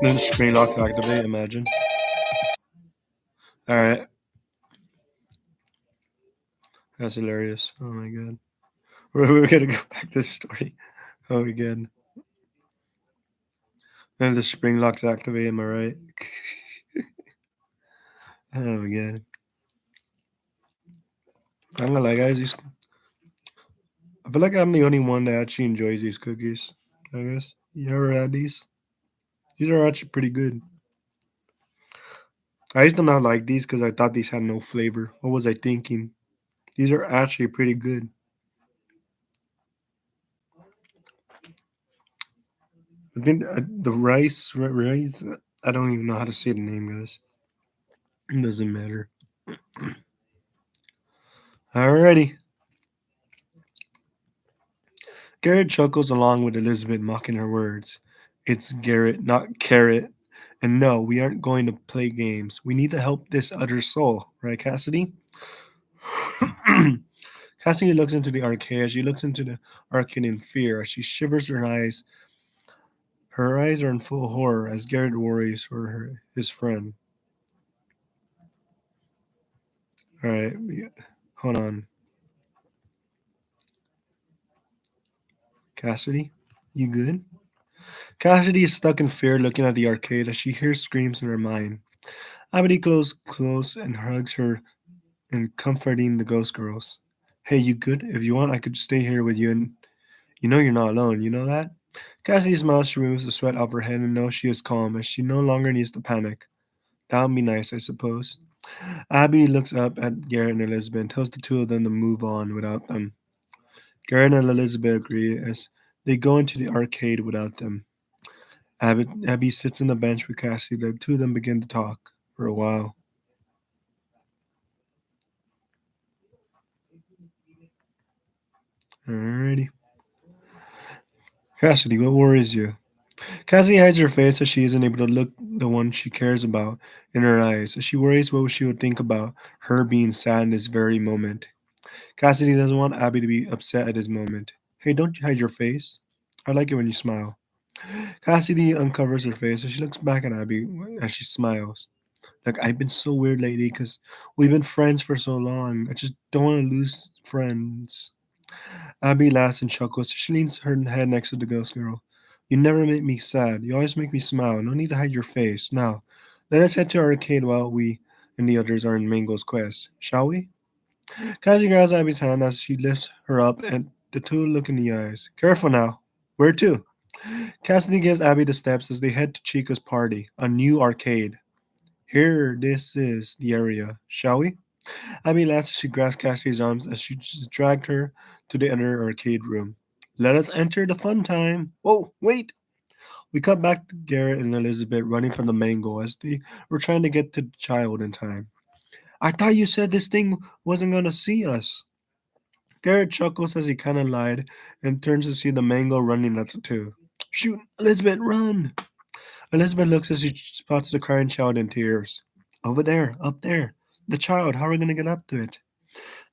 Then the spring locks activate. Imagine. All right, that's hilarious. Oh my god. We're gonna go back to the story. Oh my god. Then the spring locks activate. Am I right? Oh my god. I'm gonna lie, guys. I feel like I'm the only one that actually enjoys these cookies. I guess. You ever had these? These are actually pretty good. I used to not like these because I thought these had no flavor. What was I thinking? These are actually pretty good. I think the rice. I don't even know how to say the name, guys. It doesn't matter. Alrighty. Garrett chuckles along with Elizabeth, mocking her words. It's Garrett, not Carrot. And no, we aren't going to play games. We need to help this other soul, right, Cassidy? Cassidy looks into the arcade. She looks into the arcade in fear as she shivers her eyes. Her eyes are in full horror as Garrett worries for his friend. All right, hold on. Cassidy, you good? Cassidy is stuck in fear looking at the arcade as she hears screams in her mind. Abby close close and hugs her and comforting the ghost girls. Hey, you good? If you want, I could stay here with you and you know you're not alone, you know that? Cassidy smiles, she removes the sweat off her head and knows she is calm as she no longer needs to panic. That would be nice, I suppose. Abby looks up at Garrett and Elizabeth and tells the two of them to move on without them. Garrett and Elizabeth agree as they go into the arcade without them. Abby sits on the bench with Cassie. The two of them begin to talk for a while. Alrighty. Cassidy, what worries you? Cassie hides her face as she isn't able to look the one she cares about in her eyes, as she worries what she would think about her being sad in this very moment. Cassidy doesn't want Abby to be upset at this moment. Hey, don't you hide your face. I like it when you smile. Cassidy uncovers her face as she looks back at Abby as she smiles. Like, I've been so weird lately because we've been friends for so long. I just don't want to lose friends. Abby laughs and chuckles. She leans her head next to the ghost girl. You never make me sad. You always make me smile. No need to hide your face. Now, let us head to our arcade while we and the others are in Mango's quest, shall we? Cassie grabs Abby's hand as she lifts her up, and the two look in the eyes. Careful now. Where to? Cassidy gives Abby the steps as they head to Chica's party, a new arcade. Here, this is the area, shall we? Abby laughs as she grabs Cassie's arms as she just dragged her to the other arcade room. Let us enter the fun time. Oh, wait! We cut back to Garrett and Elizabeth running from the mango as they were trying to get to the child in time. I thought you said this thing wasn't going to see us. Garrett chuckles as he kind of lied and turns to see the mango running at the two. Shoot, Elizabeth, run! Elizabeth looks as she spots the crying child in tears. Over there, up there. The child, how are we going to get up to it?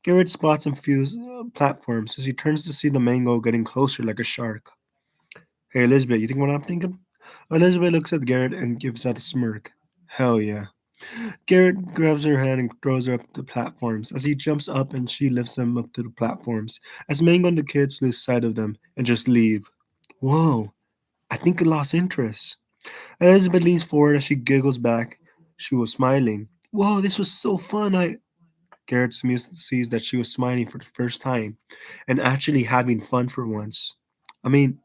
Garrett spots and feels platforms as he turns to see the mango getting closer like a shark. Hey, Elizabeth, you think what I'm thinking? Elizabeth looks at Garrett and gives out a smirk. Hell yeah. Garrett grabs her hand and throws her up the platforms. As he jumps up and she lifts him up to the platforms, as Mango and the kids lose sight of them and just leave. Whoa, I think I lost interest. Elizabeth leans forward as she giggles back. She was smiling. Whoa, this was so fun. Garrett sees that she was smiling for the first time and actually having fun for once. I mean,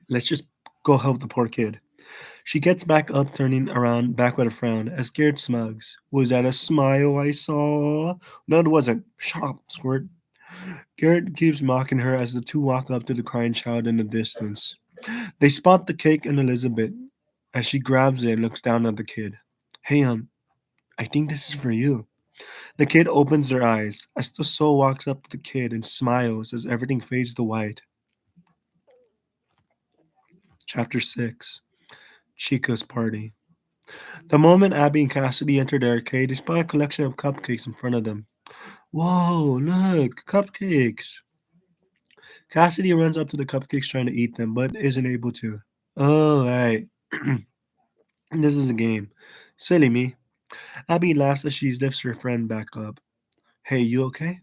let's just go help the poor kid. She gets back up, turning around back with a frown as Garrett smugs. Was that a smile I saw? No, it wasn't. Shut up, Squirt. Garrett keeps mocking her as the two walk up to the crying child in the distance. They spot the cake and Elizabeth as she grabs it and looks down at the kid. Hey, I think this is for you. The kid opens their eyes as the soul walks up to the kid and smiles as everything fades to white. Chapter 6. Chica's Party. The moment Abby and Cassidy enter the arcade, they spot a collection of cupcakes in front of them. Whoa, look, cupcakes! Cassidy runs up to the cupcakes trying to eat them, but isn't able to. Oh, right. This is a game. Silly me. Abby laughs as she lifts her friend back up. Hey, you okay?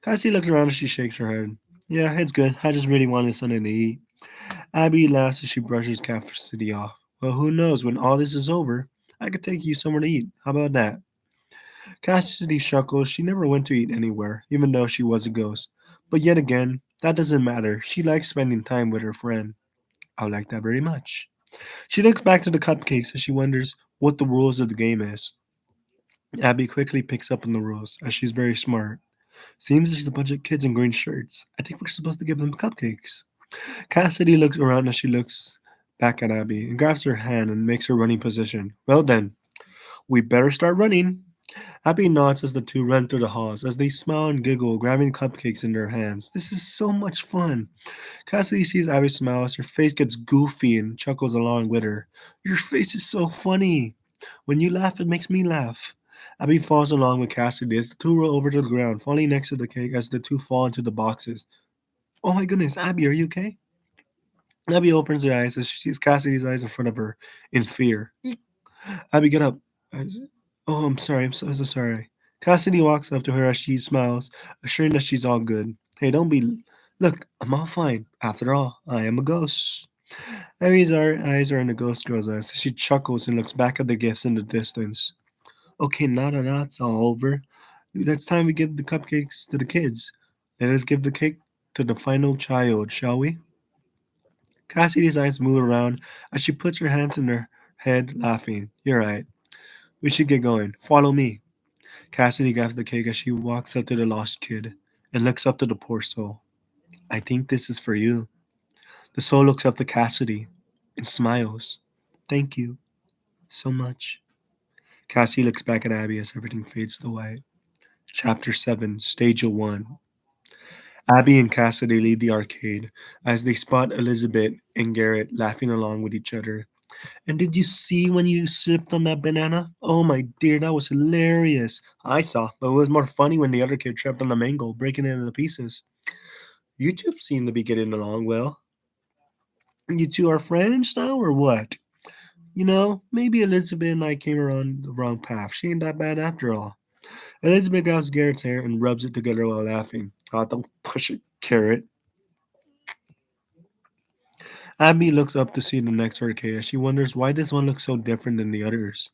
Cassie looks around as she shakes her head. Yeah, it's good. I just really wanted something to eat. Abby laughs as she brushes Cassidy off. Well, who knows? When all this is over, I could take you somewhere to eat. How about that? Cassidy chuckles. She never went to eat anywhere, even though she was a ghost. But yet again, that doesn't matter. She likes spending time with her friend. I like that very much. She looks back to the cupcakes as she wonders what the rules of the game is. Abby quickly picks up on the rules, as she's very smart. Seems there's a bunch of kids in green shirts. I think we're supposed to give them cupcakes. Cassidy looks around as she looks back at Abby and grabs her hand and makes her running position. Well then, we better start running. Abby nods as the two run through the halls as they smile and giggle, grabbing cupcakes in their hands. This is so much fun. Cassidy sees Abby smile as her face gets goofy and chuckles along with her. Your face is so funny. When you laugh, it makes me laugh. Abby falls along with Cassidy as the two roll over to the ground, falling next to the cake as the two fall into the boxes. Oh my goodness, Abby, are you okay? Abby opens her eyes as she sees Cassidy's eyes in front of her in fear. Abby, get up. Oh, I'm sorry. I'm so sorry. Cassidy walks up to her as she smiles, assuring that she's all good. Hey, don't be. Look, I'm all fine. After all, I am a ghost. Abby's eyes are in the ghost girl's eyes. She chuckles and looks back at the gifts in the distance. Okay, now that that's all over, it's time we give the cupcakes to the kids. Let us give the cake to the final child, shall we? Cassidy's eyes move around as she puts her hands in her head, laughing. You're right. We should get going. Follow me. Cassidy grabs the cake as she walks up to the lost kid and looks up to the poor soul. I think this is for you. The soul looks up to Cassidy and smiles. Thank you so much. Cassidy looks back at Abby as everything fades to white. Chapter 7, Stage 1. Abby and Cassidy leave the arcade as they spot Elizabeth and Garrett laughing along with each other. And did you see when you sipped on that banana? Oh my dear, that was hilarious. I saw, but it was more funny when the other kid tripped on the mango, breaking it into pieces. You two seem to be getting along well. You two are friends now, or what? Maybe Elizabeth and I came around the wrong path. She ain't that bad after all. Elizabeth grabs Garrett's hair and rubs it together while laughing. Oh, don't push it, Garrett. Abby looks up to see the next arcade as she wonders why this one looks so different than the others.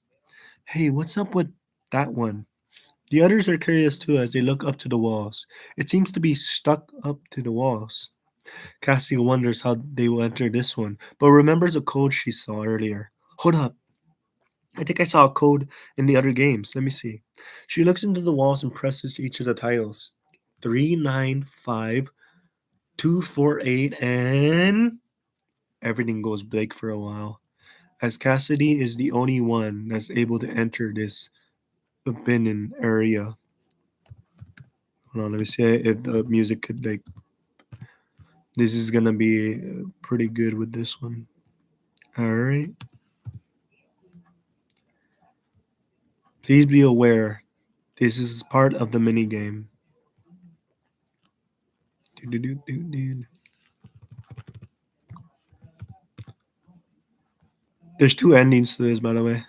Hey, what's up with that one? The others are curious too as they look up to the walls. It seems to be stuck up to the walls. Cassie wonders how they will enter this one, but remembers a code she saw earlier. Hold up. I think I saw a code in the other games. Let me see. She looks into the walls and presses each of the titles. 395248 and everything goes blank for a while. As Cassidy is the only one that's able to enter this abandoned area. Hold on, let me see if the music could like. This is gonna be pretty good with this one. All right. Please be aware, this is part of the mini game. There's two endings to this, by the way.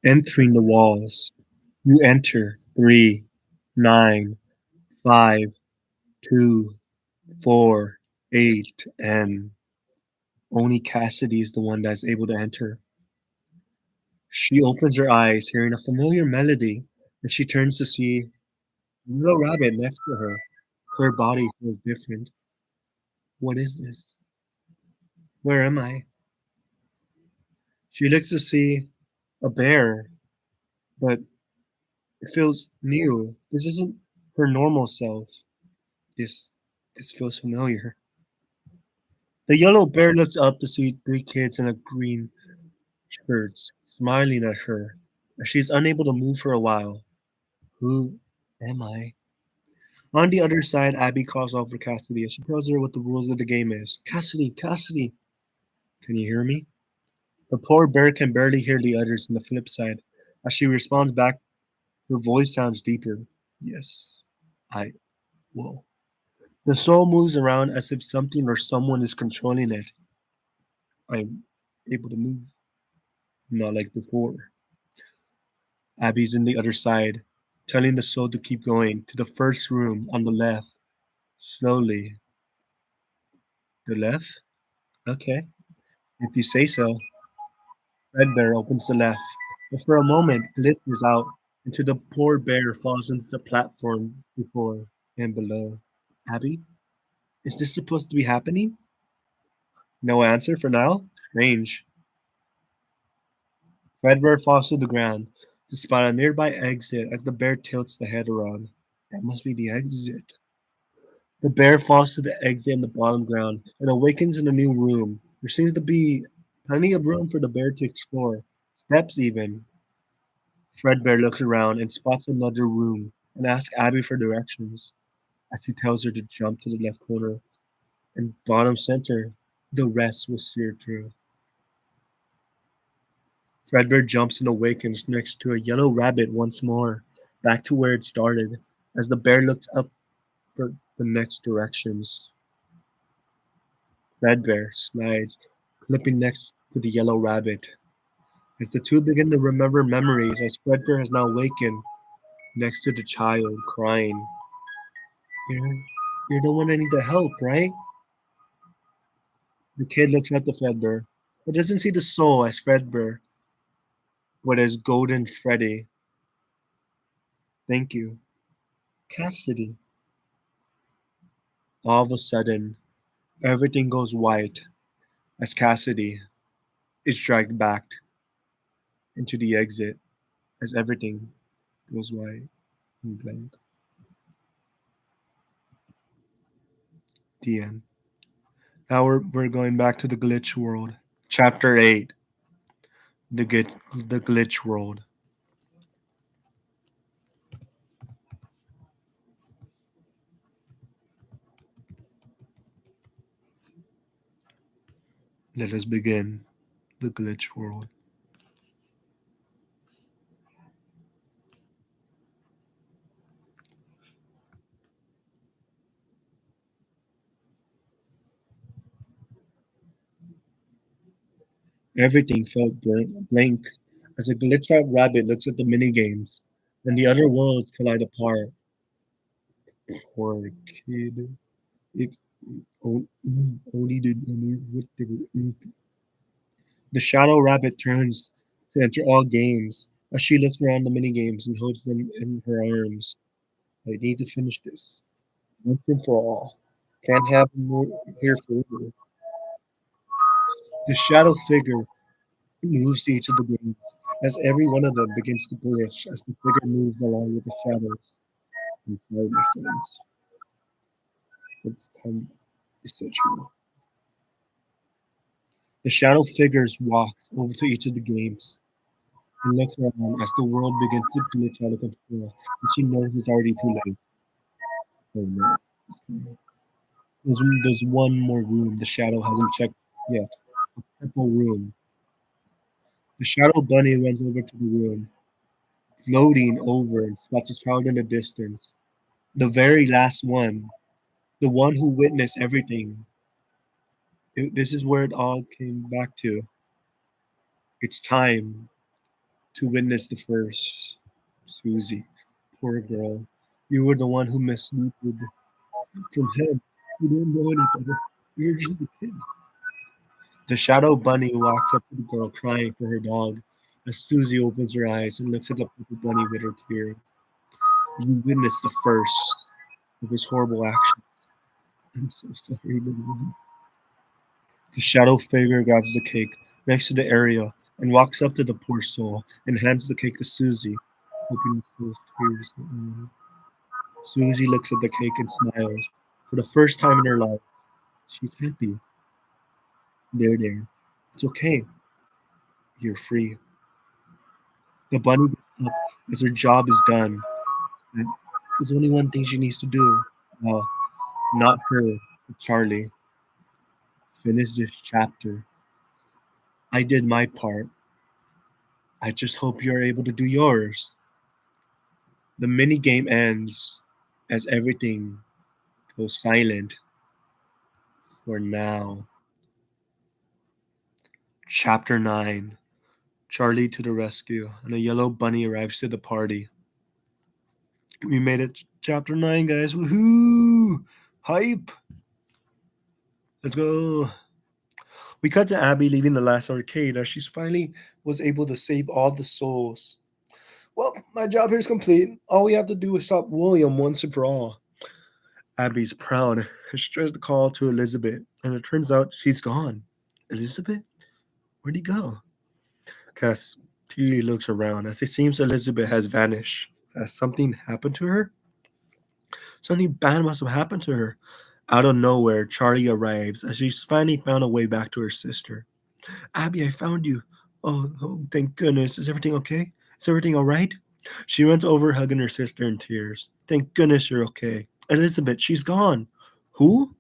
Entering the walls. You enter 395248 and only Cassidy is the one that's able to enter. She opens her eyes, hearing a familiar melody, and she turns to see Little rabbit next to her. Her body feels different. What is this? Where am I? She looks to see a bear, but it feels new. This isn't her normal self. This this feels familiar. The yellow bear looks up to see three kids in a green shirts smiling at her. She's unable to move for a while. Who am I? On the other side, Abby calls out for Cassidy as she tells her what the rules of the game is. Cassidy, Cassidy, can you hear me? The poor bear can barely hear the others on the flip side. As she responds back, her voice sounds deeper. Yes, I will. The soul moves around as if something or someone is controlling it. I'm able to move, not like before. Abby's in the other side, telling the soul to keep going to the first room on the left. Slowly. The left? Okay. If you say so. Red Bear opens the left, but for a moment glitters out until the poor bear falls into the platform before and below. Abby, is this supposed to be happening? No answer for now? Strange. Red Bear falls to the ground to spot a nearby exit as the bear tilts the head around. That must be the exit. The bear falls to the exit in the bottom ground and awakens in a new room. There seems to be plenty of room for the bear to explore, steps even. Fredbear looks around and spots another room and asks Abby for directions. As she tells her to jump to the left corner and bottom center, the rest will steer through. Fredbear jumps and awakens next to a yellow rabbit once more, back to where it started, as the bear looks up for the next directions. Fredbear slides, clipping next to the yellow rabbit. As the two begin to remember memories, as Fredbear has now awakened next to the child, crying. You're, you're the one I need to help, right? The kid looks at the Fredbear, but doesn't see the soul as Fredbear, but as Golden Freddy. Thank you. Cassidy. All of a sudden, everything goes white as Cassidy is dragged back into the exit as everything goes white and blank. The end. Now we're going back to the glitch world. Chapter 8. The glitch world. Let us begin the glitch world. Everything felt blank as a glitched out rabbit looks at the minigames, and the other worlds collide apart. Poor kid. If only did what they were. The shadow rabbit turns to enter all games as she looks around the minigames and holds them in her arms. I need to finish this once and for all. Can't have more here forever. The shadow figure moves to each of the games as every one of them begins to glitch as the figure moves along with the shadows. I'm sorry, my friends. It's time to set you. The shadow figures walk over to each of the games and look around as the world begins to glitch out of control, and she knows it's already too late. Oh no. There's one more room the shadow hasn't checked yet. A purple room. The shadow bunny runs over to the room, floating over and spots a child in the distance. The very last one, the one who witnessed everything. This is where it all came back to. It's time to witness the first. Susie, poor girl. You were the one who misled from him. You didn't know any better. You're just a kid. The shadow bunny walks up to the girl crying for her dog as Susie opens her eyes and looks at the purple bunny with her tears. You witnessed the first of his horrible actions. I'm so sorry, little one. The shadow figure grabs the cake next to the area and walks up to the poor soul and hands the cake to Susie, hoping the soul's tears will end. Susie looks at the cake and smiles. For the first time in her life, she's happy. There. It's okay. You're free. The bunny gets up as her job is done. And there's only one thing she needs to do. Well, not her, but Charlie. Finish this chapter. I did my part. I just hope you're able to do yours. The mini game ends as everything goes silent for now. Chapter 9. Charlie to the rescue, and a yellow bunny arrives to the party. We made it chapter 9, guys. Woohoo! Hype! Let's go. We cut to Abby leaving the last arcade as she finally was able to save all the souls. Well, my job here is complete. All we have to do is stop William once and for all. Abby's proud. She tries to call to Elizabeth, and it turns out she's gone. Elizabeth? Where'd he go? Cass T looks around as it seems Elizabeth has vanished. Has something happened to her? Something bad must have happened to her. Out of nowhere, Charlie arrives as she's finally found a way back to her sister. Abby, I found you. Oh, thank goodness. Is everything okay? Is everything all right? She runs over, hugging her sister in tears. Thank goodness you're okay. Elizabeth, she's gone. Who?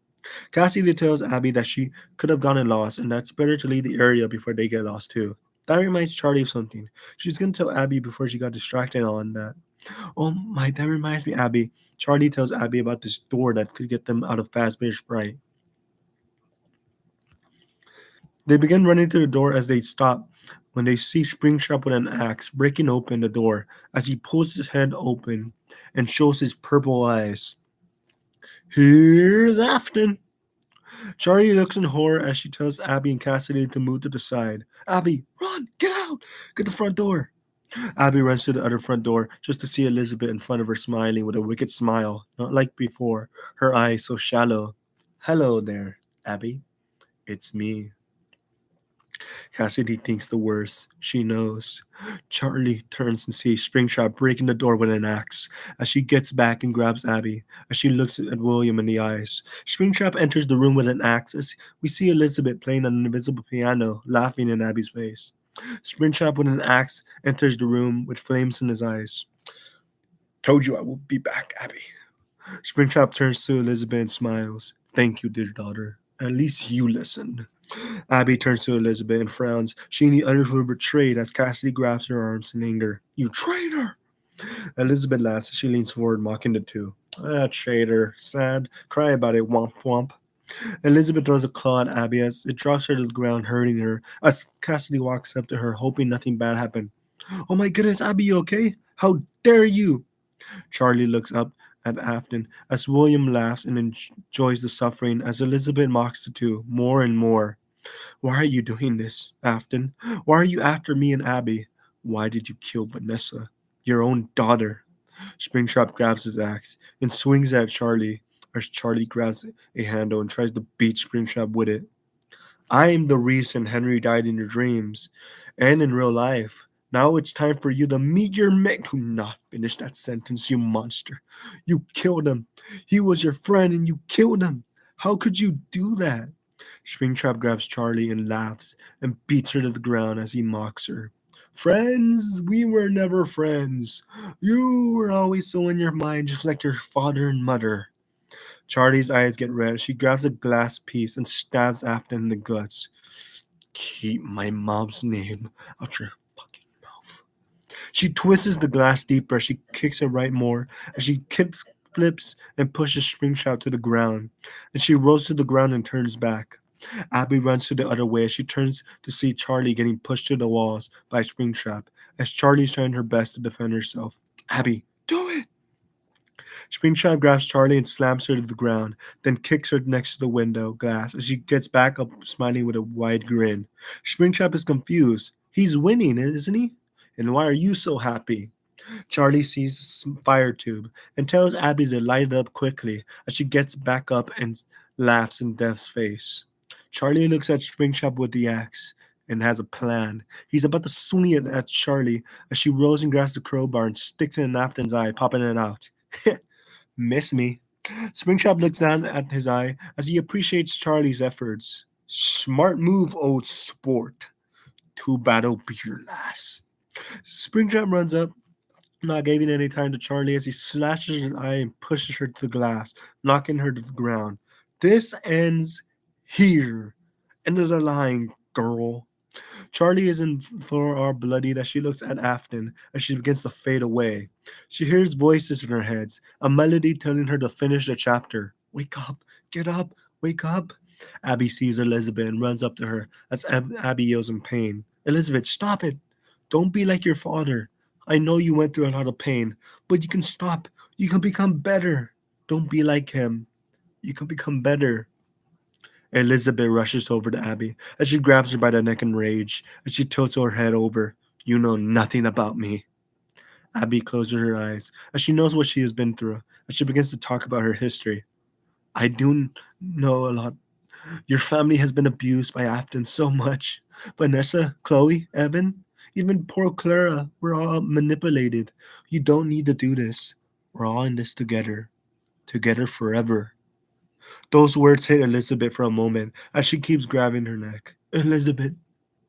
Cassidy tells Abby that she could have gotten lost and that's better to leave the area before they get lost too. That reminds Charlie of something. She's going to tell Abby before she got distracted on that. Oh my, that reminds me, Abby. Charlie tells Abby about this door that could get them out of Fazbear's Fright. They begin running to the door as they stop when they see Springtrap with an axe breaking open the door as he pulls his head open and shows his purple eyes. Here's Afton. Charlie looks in horror as she tells Abby and Cassidy to move to the side. Abby, run! Get out! Get the front door! Abby runs to the other front door just to see Elizabeth in front of her smiling with a wicked smile, not like before, her eyes so shallow. Hello there, Abby. It's me. Cassidy thinks the worst. She knows. Charlie turns and sees Springtrap breaking the door with an axe as she gets back and grabs Abby as she looks at William in the eyes. Springtrap enters the room with an axe as we see Elizabeth playing on an invisible piano, laughing in Abby's face. Springtrap with an axe enters the room with flames in his eyes. Told you I will be back, Abby. Springtrap turns to Elizabeth and smiles. Thank you, dear daughter. At least you listened. Abby turns to Elizabeth and frowns. She and the others were betrayed as Cassidy grabs her arms in anger. You traitor! Elizabeth laughs as she leans forward, mocking the two. Ah, traitor. Sad. Cry about it, womp womp. Elizabeth throws a claw at Abby as it drops her to the ground, hurting her, as Cassidy walks up to her, hoping nothing bad happened. Oh my goodness, Abby, you okay? How dare you! Charlie looks up at Afton as William laughs and enjoys the suffering as Elizabeth mocks the two more and more. Why are you doing this, Afton? Why are you after me and Abby? Why did you kill Vanessa, your own daughter? Springtrap grabs his axe and swings at Charlie as Charlie grabs a handle and tries to beat Springtrap with it. I am the reason Henry died in your dreams and in real life. Now it's time for you to meet your mate. Do not finish that sentence, you monster. You killed him. He was your friend and you killed him. How could you do that? Springtrap grabs Charlie and laughs and beats her to the ground as he mocks her. Friends? We were never friends. You were always so in your mind, just like your father and mother. Charlie's eyes get red. She grabs a glass piece and stabs Afton in the guts. Keep my mom's name out your fucking mouth. She twists the glass deeper. She kicks it right more as she kicks, flips, and pushes Springtrap to the ground. And she rolls to the ground and turns back. Abby runs to the other way as she turns to see Charlie getting pushed to the walls by Springtrap as Charlie's trying her best to defend herself. Abby, do it! Springtrap grabs Charlie and slams her to the ground, then kicks her next to the window glass as she gets back up, smiling with a wide grin. Springtrap is confused. He's winning, isn't he? And why are you so happy? Charlie sees the fire tube and tells Abby to light it up quickly as she gets back up and laughs in Dev's face. Charlie looks at Springtrap with the axe and has a plan. He's about to swing it at Charlie as she rolls and grabs the crowbar and sticks it in Afton's eye, popping it out. Miss me. Springtrap looks down at his eye as he appreciates Charlie's efforts. Smart move, old sport. Too bad it'll be your last. Springtrap runs up, not giving any time to Charlie as he slashes her eye and pushes her to the glass, knocking her to the ground. This ends here. End of the line, girl. Charlie is in for our bloodied as she looks at Afton as she begins to fade away. She hears voices in her head, a melody telling her to finish the chapter. Wake up, get up, wake up. Abby sees Elizabeth and runs up to her as Abby yells in pain. Elizabeth, stop it. Don't be like your father. I know you went through a lot of pain, but you can stop. You can become better. Don't be like him. You can become better. Elizabeth rushes over to Abby as she grabs her by the neck in rage as she tilts her head over. You know nothing about me. Abby closes her eyes as she knows what she has been through as she begins to talk about her history. I do know a lot. Your family has been abused by Afton so much. Vanessa, Chloe, Evan, even poor Clara, we're all manipulated. You don't need to do this. We're all in this together. Together forever. Those words hit Elizabeth for a moment as she keeps grabbing her neck. Elizabeth,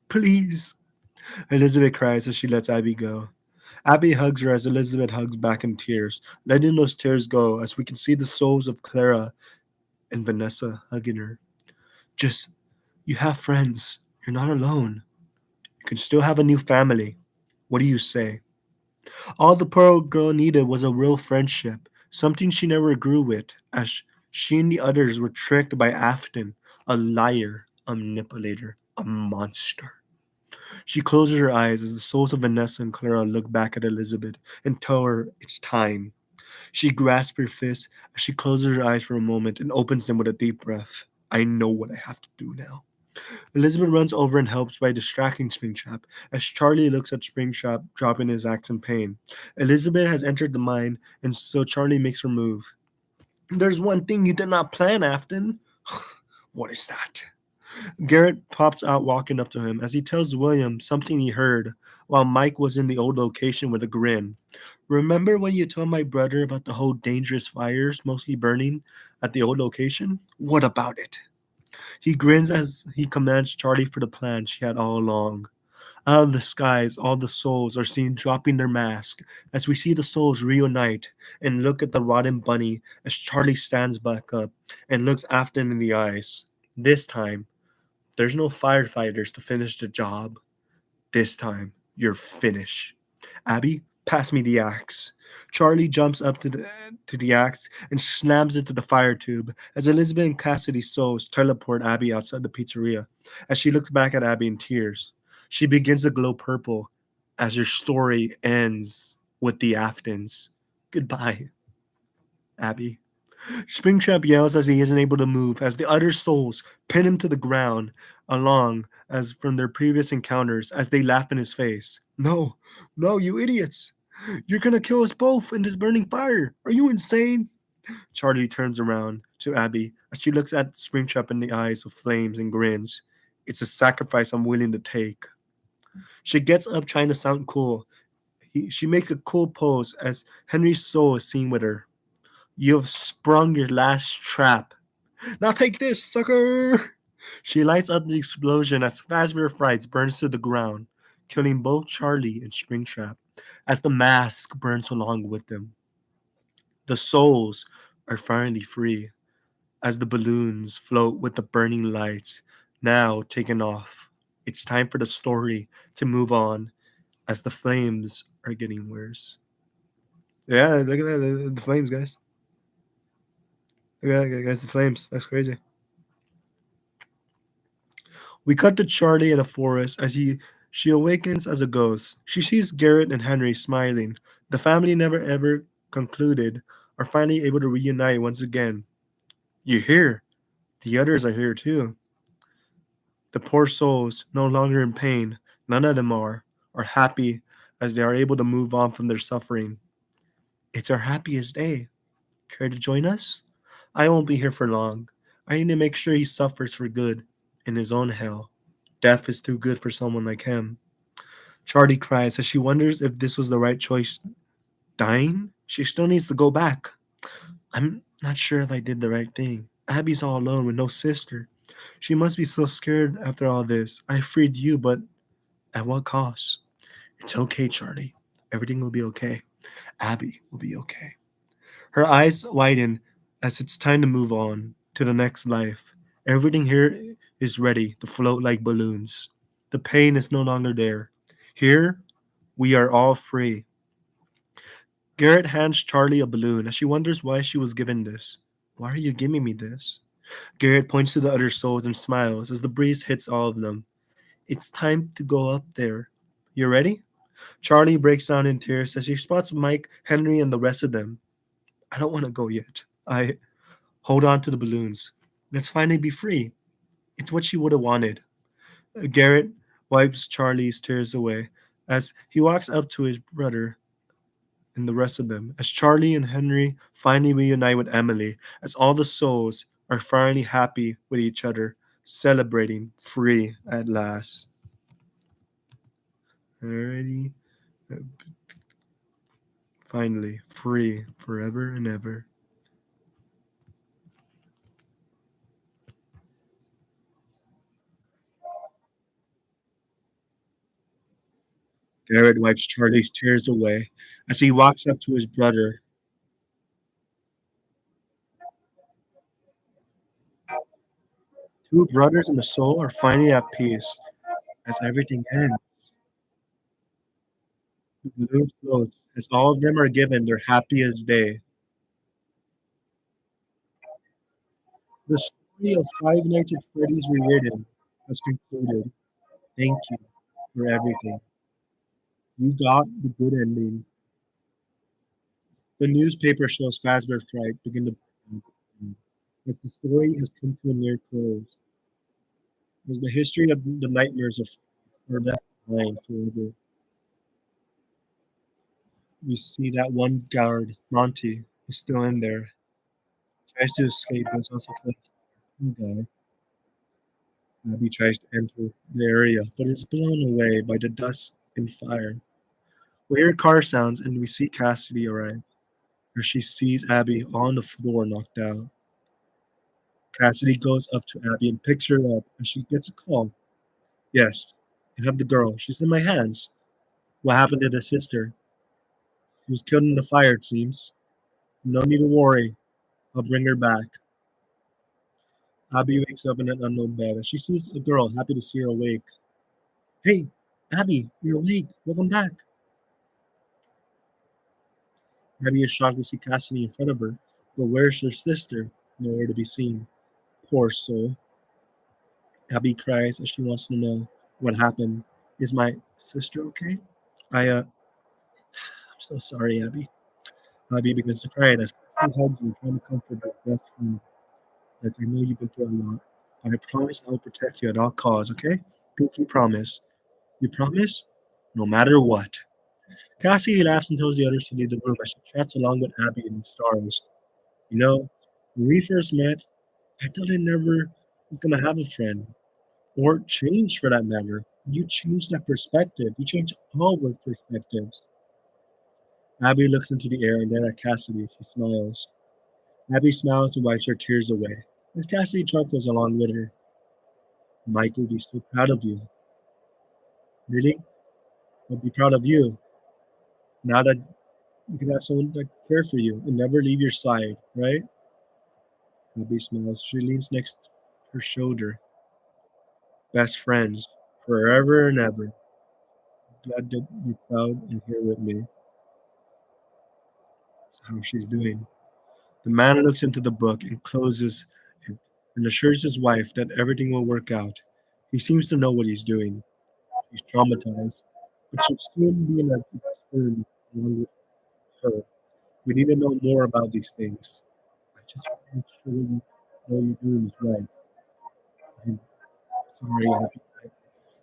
please. Elizabeth cries as she lets Abby go. Abby hugs her as Elizabeth hugs back in tears, letting those tears go as we can see the souls of Clara and Vanessa hugging her. Just, you have friends. You're not alone. You can still have a new family. What do you say? All the poor girl needed was a real friendship, something she never grew with, as she and the others were tricked by Afton, a liar, a manipulator, a monster. She closes her eyes as the souls of Vanessa and Clara look back at Elizabeth and tell her it's time. She grasps her fist as she closes her eyes for a moment and opens them with a deep breath. I know what I have to do now. Elizabeth runs over and helps by distracting Springtrap as Charlie looks at Springtrap dropping his axe in pain. Elizabeth has entered the mine, and so Charlie makes her move. There's one thing you did not plan, Afton. What is that? Garrett pops out walking up to him as he tells William something he heard while Mike was in the old location with a grin. Remember when you told my brother about the whole dangerous fires mostly burning at the old location? What about it? He grins as he commands Charlie for the plan she had all along. Out of the skies, all the souls are seen dropping their mask as we see the souls reunite and look at the rotten bunny as Charlie stands back up and looks Afton in the eyes. This time, there's no firefighters to finish the job. This time, you're finished. Abby, pass me the axe. Charlie jumps up to the axe and slams it to the fire tube as Elizabeth and Cassidy's souls teleport Abby outside the pizzeria. As she looks back at Abby in tears, she begins to glow purple as her story ends with the Aftons. Goodbye, Abby. Springtrap yells as he isn't able to move as the other souls pin him to the ground along as from their previous encounters as they laugh in his face. No, no, you idiots. You're gonna kill us both in this burning fire. Are you insane? Charlie turns around to Abby as she looks at Springtrap in the eyes of flames and grins. It's a sacrifice I'm willing to take. She gets up trying to sound cool. She makes a cool pose as Henry's soul is seen with her. You've sprung your last trap. Now take this, sucker! She lights up the explosion as Fazbear Frights burns to the ground, killing both Charlie and Springtrap as the mask burns along with them. The souls are finally free as the balloons float with the burning lights now taken off. It's time for the story to move on as the flames are getting worse. Yeah, look at that, the flames, guys. Look at that, guys, the flames. That's crazy. We cut to Charlie in a forest as she awakens as a ghost. She sees Garrett and Henry smiling. The family never ever concluded are finally able to reunite once again. You're here. The others are here too. The poor souls, no longer in pain, none of them are happy as they are able to move on from their suffering. It's our happiest day. Care to join us? I won't be here for long. I need to make sure he suffers for good in his own hell. Death is too good for someone like him. Charlie cries as she wonders if this was the right choice. Dying? She still needs to go back. I'm not sure if I did the right thing. Abby's all alone with no sister. She must be so scared after all this. I freed you, but at what cost? It's okay, Charlie. Everything will be okay. Abby will be okay. Her eyes widen as it's time to move on to the next life. Everything here is ready to float like balloons. The pain is no longer there. Here, we are all free. Garrett hands Charlie a balloon as she wonders why she was given this. Why are you giving me this? Garrett points to the other souls and smiles as the breeze hits all of them. It's time to go up there. You ready? Charlie breaks down in tears as he spots Mike, Henry, and the rest of them. I don't want to go yet. I hold on to the balloons. Let's finally be free. It's what she would have wanted. Garrett wipes Charlie's tears away as he walks up to his brother and the rest of them. As Charlie and Henry finally reunite with Emily, as all the souls are finally happy with each other, celebrating free at last. Alrighty. Uh, Finally, free forever and ever. Garrett wipes Charlie's tears away as he walks up to his brother. Two brothers and a soul are finally at peace as everything ends. The balloon floats as all of them are given their happiest day. The story of Five Nights at Freddy's Rewritten has concluded. Thank you for everything. You got the good ending. The newspaper shows Fazbear Fright begin to as the story has come to a near close. As the history of the nightmares of are left behind forever. We see that one guard, Monty, is still in there. Tries to escape, but is also killed. Guy. Abby tries to enter the area, but is blown away by the dust and fire. We hear car sounds and we see Cassidy arrive, where she sees Abby on the floor knocked out. Cassidy goes up to Abby and picks her up, and she gets a call. Yes, I have the girl. She's in my hands. What happened to the sister? She was killed in the fire, it seems. No need to worry. I'll bring her back. Abby wakes up in an unknown bed, and she sees a girl, happy to see her awake. Hey, Abby, you're awake. Welcome back. Abby is shocked to see Cassidy in front of her, but where's her sister? Nowhere to be seen. Poor soul. Abby cries as she wants to know what happened. Is my sister okay? I'm so sorry, Abby. Abby begins to cry as Cassie hugs you, trying to comfort her best friend. Like, I know you've been through a lot, but I promise I'll protect you at all costs, okay? Pinky promise. You promise? No matter what. Cassie laughs and tells the others to leave the room as she chats along with Abby and the stars. You know, when we first met, I thought I never was gonna have a friend. Or change for that matter. You changed that perspective. You changed all our perspectives. Abby looks into the air and then at Cassidy. She smiles. Abby smiles and wipes her tears away. As Cassidy chuckles along with her. Mike will be so proud of you. Really? I'll be proud of you. Now that you can have someone that care for you and never leave your side, right? Abby smiles. She leans next her shoulder. Best friends. Forever and ever. Glad that you're proud and here with me. That's how she's doing. The man looks into the book and closes it and assures his wife that everything will work out. He seems to know what he's doing. He's traumatized, but should soon be in a experience along with her. We need to know more about these things. I just want to make sure you know you're doing is right. I'm sorry, Happy.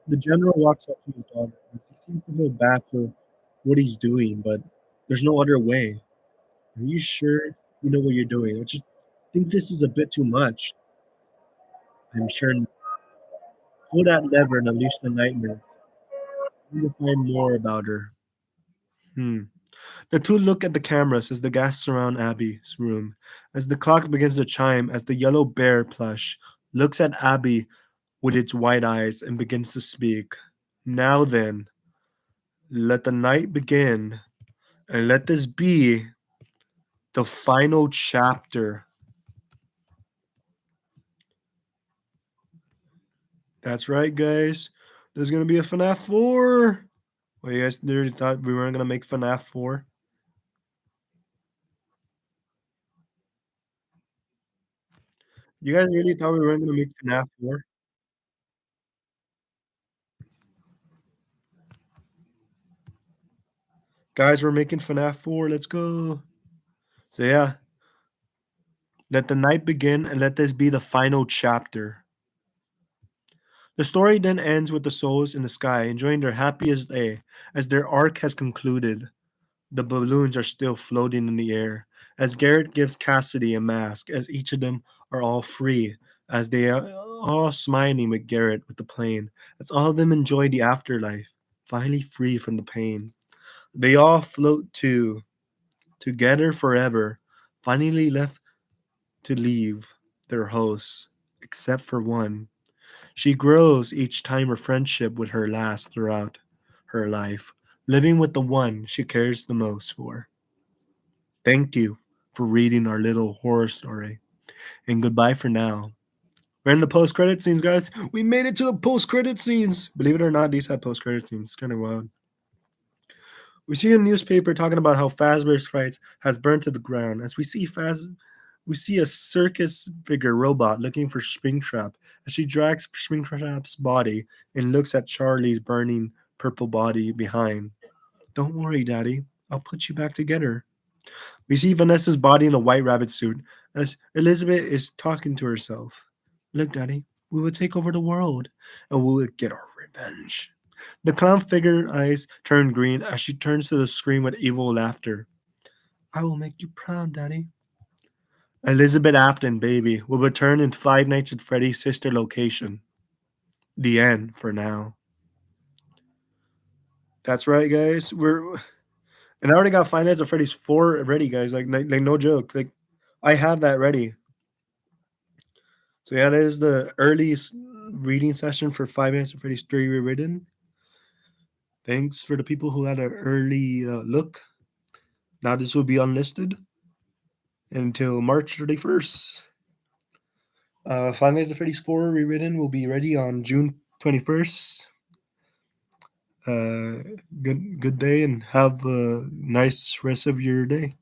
The general walks up to his daughter and he seems to feel bad for what he's doing, but there's no other way. Are you sure you know what you're doing? I just think this is a bit too much. I'm sure. Pull that lever and unleash the nightmare. I need to find more about her. Hmm. The two look at the cameras as the gas surround Abby's room. As the clock begins to chime, as the yellow bear plush looks at Abby with its wide eyes and begins to speak. Now then, let the night begin, and let this be the final chapter. That's right, guys. There's gonna be a FNAF 4. Well, you guys really thought we weren't gonna make FNAF 4? You guys really thought we weren't gonna make FNAF 4? Guys, we're making FNAF 4. Let's go. So yeah, let the night begin and let this be the final chapter. The story then ends with the souls in the sky enjoying their happiest day as their arc has concluded. The balloons are still floating in the air as Garrett gives Cassidy a mask, as each of them are all free, as they are all smiling with Garrett with the plane, as all of them enjoy the afterlife, finally free from the pain. They all float too, together forever, finally left to leave their hosts, except for one. She grows each time her friendship with her lasts throughout her life, living with the one she cares the most for. Thank you for reading our little horror story, and goodbye for now. We're in the post credit scenes, guys. We made it to the post credit scenes. Believe it or not, these have post credit scenes. It's kind of wild. We see a newspaper talking about how Fazbear's Frights has burned to the ground. As we see a circus figure robot looking for Springtrap as she drags Springtrap's body and looks at Charlie's burning purple body behind. Don't worry, Daddy. I'll put you back together. We see Vanessa's body in a white rabbit suit as Elizabeth is talking to herself. Look, Daddy, we will take over the world and we will get our revenge. The clown figure eyes turn green as she turns to the screen with evil laughter. I will make you proud, Daddy. Elizabeth Afton, baby, will return in Five Nights at Freddy's sister location. The end for now. That's right, guys. And I already got Five Nights at Freddy's 4 ready, guys. Like no joke. Like I have that ready. So yeah, that is the early reading session for Five Nights at Freddy's 3 Rewritten. Thanks for the people who had an early look. Now this will be unlisted until March 31st. Five Nights at Freddy's 4 Rewritten will be ready on June 21st. Uh, good day and have a nice rest of your day.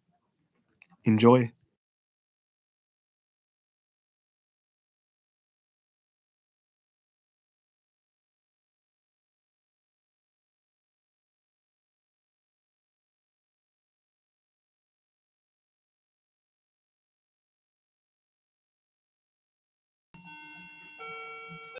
Enjoy.